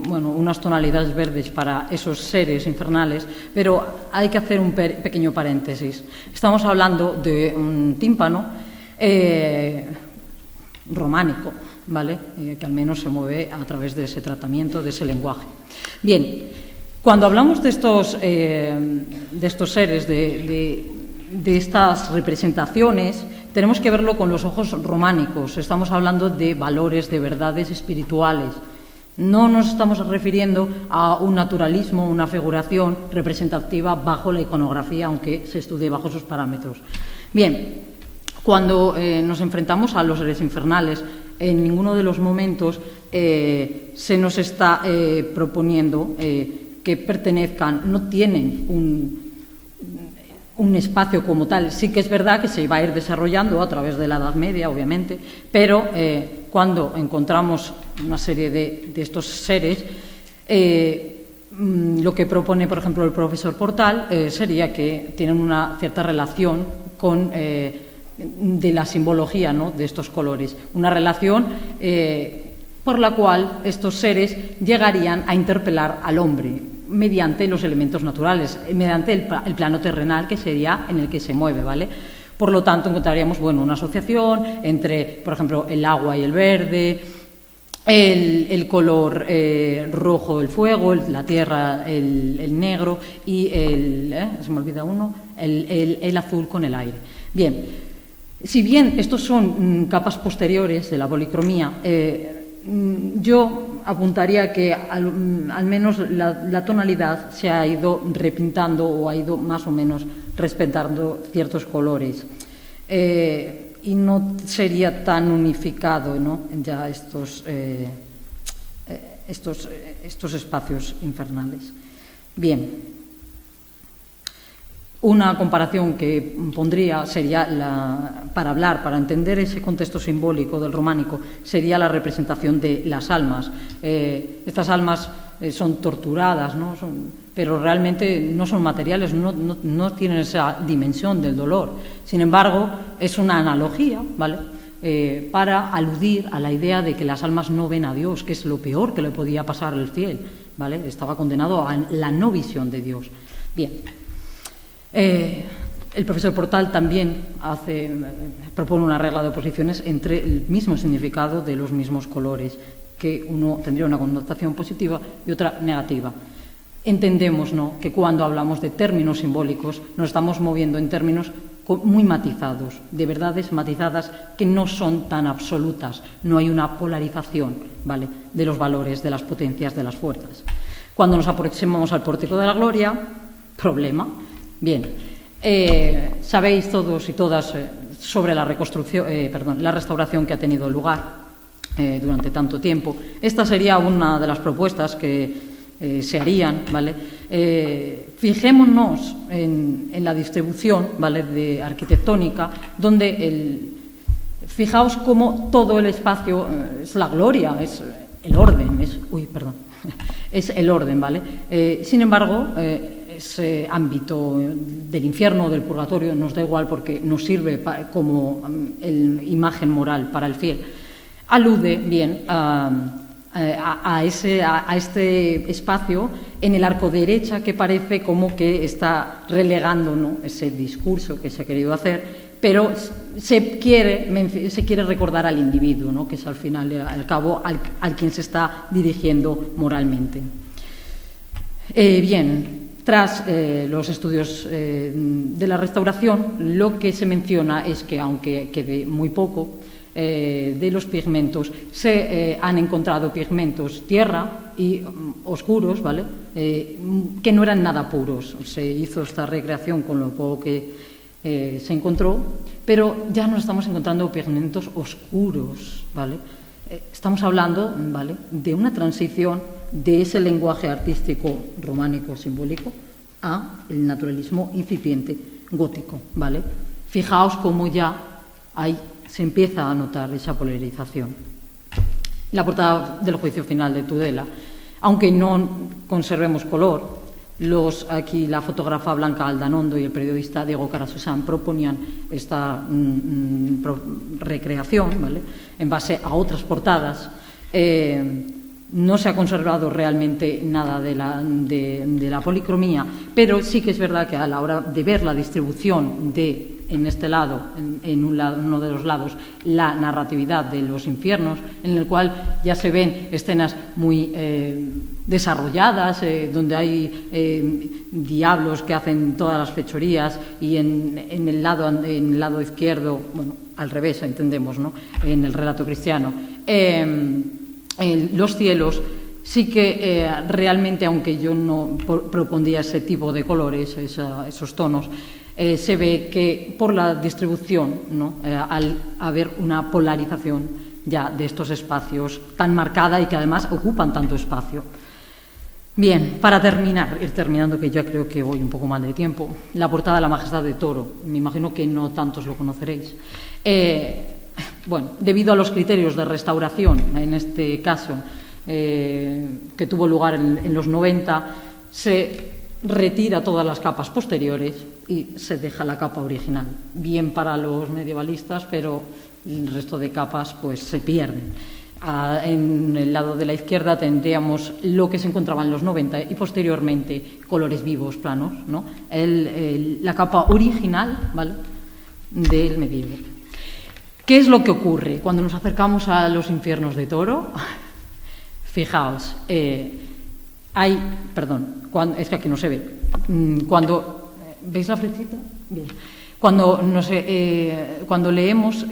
unas tonalidades verdes para esos seres infernales, pero hay que hacer un pequeño paréntesis. Estamos hablando de un tímpano románico, ¿vale? Que al menos se mueve a través de ese tratamiento, de ese lenguaje. Bien, cuando hablamos de estos seres, de estas representaciones, tenemos que verlo con los ojos románicos. Estamos hablando de valores, de verdades espirituales. No nos estamos refiriendo a un naturalismo, una figuración representativa bajo la iconografía, aunque se estudie bajo sus parámetros. Bien, cuando nos enfrentamos a los seres infernales, en ninguno de los momentos se nos está proponiendo que pertenezcan, no tienen un espacio como tal. Sí que es verdad que se va a ir desarrollando a través de la Edad Media, obviamente, pero cuando encontramos una serie de estos seres, lo que propone, por ejemplo, el profesor Portal sería que tienen una cierta relación con de la simbología, ¿no?, de estos colores, una relación por la cual estos seres llegarían a interpelar al hombre mediante los elementos naturales, mediante el plano terrenal, que sería en el que se mueve, ¿vale? Por lo tanto, encontraríamos una asociación entre, por ejemplo, el agua y el verde, el color rojo, el fuego, la tierra, el negro, y se me olvida uno, el azul con el aire. Bien, si bien estos son capas posteriores de la policromía, yo apuntaría que al menos la tonalidad se ha ido repintando o ha ido más o menos respetando ciertos colores, y no sería tan unificado, ¿no?, ya estos espacios infernales. Bien, una comparación que pondría sería, para entender ese contexto simbólico del románico, sería la representación de las almas. Estas almas son torturadas, ¿no?, pero realmente no son materiales, no tienen esa dimensión del dolor. Sin embargo, es una analogía, ¿vale?, para aludir a la idea de que las almas no ven a Dios, que es lo peor que le podía pasar al fiel. ¿vale? Estaba condenado a la no visión de Dios. Bien. El profesor Portal también propone una regla de oposiciones entre el mismo significado de los mismos colores, que uno tendría una connotación positiva y otra negativa. Entendemos, ¿no?, que cuando hablamos de términos simbólicos nos estamos moviendo en términos muy matizados, de verdades matizadas que no son tan absolutas, no hay una polarización, ¿vale?, de los valores, de las potencias, de las fuerzas. Cuando nos aproximamos al pórtico de la gloria, problema. Bien, sabéis todos y todas sobre la restauración que ha tenido lugar durante tanto tiempo. Esta sería una de las propuestas que se harían, ¿vale? Fijémonos en la distribución, ¿vale?, de arquitectónica, donde fijaos cómo todo el espacio es la gloria, es el orden, es el orden, ¿vale? Sin embargo, ese ámbito del infierno o del purgatorio nos da igual porque nos sirve como imagen moral para el fiel. Alude bien a este espacio en el arco derecha que parece como que está relegando, ¿no?, ese discurso que se ha querido hacer, pero se quiere recordar al individuo, ¿no?, que es al final, al cabo, al quien se está dirigiendo moralmente. Bien, tras los estudios de la restauración, lo que se menciona es que, aunque quede muy poco de los pigmentos, se han encontrado pigmentos tierra y oscuros, ¿vale?, que no eran nada puros. Se hizo esta recreación con lo poco que se encontró, pero ya no estamos encontrando pigmentos oscuros, ¿vale? Estamos hablando, ¿vale?, de una transición de ese lenguaje artístico románico simbólico a el naturalismo incipiente gótico, ¿vale? Fijaos cómo ya se empieza a notar esa polarización. La portada del juicio final de Tudela, aunque no conservemos color, aquí la fotógrafa Blanca Aldanondo y el periodista Diego Carasosán proponían esta recreación, ¿vale?, en base a otras portadas. No se ha conservado realmente nada de la policromía, pero sí que es verdad que a la hora de ver la distribución en este lado, en uno de los lados, la narratividad de los infiernos, en el cual ya se ven escenas muy desarrolladas, donde hay diablos que hacen todas las fechorías, y en el lado izquierdo, bueno, al revés, entendemos, ¿no?, en el relato cristiano, los cielos, sí que realmente, aunque yo no propondría ese tipo de colores, esos tonos, se ve que por la distribución, ¿no?, al haber una polarización ya de estos espacios tan marcada y que además ocupan tanto espacio. Bien, para ir terminando, que ya creo que voy un poco mal de tiempo, la portada de la Majestad de Toro, me imagino que no tantos lo conoceréis. Bueno, debido a los criterios de restauración, en este caso, que tuvo lugar en los 90, se retira todas las capas posteriores y se deja la capa original. Bien para los medievalistas, pero el resto de capas pues se pierden. En el lado de la izquierda tendríamos lo que se encontraba en los 90 y posteriormente colores vivos, planos, ¿no?, la capa original, ¿vale?, del medievo. ¿Qué es lo que ocurre cuando nos acercamos a los infiernos de Toro? Fijaos, es que aquí no se ve. ¿Veis la flechita? Bien. Cuando leemos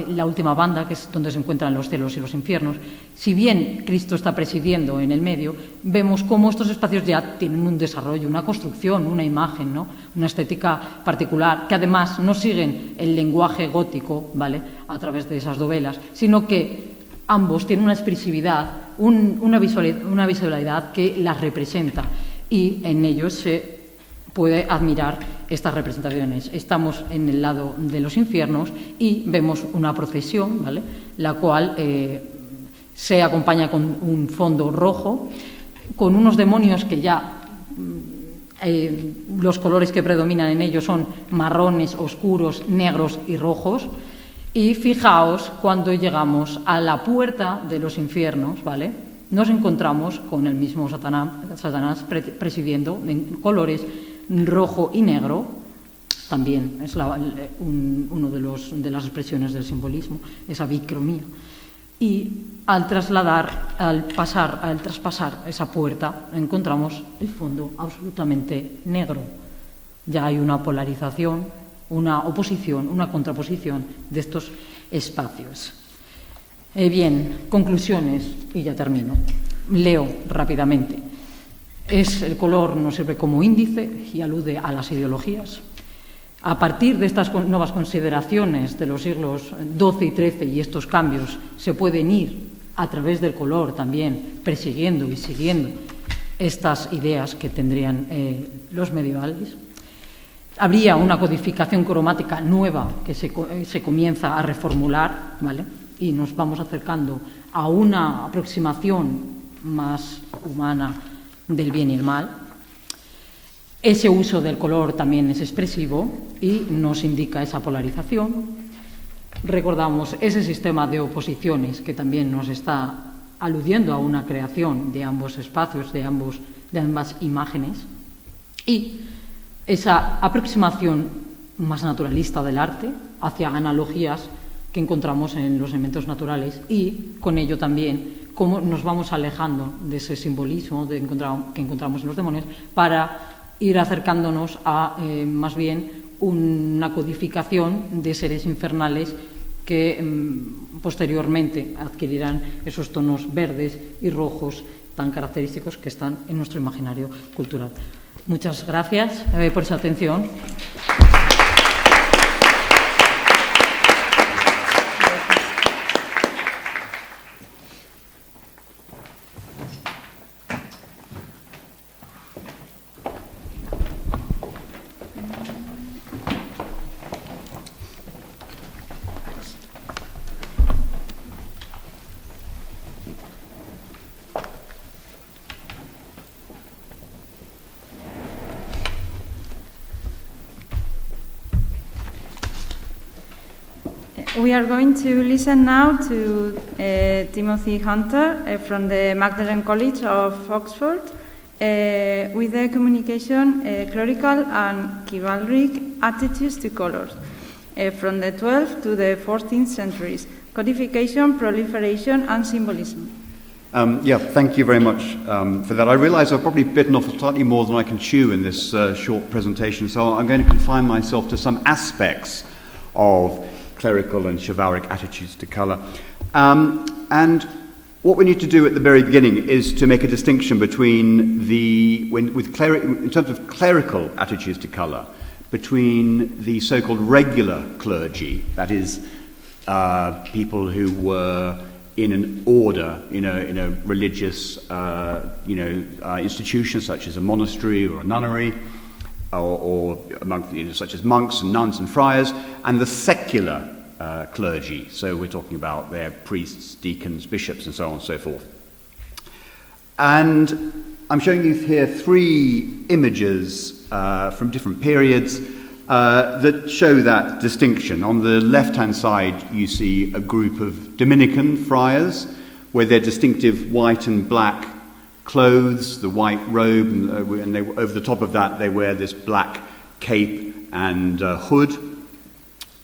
la última banda, que es donde se encuentran los cielos y los infiernos, si bien Cristo está presidiendo en el medio, vemos cómo estos espacios ya tienen un desarrollo, una construcción, una imagen, ¿no?, una estética particular, que además no siguen el lenguaje gótico, ¿vale?, a través de esas dovelas, sino que ambos tienen una expresividad, una visualidad que las representa, y en ellos se puede admirar estas representaciones. Estamos en el lado de los infiernos y vemos una procesión, ¿vale?, la cual se acompaña con un fondo rojo, con unos demonios que ya los colores que predominan en ellos son marrones, oscuros, negros y rojos. Y fijaos cuando llegamos a la puerta de los infiernos, ¿vale?, nos encontramos con el mismo Satanás presidiendo en colores rojo y negro. También es uno de las expresiones del simbolismo, esa bicromía. Y al traspasar esa puerta, encontramos el fondo absolutamente negro. Ya hay una polarización, una oposición, una contraposición de estos espacios. Bien, conclusiones, y ya termino. Leo rápidamente. El color nos sirve como índice y alude a las ideologías. A partir de estas nuevas consideraciones de los siglos XII y XIII y estos cambios, se pueden ir a través del color también persiguiendo y siguiendo estas ideas que tendrían los medievales. Habría una codificación cromática nueva que se comienza a reformular, ¿vale? Y nos vamos acercando a una aproximación más humana del bien y el mal. Ese uso del color también es expresivo y nos indica esa polarización. Recordamos ese sistema de oposiciones que también nos está aludiendo a una creación de ambos espacios, de ambas imágenes, y esa aproximación más naturalista del arte hacia analogías que encontramos en los elementos naturales, y con ello también cómo nos vamos alejando de ese simbolismo que encontramos en los demonios para ir acercándonos a más bien una codificación de seres infernales que posteriormente adquirirán esos tonos verdes y rojos tan característicos que están en nuestro imaginario cultural. Muchas gracias por esa atención. We are going to listen now to Timothy Hunter from the Magdalen College of Oxford with the communication clerical and chivalric attitudes to colors from the 12th to the 14th centuries, codification, proliferation and symbolism. Thank you very much for that. I realise I've probably bitten off slightly more than I can chew in this short presentation, so I'm going to confine myself to some aspects of clerical and chivalric attitudes to colour. And what we need to do at the very beginning is to make a distinction between in terms of clerical attitudes to colour, between the so-called regular clergy, that is, people who were in an order, in a religious, institution such as a monastery or a nunnery, or among, such as monks and nuns and friars, and the secular clergy. So we're talking about their priests, deacons, bishops, and so on and so forth. And I'm showing you here three images from different periods that show that distinction. On the left-hand side, you see a group of Dominican friars with their distinctive white and black clothes, the white robe, and over the top of that they wear this black cape and hood.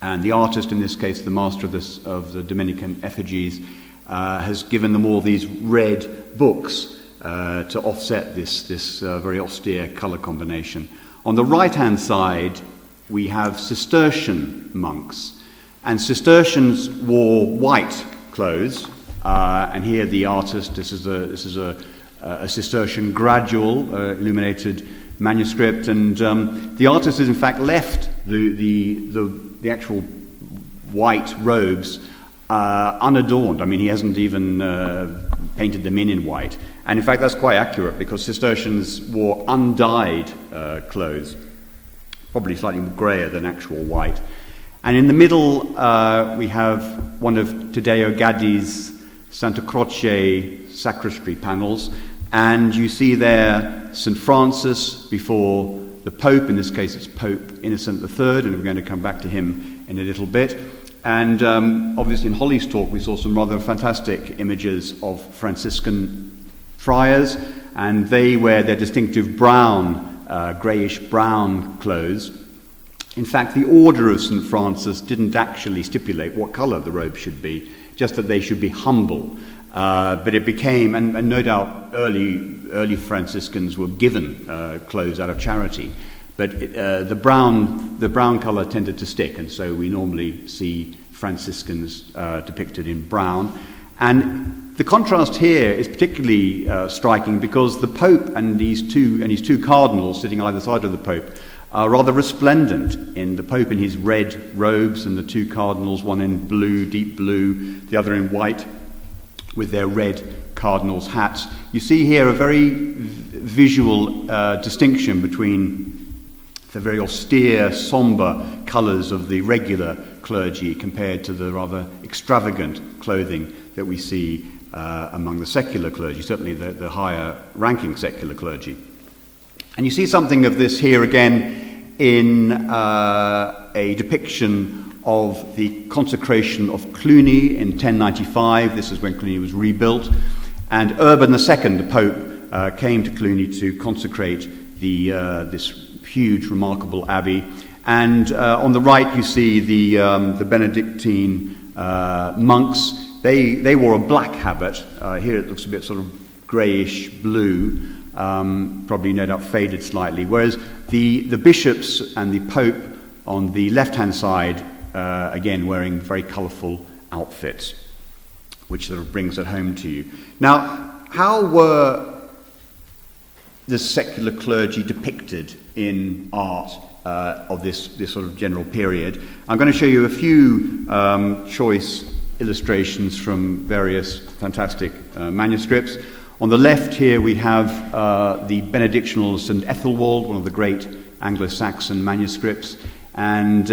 And the artist, in this case the master of the Dominican effigies, has given them all these red books to offset this very austere colour combination. On the right-hand side we have Cistercian monks, and Cistercians wore white clothes, and here the artist, this is a Cistercian gradual illuminated manuscript, and the artist has in fact left the actual white robes unadorned. I mean, he hasn't even painted them in white, and in fact that's quite accurate because Cistercians wore undyed clothes, probably slightly greyer than actual white. And in the middle we have one of Taddeo Gaddi's Santa Croce sacristy panels, and you see there St. Francis before the Pope. In this case it's Pope Innocent III, and we're going to come back to him in a little bit. And obviously in Holly's talk we saw some rather fantastic images of Franciscan friars, and they wear their distinctive brown, greyish-brown clothes. In fact, the order of St. Francis didn't actually stipulate what colour the robe should be, just that they should be humble. But it became, and no doubt early Franciscans were given clothes out of charity, but the brown colour tended to stick, and so we normally see Franciscans depicted in brown. And the contrast here is particularly striking because the Pope and his two cardinals sitting either side of the Pope are rather resplendent. In the Pope in his red robes, and the two cardinals, one in blue, deep blue, the other in white, with their red cardinals' hats. You see here a very visual distinction between the very austere, sombre colours of the regular clergy compared to the rather extravagant clothing that we see among the secular clergy, certainly the higher-ranking secular clergy. And you see something of this here again in a depiction of the consecration of Cluny in 1095. This is when Cluny was rebuilt. And Urban II, the Pope, came to Cluny to consecrate this huge, remarkable abbey. And on the right you see the Benedictine monks. They wore a black habit. Here it looks a bit sort of greyish blue, probably no doubt faded slightly, whereas the bishops and the Pope on the left-hand side, again wearing very colourful outfits, which sort of brings it home to you. Now, how were the secular clergy depicted in art of this sort of general period? I'm going to show you a few choice illustrations from various fantastic manuscripts. On the left here we have the Benedictional St. Ethelwald, one of the great Anglo-Saxon manuscripts, and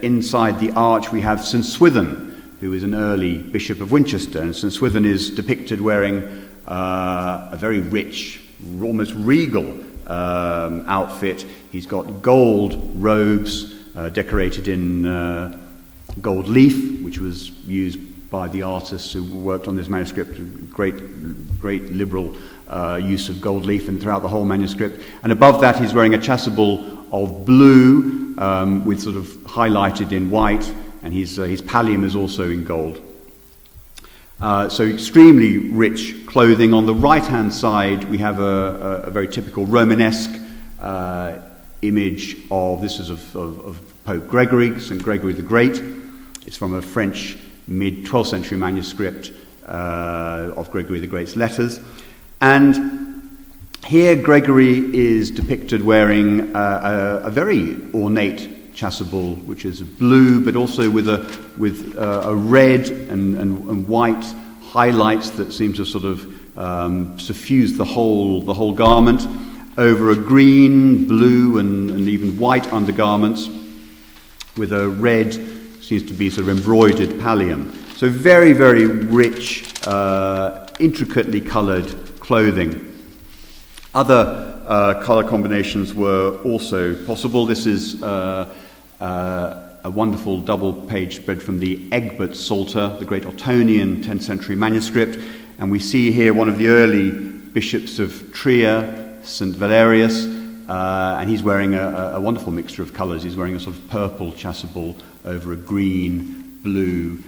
inside the arch we have St. Swithin, who is an early bishop of Winchester. And St. Swithin is depicted wearing a very rich, almost regal outfit. He's got gold robes decorated in gold leaf, which was used by the artists who worked on this manuscript. Great liberal use of gold leaf and throughout the whole manuscript. And above that he's wearing a chasuble of blue with sort of highlighted in white, and his pallium is also in gold. So extremely rich clothing. On the right-hand side we have a very typical Romanesque image of, this is of Pope Gregory, St. Gregory the Great. It's from a French mid-12th century manuscript of Gregory the Great's letters. And here Gregory is depicted wearing a very ornate chasuble, which is blue, but also with a red and white highlights that seem to sort of suffuse the whole garment, over a green, blue, and even white undergarments, with a red, seems to be sort of embroidered pallium. So very, very rich, intricately coloured clothing. Other colour combinations were also possible. This is a wonderful double-page spread from the Egbert Psalter, the great Ottonian 10th century manuscript. And we see here one of the early bishops of Trier, St. Valerius, and he's wearing a wonderful mixture of colours. He's wearing a sort of purple chasuble over a green, blue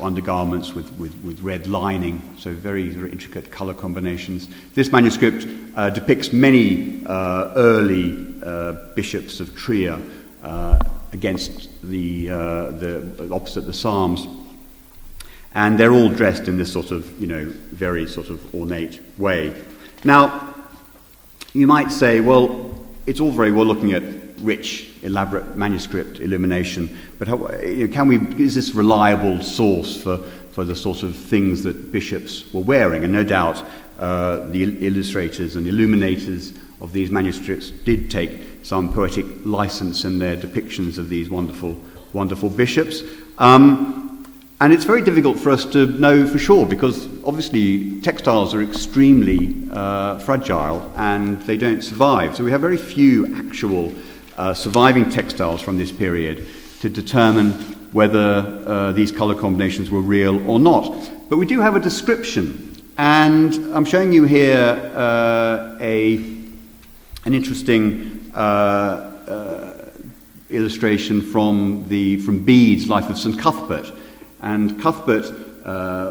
undergarments with red lining, so very, very intricate colour combinations. This manuscript depicts many early bishops of Trier against the opposite the Psalms, and they're all dressed in this sort of, very sort of ornate way. Now, you might say, well, it's all very well looking at rich, elaborate manuscript illumination, but is this a reliable source for the sort of things that bishops were wearing? And no doubt the illustrators and illuminators of these manuscripts did take some poetic license in their depictions of these wonderful, wonderful bishops. And it's very difficult for us to know for sure, because obviously textiles are extremely fragile and they don't survive. So we have very few actual surviving textiles from this period to determine whether these colour combinations were real or not. But we do have a description And I'm showing you here an interesting illustration from Bede's Life of St. Cuthbert. And Cuthbert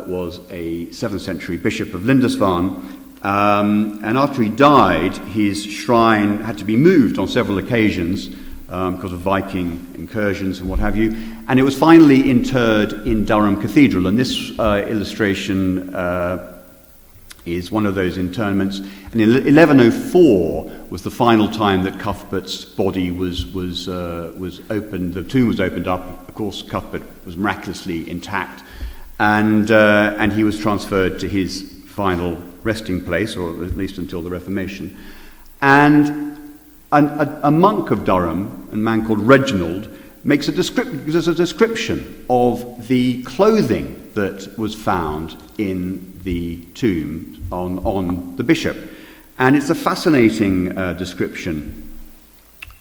was a 7th century bishop of Lindisfarne, and after he died, his shrine had to be moved on several occasions because of Viking incursions and what have you, and it was finally interred in Durham Cathedral. And this illustration is one of those interments. And in 1104 was the final time that Cuthbert's body was opened. The tomb was opened up. Of course, Cuthbert was miraculously intact, and he was transferred to his final resting place, or at least until the Reformation. And a monk of Durham, a man called Reginald, gives a description of the clothing that was found in the tomb on the bishop. And it's a fascinating description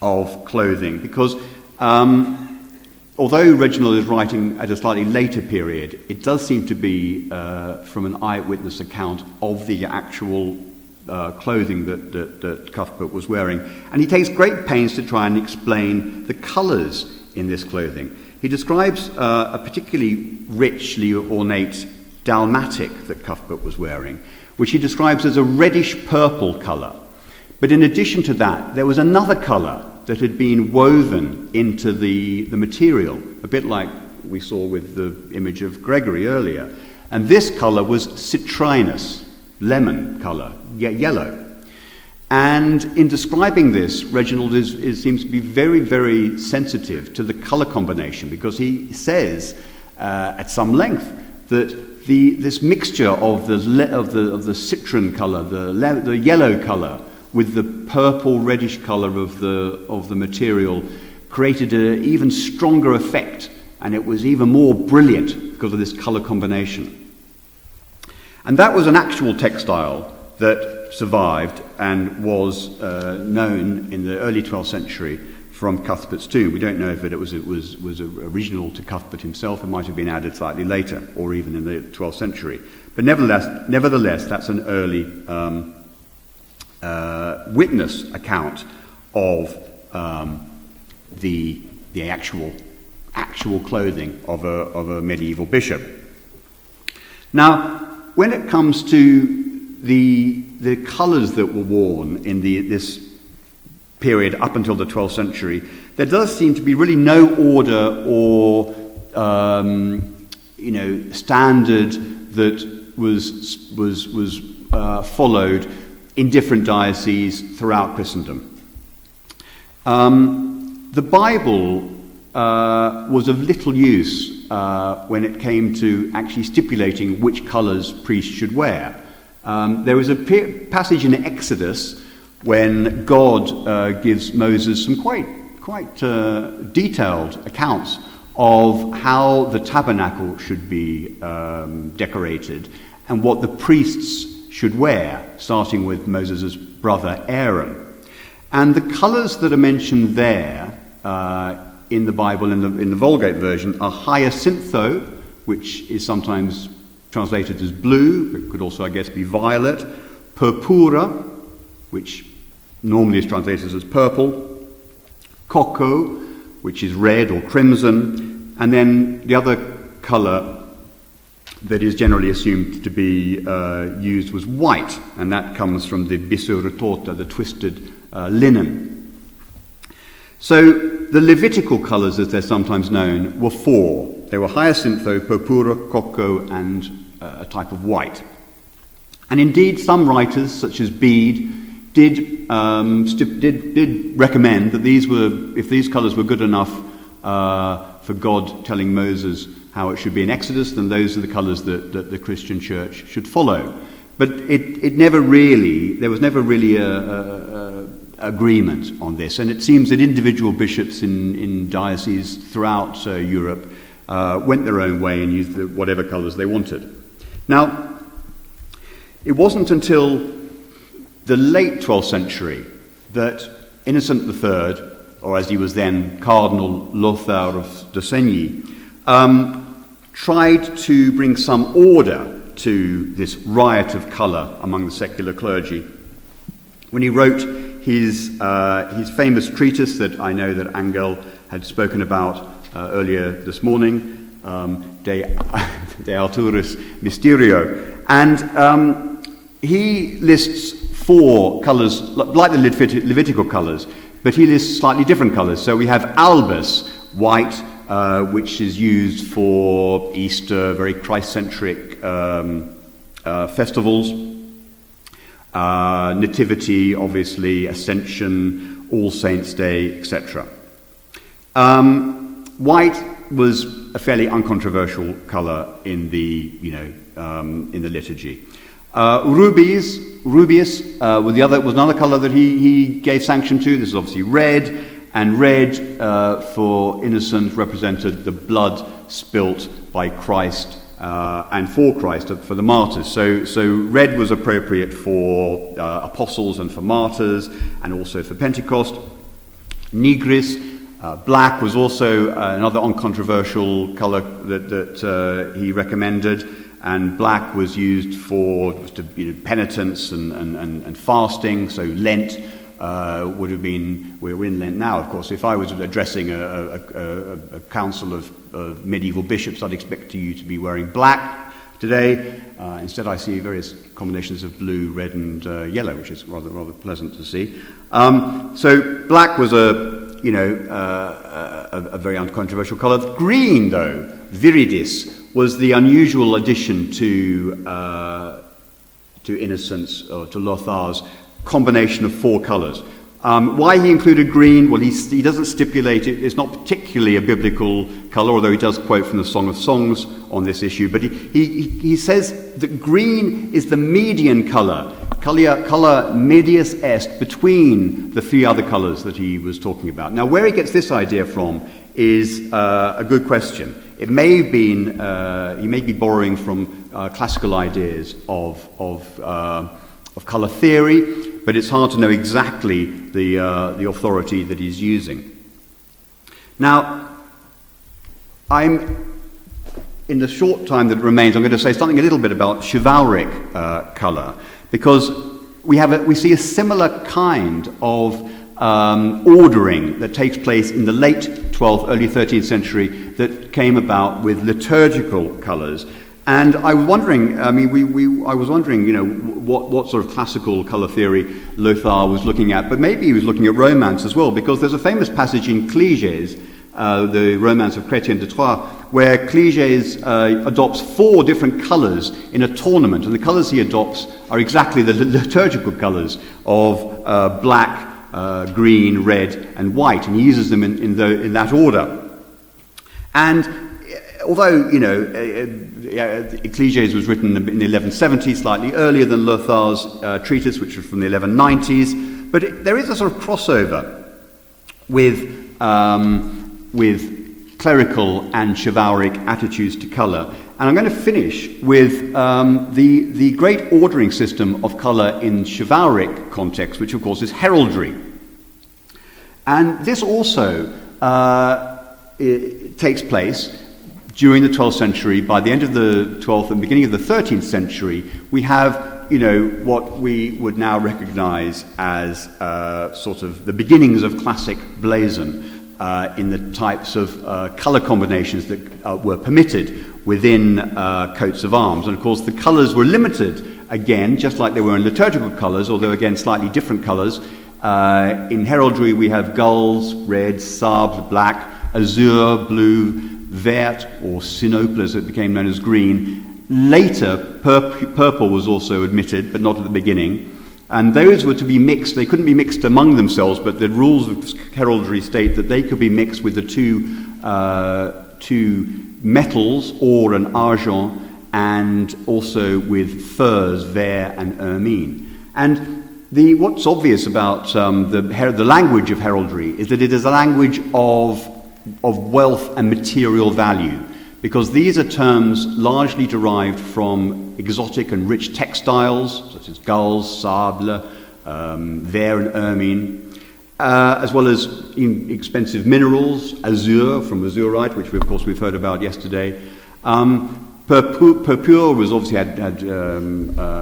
of clothing, because although Reginald is writing at a slightly later period, it does seem to be from an eyewitness account of the actual clothing that Cuthbert was wearing. And he takes great pains to try and explain the colours in this clothing. He describes a particularly richly ornate dalmatic that Cuthbert was wearing, which he describes as a reddish-purple colour. But in addition to that, there was another colour that had been woven into the material, a bit like we saw with the image of Gregory earlier. And this colour was citrinus, lemon colour, yellow. And in describing this, Reginald seems to be very, very sensitive to the colour combination, because he says at some length that this mixture of the citron colour, the yellow colour, with the purple reddish colour of the material created an even stronger effect, and it was even more brilliant because of this colour combination. And that was an actual textile that survived and was known in the early 12th century from Cuthbert's tomb. We don't know if it was original to Cuthbert himself. It might have been added slightly later, or even in the 12th century. But nevertheless, that's an early witness account of the actual clothing of a medieval bishop. Now, when it comes to the colours that were worn in this period up until the 12th century, there does seem to be really no order or standard that was followed in different dioceses throughout Christendom. The Bible was of little use when it came to actually stipulating which colours priests should wear. There was a passage in Exodus when God gives Moses some quite detailed accounts of how the tabernacle should be decorated and what the priests should wear, starting with Moses' brother Aaron. And the colours that are mentioned there in the Bible, in the Vulgate version, are hyacintho, which is sometimes translated as blue, but could also, I guess, be violet, purpura, which normally is translated as purple, cocoa, which is red or crimson, and then the other colour that is generally assumed to be used was white, and that comes from the bisurritota, the twisted linen. So the Levitical colours, as they're sometimes known, were four. They were hyacintho, purpura, cocoa, and a type of white. And indeed, some writers, such as Bede, did recommend that if these colours were good enough for God telling Moses how it should be in Exodus, then those are the colours that the Christian church should follow. But there was never really a agreement on this, and it seems that individual bishops in dioceses throughout Europe went their own way and used whatever colours they wanted. Now, it wasn't until the late 12th century that Innocent III, or as he was then, Cardinal Lothar of D'Assegny, tried to bring some order to this riot of colour among the secular clergy. When he wrote his famous treatise that I know that Angel had spoken about earlier this morning, De Alturis Mysterio, and he lists 4 colours, like the Levitical colours, but he lists slightly different colours. So we have albus, white, which is used for Easter, very Christ-centric festivals. Nativity, obviously, Ascension, All Saints' Day, etc. White was a fairly uncontroversial colour in the liturgy. Rubeus was another colour that he gave sanction to. This is obviously red, and red for innocent represented the blood spilt by Christ and for Christ, for the martyrs. So red was appropriate for apostles and for martyrs, and also for Pentecost. Nigris, black, was also another uncontroversial colour that he recommended, and black was used for penitence and fasting. So Lent would have been, we're in Lent now, of course. If I was addressing a council of medieval bishops, I'd expect you to be wearing black today. Instead, I see various combinations of blue, red, and yellow, which is rather pleasant to see. So black was a very uncontroversial colour. Green, though, viridis, was the unusual addition to Innocent's, or to Lothar's combination of 4 colours. Why he included green? Well, he doesn't stipulate it. It's not particularly a biblical colour, although he does quote from the Song of Songs on this issue. But he says that green is the median colour, colour medius est, between the 3 other colours that he was talking about. Now, where he gets this idea from is a good question. It may have been, he may be borrowing from classical ideas of colour theory, but it's hard to know exactly the authority that he's using. Now, in the short time that remains, I'm going to say something a little bit about chivalric colour, because we see a similar kind of ordering that takes place in the late 12th, early 13th century that came about with liturgical colours. And I was wondering, what sort of classical colour theory Lothar was looking at, but maybe he was looking at Romance as well, because there's a famous passage in Cleges, the Romance of Chrétien de Troyes, where Cleges adopts 4 different colours in a tournament, and the colours he adopts are exactly the liturgical colours of black, green, red, and white, and he uses them in that order. And although, Cleges was written in the 1170s, slightly earlier than Lothar's treatise, which was from the 1190s, but there is a sort of crossover with clerical and chivalric attitudes to colour. And I'm going to finish with the great ordering system of colour in chivalric context, which of course is heraldry. And this also takes place during the 12th century. By the end of the 12th and beginning of the 13th century, we have, what we would now recognize as sort of the beginnings of classic blazon in the types of color combinations that were permitted within coats of arms. And of course, the colors were limited, again, just like they were in liturgical colors, although again, slightly different colors. In heraldry, we have gulls, red, sabres, black, azure, blue, vert, or sinople as it became known as green. Later, purple was also admitted, but not at the beginning. And those were to be mixed. They couldn't be mixed among themselves, but the rules of heraldry state that they could be mixed with the two metals, or an argent, and also with furs, vert and ermine. And what's obvious about the language of heraldry is that it is a language of wealth and material value, because these are terms largely derived from exotic and rich textiles, such as gulls, sable, vert and ermine, as well as expensive minerals, azure from azurite, which of course we've heard about yesterday, Purpure was obviously had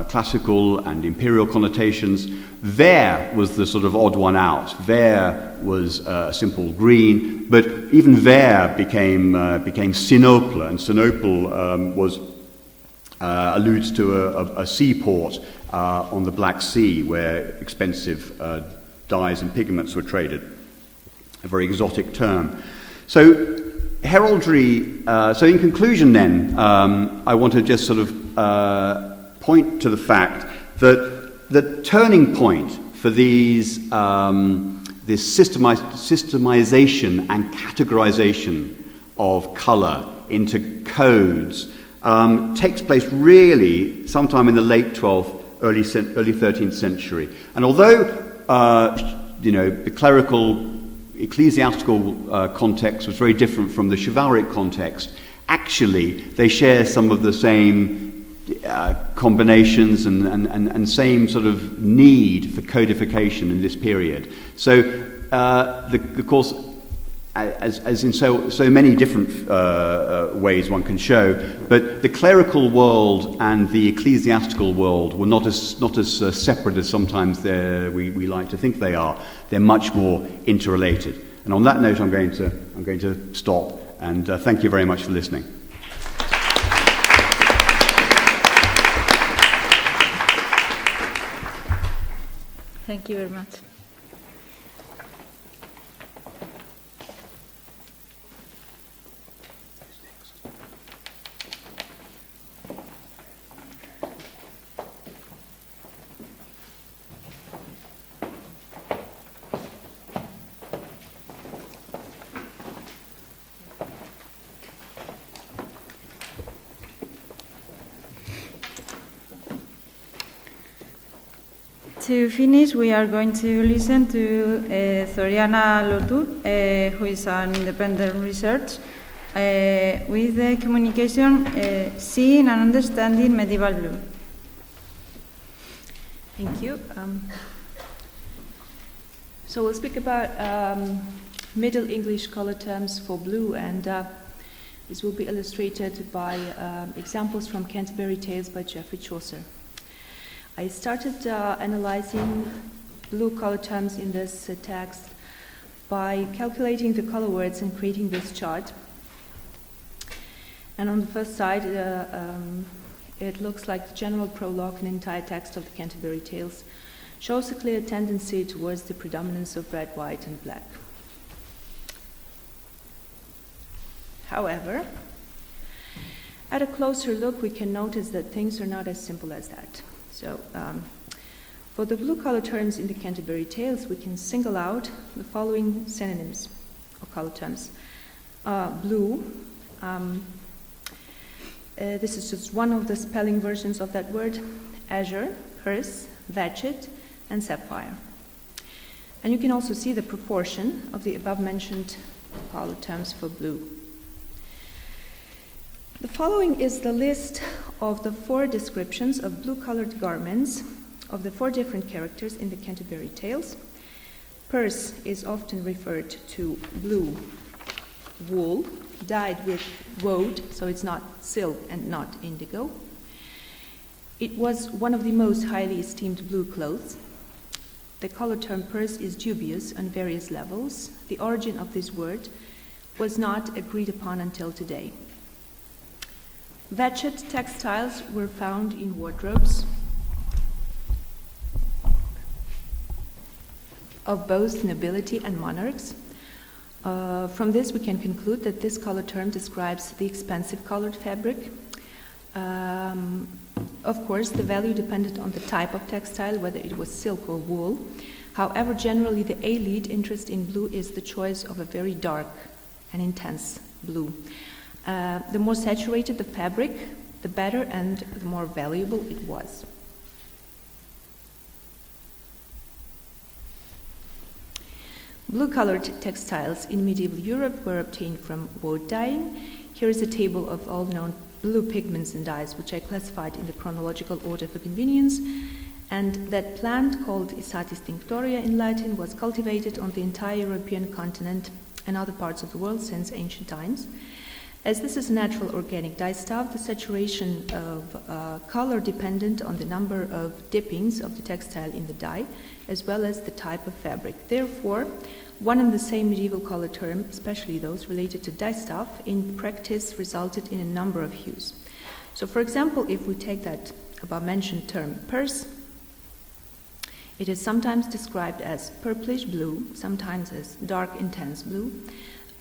classical and imperial connotations. Vert was the sort of odd one out. Vert was simple green, but even vert became sinople, and sinople alludes to a seaport on the Black Sea where expensive dyes and pigments were traded. A very exotic term. So heraldry, so in conclusion then, I want to just sort of point to the fact that the turning point for these, this systemization and categorization of colour into codes takes place really sometime in the late 12th, early 13th century. And although, the clerical ecclesiastical context was very different from the chivalric context, actually they share some of the same combinations and same sort of need for codification in this period. So, of course, as in so many different ways one can show, but the clerical world and the ecclesiastical world were not as separate as sometimes we like to think they are. They're much more interrelated. And on that note, I'm going to stop. And thank you very much for listening. Thank you very much. To finish, we are going to listen to Zoriana Lotu, who is an independent researcher with the communication Seeing and Understanding Medieval Blue. Thank you. So we'll speak about Middle English color terms for blue, and this will be illustrated by examples from Canterbury Tales by Geoffrey Chaucer. I started analyzing blue color terms in this text by calculating the color words and creating this chart. And on the first side, it looks like the general prologue and entire text of the Canterbury Tales shows a clear tendency towards the predominance of red, white, and black. However, at a closer look, we can notice that things are not as simple as that. So, for the blue color terms in the Canterbury Tales, we can single out the following synonyms or color terms. Blue, this is just one of the spelling versions of that word. Azure, hearse, vachet, and sapphire. And you can also see the proportion of the above-mentioned color terms for blue. The following is the list of the 4 descriptions of blue-colored garments of the 4 different characters in the Canterbury Tales. Purse is often referred to blue wool, dyed with woad, so it's not silk and not indigo. It was one of the most highly esteemed blue clothes. The color term purse is dubious on various levels. The origin of this word was not agreed upon until today. Vachet textiles were found in wardrobes of both nobility and monarchs. From this, we can conclude that this color term describes the expensive colored fabric. Of course, the value depended on the type of textile, whether it was silk or wool. However, generally, the elite interest in blue is the choice of a very dark and intense blue. The more saturated the fabric, the better and the more valuable it was. Blue-colored textiles in medieval Europe were obtained from woad dyeing. Here is a table of all known blue pigments and dyes, which I classified in the chronological order for convenience. And that plant, called Isatis tinctoria in Latin, was cultivated on the entire European continent and other parts of the world since ancient times. As this is natural organic dye stuff, the saturation of color dependent on the number of dippings of the textile in the dye, as well as the type of fabric. Therefore, one and the same medieval color term, especially those related to dye stuff, in practice resulted in a number of hues. So, for example, if we take that above-mentioned term, purse, it is sometimes described as purplish blue, sometimes as dark intense blue.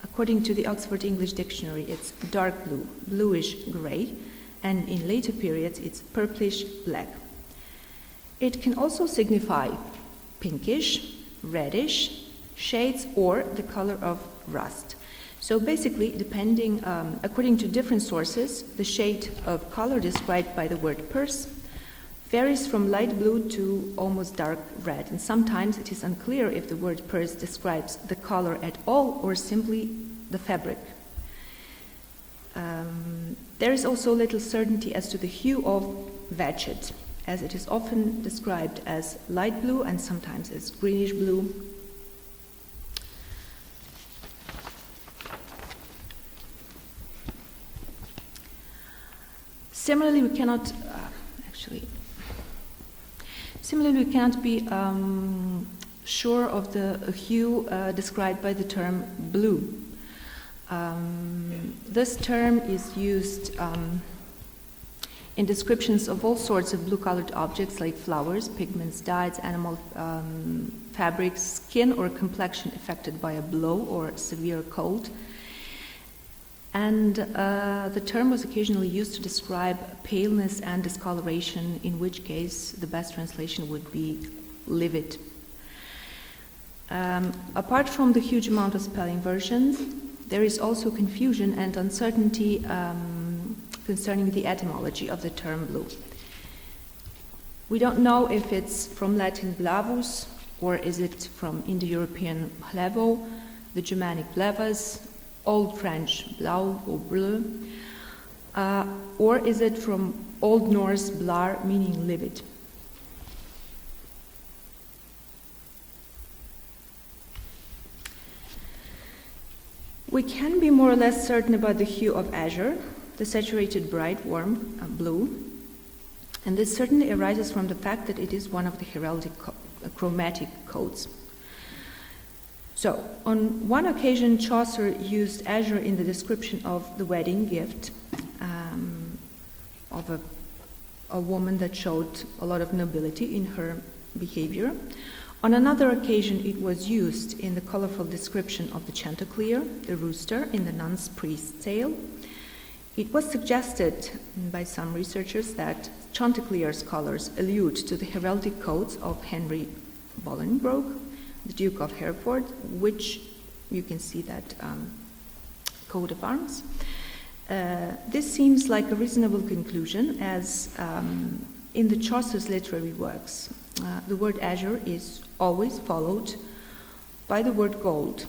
According to the Oxford English Dictionary, it's dark blue, bluish gray, and in later periods, it's purplish black. It can also signify pinkish, reddish, shades, or the color of rust. So basically, depending, according to different sources, the shade of color described by the word purse varies from light blue to almost dark red, and sometimes it is unclear if the word purse describes the color at all or simply the fabric. There is also little certainty as to the hue of vatchet, as it is often described as light blue and sometimes as greenish blue. Similarly, we cannot be sure of the hue described by the term blue. This term is used in descriptions of all sorts of blue-colored objects like flowers, pigments, dyes, animal fabrics, skin or complexion affected by a blow or severe cold. And the term was occasionally used to describe paleness and discoloration, in which case the best translation would be livid. Apart from the huge amount of spelling versions, there is also confusion and uncertainty concerning the etymology of the term blue. We don't know if it's from Latin blavus, or is it from Indo-European blevo, the Germanic blevas, Old French blau or bleu, or is it from Old Norse blar, meaning livid? We can be more or less certain about the hue of azure, the saturated bright warm blue, and this certainly arises from the fact that it is one of the heraldic chromatic codes. So, on one occasion, Chaucer used azure in the description of the wedding gift of a woman that showed a lot of nobility in her behavior. On another occasion, it was used in the colorful description of the chanticleer, the rooster, in the nun's priest's tale. It was suggested by some researchers that chanticleer's colors allude to the heraldic codes of Henry Bolingbroke, the Duke of Hereford, which you can see that coat of arms. This seems like a reasonable conclusion, as in the Chaucer's literary works, the word azure is always followed by the word gold,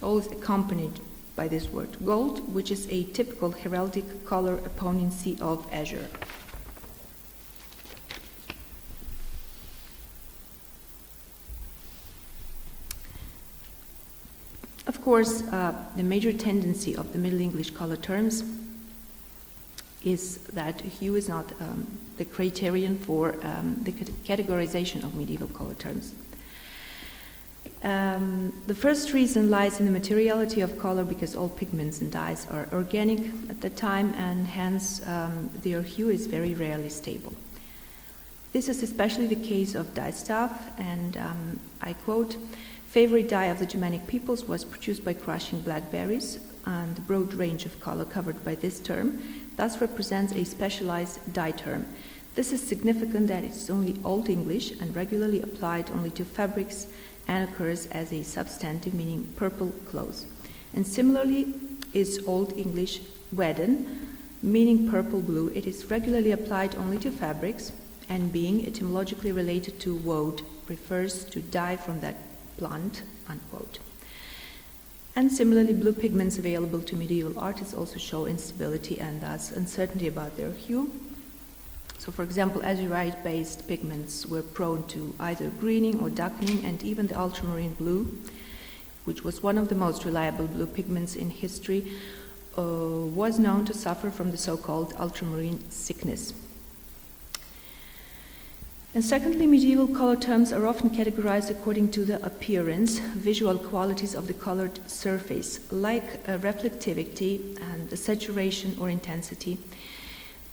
always accompanied by this word gold, which is a typical heraldic color opponency of azure. Of course, the major tendency of the Middle English color terms is that hue is not the criterion for the categorization of medieval color terms. The first reason lies in the materiality of color, because all pigments and dyes are organic at the time, and hence their hue is very rarely stable. This is especially the case of dye stuff, and I quote, "Favorite dye of the Germanic peoples was produced by crushing blackberries, and the broad range of color covered by this term thus represents a specialized dye term. This is significant that it is only Old English and regularly applied only to fabrics and occurs as a substantive, meaning purple clothes. And similarly is Old English wedden, meaning purple blue. It is regularly applied only to fabrics, and being etymologically related to woad, refers to dye from that plant," unquote. And similarly, blue pigments available to medieval artists also show instability and thus uncertainty about their hue. So, for example, azurite-based pigments were prone to either greening or darkening, and even the ultramarine blue, which was one of the most reliable blue pigments in history, was known to suffer from the so-called ultramarine sickness. And secondly, medieval color terms are often categorized according to the appearance, visual qualities of the colored surface, like reflectivity and the saturation or intensity.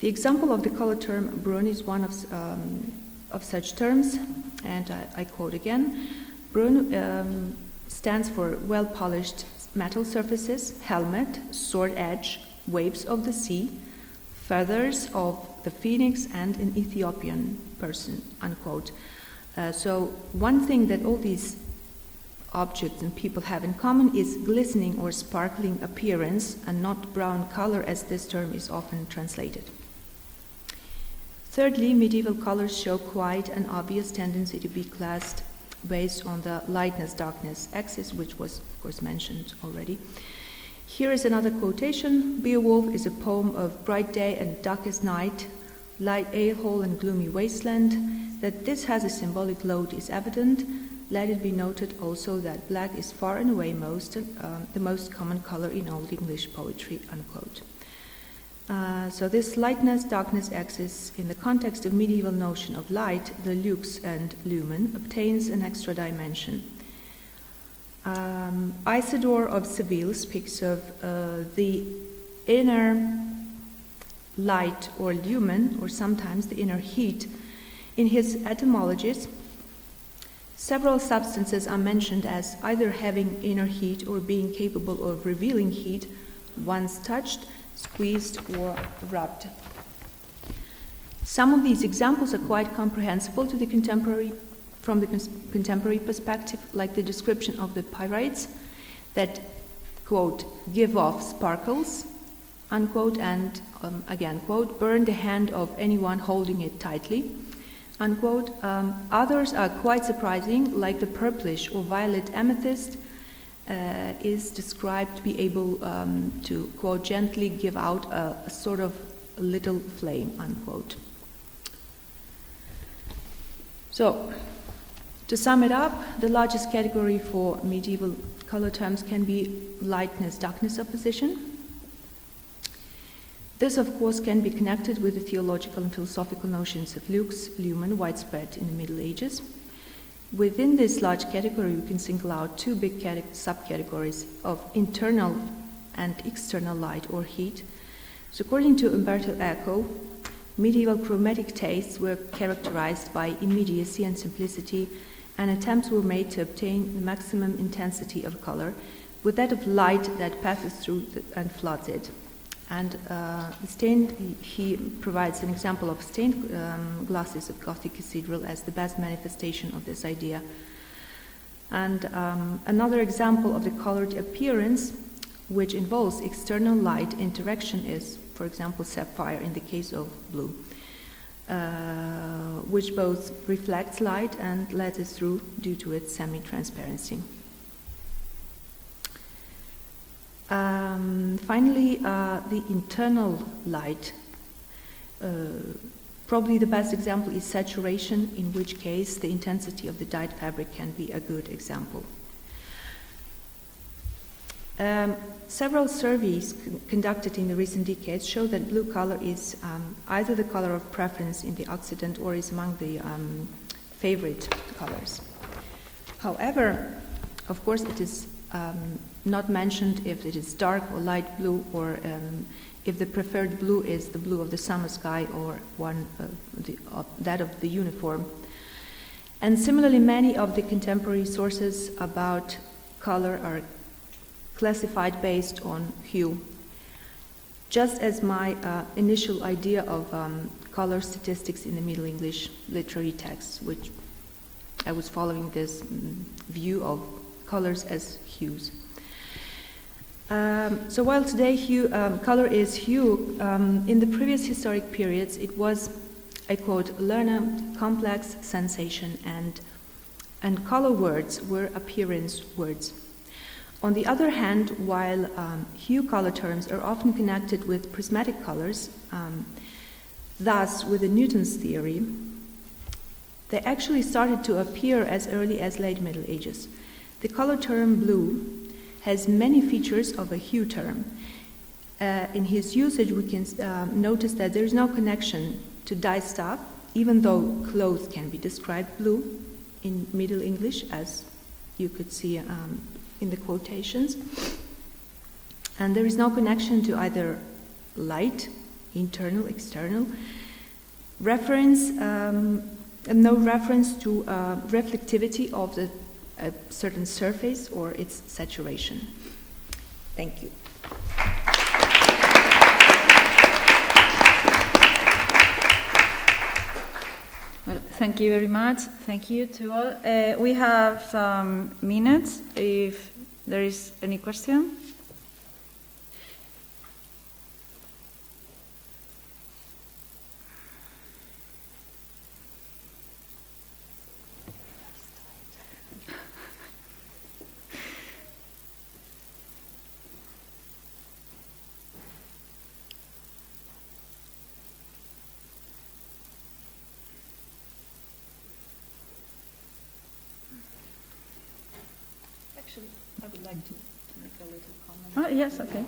The example of the color term brun is one of such terms, and I quote again. Brun stands for well-polished metal surfaces, helmet, sword edge, waves of the sea, feathers of the phoenix and an Ethiopian person, unquote. So one thing that all these objects and people have in common is glistening or sparkling appearance and not brown color as this term is often translated. Thirdly, medieval colors show quite an obvious tendency to be classed based on the lightness-darkness axis, which was, of course, mentioned already. Here is another quotation. Beowulf is a poem of bright day and darkest night, light ale-hole and gloomy wasteland. That this has a symbolic load is evident. Let it be noted also that black is far and away the most common color in Old English poetry, unquote. So this lightness-darkness axis, in the context of medieval notion of light, the lux and lumen, obtains an extra dimension. Isidore of Seville speaks of the inner light or lumen, or sometimes the inner heat. In his etymologies, several substances are mentioned as either having inner heat or being capable of revealing heat once touched, squeezed, or rubbed. Some of these examples are quite comprehensible to the from the contemporary perspective, like the description of the pyrites that, quote, give off sparkles, unquote, and again, quote, burn the hand of anyone holding it tightly, unquote. Others are quite surprising, like the purplish or violet amethyst is described to be able to, quote, gently give out a sort of little flame, unquote. So, to sum it up, the largest category for medieval color terms can be lightness-darkness opposition. This, of course, can be connected with the theological and philosophical notions of lux, lumen, widespread in the Middle Ages. Within this large category, we can single out two big subcategories of internal and external light or heat. So according to Umberto Eco, medieval chromatic tastes were characterized by immediacy and simplicity, and attempts were made to obtain the maximum intensity of color with that of light that passes through and floods it. And he provides an example of stained glasses of Gothic cathedral as the best manifestation of this idea. And another example of the colored appearance, which involves external light interaction, is, for example, sapphire in the case of blue, which both reflects light and lets it through due to its semi-transparency. Finally, the internal light. Probably the best example is saturation, in which case the intensity of the dyed fabric can be a good example. Several surveys conducted in the recent decades show that blue color is either the color of preference in the Occident or is among the favorite colors. However, of course, it is not mentioned if it is dark or light blue, or if the preferred blue is the blue of the summer sky or that of the uniform. And similarly, many of the contemporary sources about color are classified based on hue. Just as my initial idea of color statistics in the Middle English literary texts, which I was following this view of colors as hues. So while today color is hue, in the previous historic periods it was, I quote, learner, complex sensation, and color words were appearance words. On the other hand, while hue color terms are often connected with prismatic colors, thus with the Newton's theory, they actually started to appear as early as late Middle Ages. The color term blue has many features of a hue term. in his usage, we can notice that there is no connection to dye stuff, even though clothes can be described blue in Middle English, as you could see in the quotations. And there is no connection to either light, internal, external, no reference to reflectivity of a certain surface or its saturation. Thank you. Well, thank you very much. Thank you to all. We have some minutes if there is any question. I would like to make a little comment. Oh, yes, okay.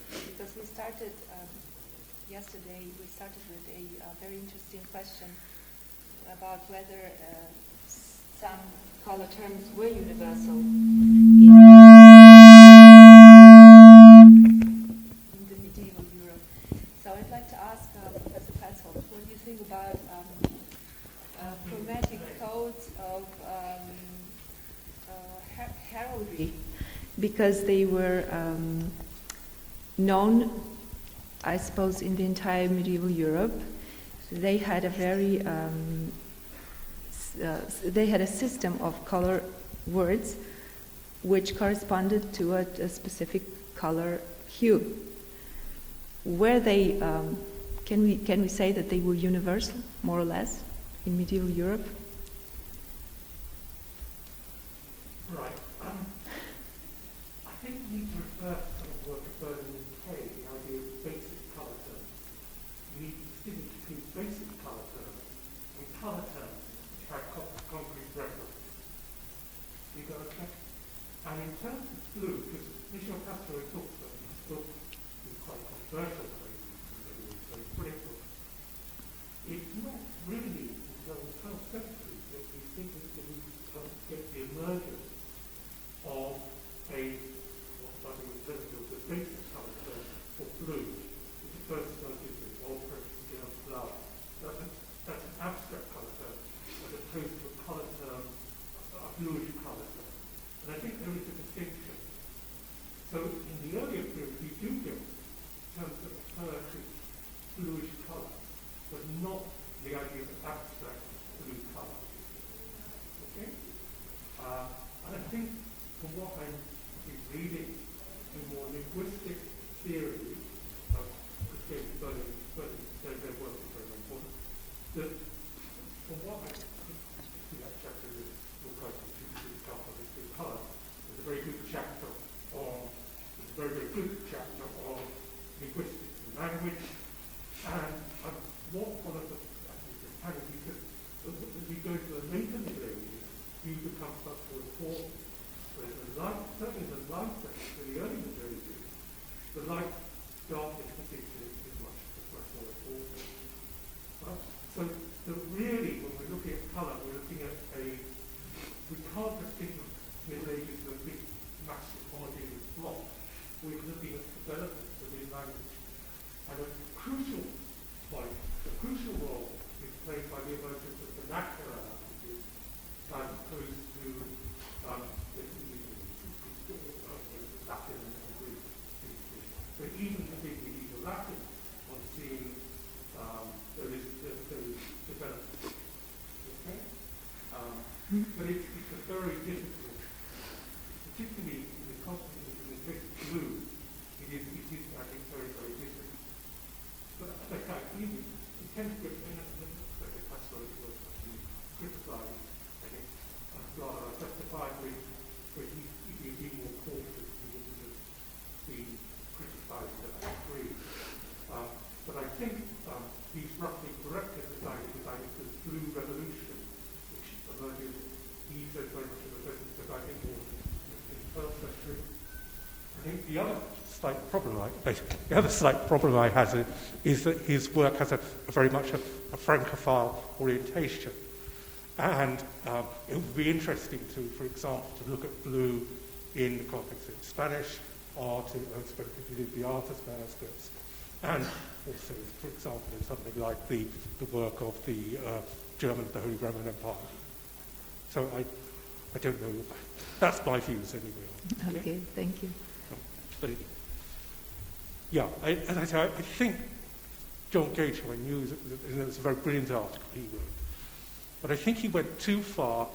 Because we started yesterday, we started with a very interesting question about whether some color terms were universal in the medieval Europe. So I'd like to ask Professor Petzold, what do you think about chromatic codes of heraldry? Because they were known, I suppose, in the entire medieval Europe. They had a very, they had a system of color words which corresponded to a specific color hue. Were they, can we say that they were universal, more or less, in medieval Europe? Right. I think we need to refer to some of the work of Bernard and Kay, the idea of basic colour terms. We need to distinguish between basic colour terms and colour terms which have concrete reference. You got okay? And in terms of blue, because Michel Castro talks about this book, is quite controversial, so it's pretty cool. It's not really until the 12th century that we think that we get the emergence of a what's like in terms of the basic colour term for blue, which is first noted in Walczak and blood. That's an abstract colour term, as opposed to a colour term, a bluish colour term. And I think there is a distinction. So in the earlier period, we do get terms that refer to bluish colour, but not the idea of abstract blue colour. Okay? And I think from what I'm reading in more linguistic theory of James Burnham, their work is very important, that from what I see that chapter is look like the example of this colour, there's a very good chapter on linguistics and language, and what one of the because as we go to the later Middle Ages, you become much more important. Certainly in the light section, in the early Middle Ages, the light darkness particularly is much more important. Right? So really, when we're looking at colour, we're looking at we can't just think of Middle Ages as a big, massive, homogeneous block. We're looking at developments within language. And a crucial point, a crucial role is played by the emergence of vernacular languages as opposed to Latin and Greek. But even within medieval Latin, on seeing there is development. Okay? But it's a very difficult, particularly in the context of the blue, it is I think very, very difficult. But even it tends to be criticized, I think, rather justifiably, but he's being more cautious. He wouldn't have been criticized to that degree. But I think he's roughly correct in the the blue revolution, which emerges, he says very much in the present, but I think more in the 12th century. I think the other slight problem I have is that his work has a very much a Francophile orientation. And it would be interesting to, for example, to look at blue in the context of Spanish art, particularly the artist manuscripts, and also, for example, in something like the work of the German, the Holy Roman Empire. So I don't know. That's my views anyway. Okay, thank you. But yeah, as I say, I think John Gage, who I knew, it was a very brilliant article he wrote. But I think he went too far,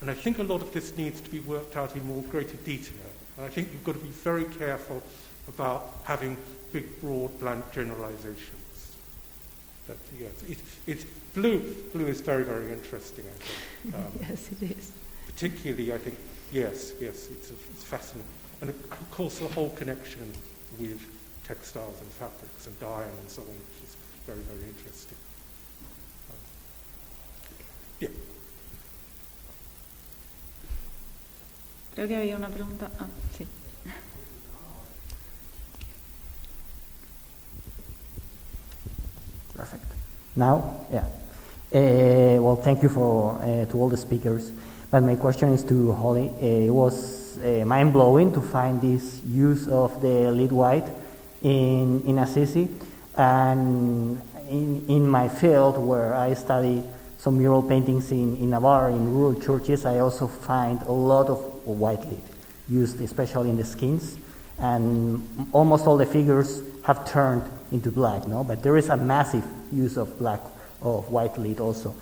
and I think a lot of this needs to be worked out in more greater detail. And I think you've got to be very careful about having big, broad, blunt generalizations. But yes, it's blue. Blue is very, very interesting, I think. Yes, it is. Particularly, I think, yes, it's fascinating. And of course, the whole connection with textiles and fabrics and dyeing and so on, which is very, very interesting. Yeah. Creo que había una pregunta. Ah, sí. Perfect. Now, yeah. Well, thank you for to all the speakers. But my question is to Holly. It was mind-blowing to find this use of the lead white in Assisi, and in my field where I study some mural paintings in Navarre, in rural churches, I also find a lot of white lead used, especially in the skins, and almost all the figures have turned into black, no? But there is a massive use of white lead also.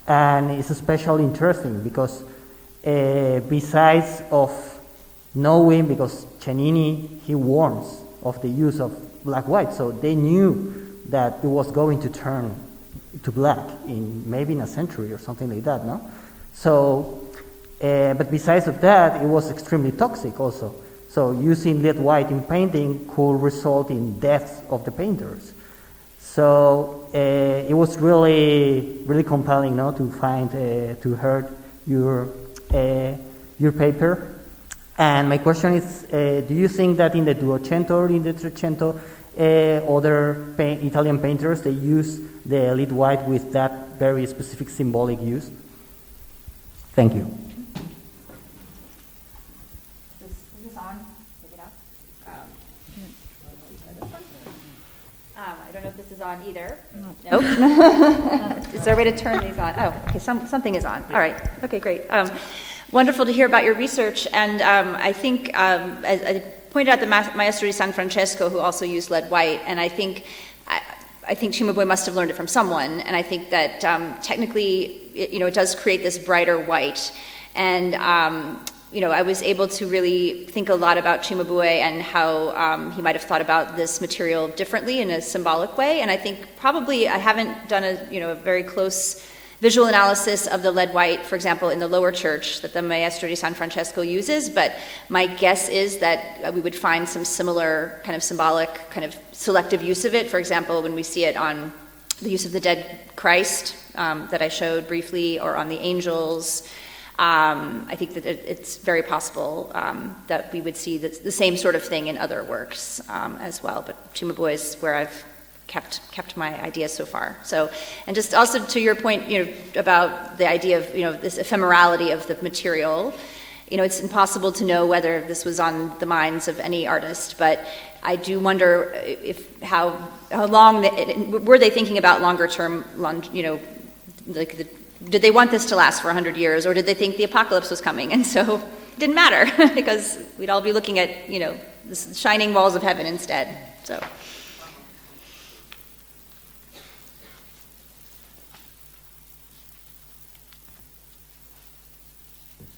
And it's especially interesting because besides of knowing, because Cennini, he warns of the use of black-white, so they knew that it was going to turn to black maybe in a century or something like that, no? So, but besides of that, it was extremely toxic also. So using lead white in painting could result in deaths of the painters. So it was really, really compelling, no, to find, to hear your paper. And my question is, do you think that in the Duecento or in the Trecento, other Italian painters, they use the lead white with that very specific symbolic use? Thank you. Is this on? Maybe not. I don't know if this is on either. Nope. Is there a way to turn these on? Oh, okay, something is on. All right. Okay, great. Wonderful to hear about your research. And I think, as I pointed out, the Maestro di San Francesco, who also used lead white, and I think Cimabue must have learned it from someone. And I think that technically, it does create this brighter white. And I was able to really think a lot about Cimabue and how he might have thought about this material differently in a symbolic way. And I think probably I haven't done a very close visual analysis of the lead white, for example, in the lower church that the Maestro di San Francesco uses, but my guess is that we would find some similar kind of symbolic, kind of selective use of it. For example, when we see it on the use of the dead Christ that I showed briefly, or on the angels, I think that it's very possible that we would see the same sort of thing in other works as well, but Cimabue is where I've kept my ideas so far. So, and just also to your point, about the idea of, this ephemerality of the material, it's impossible to know whether this was on the minds of any artist, but I do wonder how long, were they thinking about longer term, did they want this to last for 100 years, or did they think the apocalypse was coming? And so it didn't matter, because we'd all be looking at, the shining walls of heaven instead, so.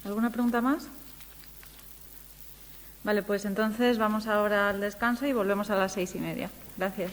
¿Alguna pregunta más? Vale, pues entonces vamos ahora al descanso y volvemos a las 6:30. Gracias.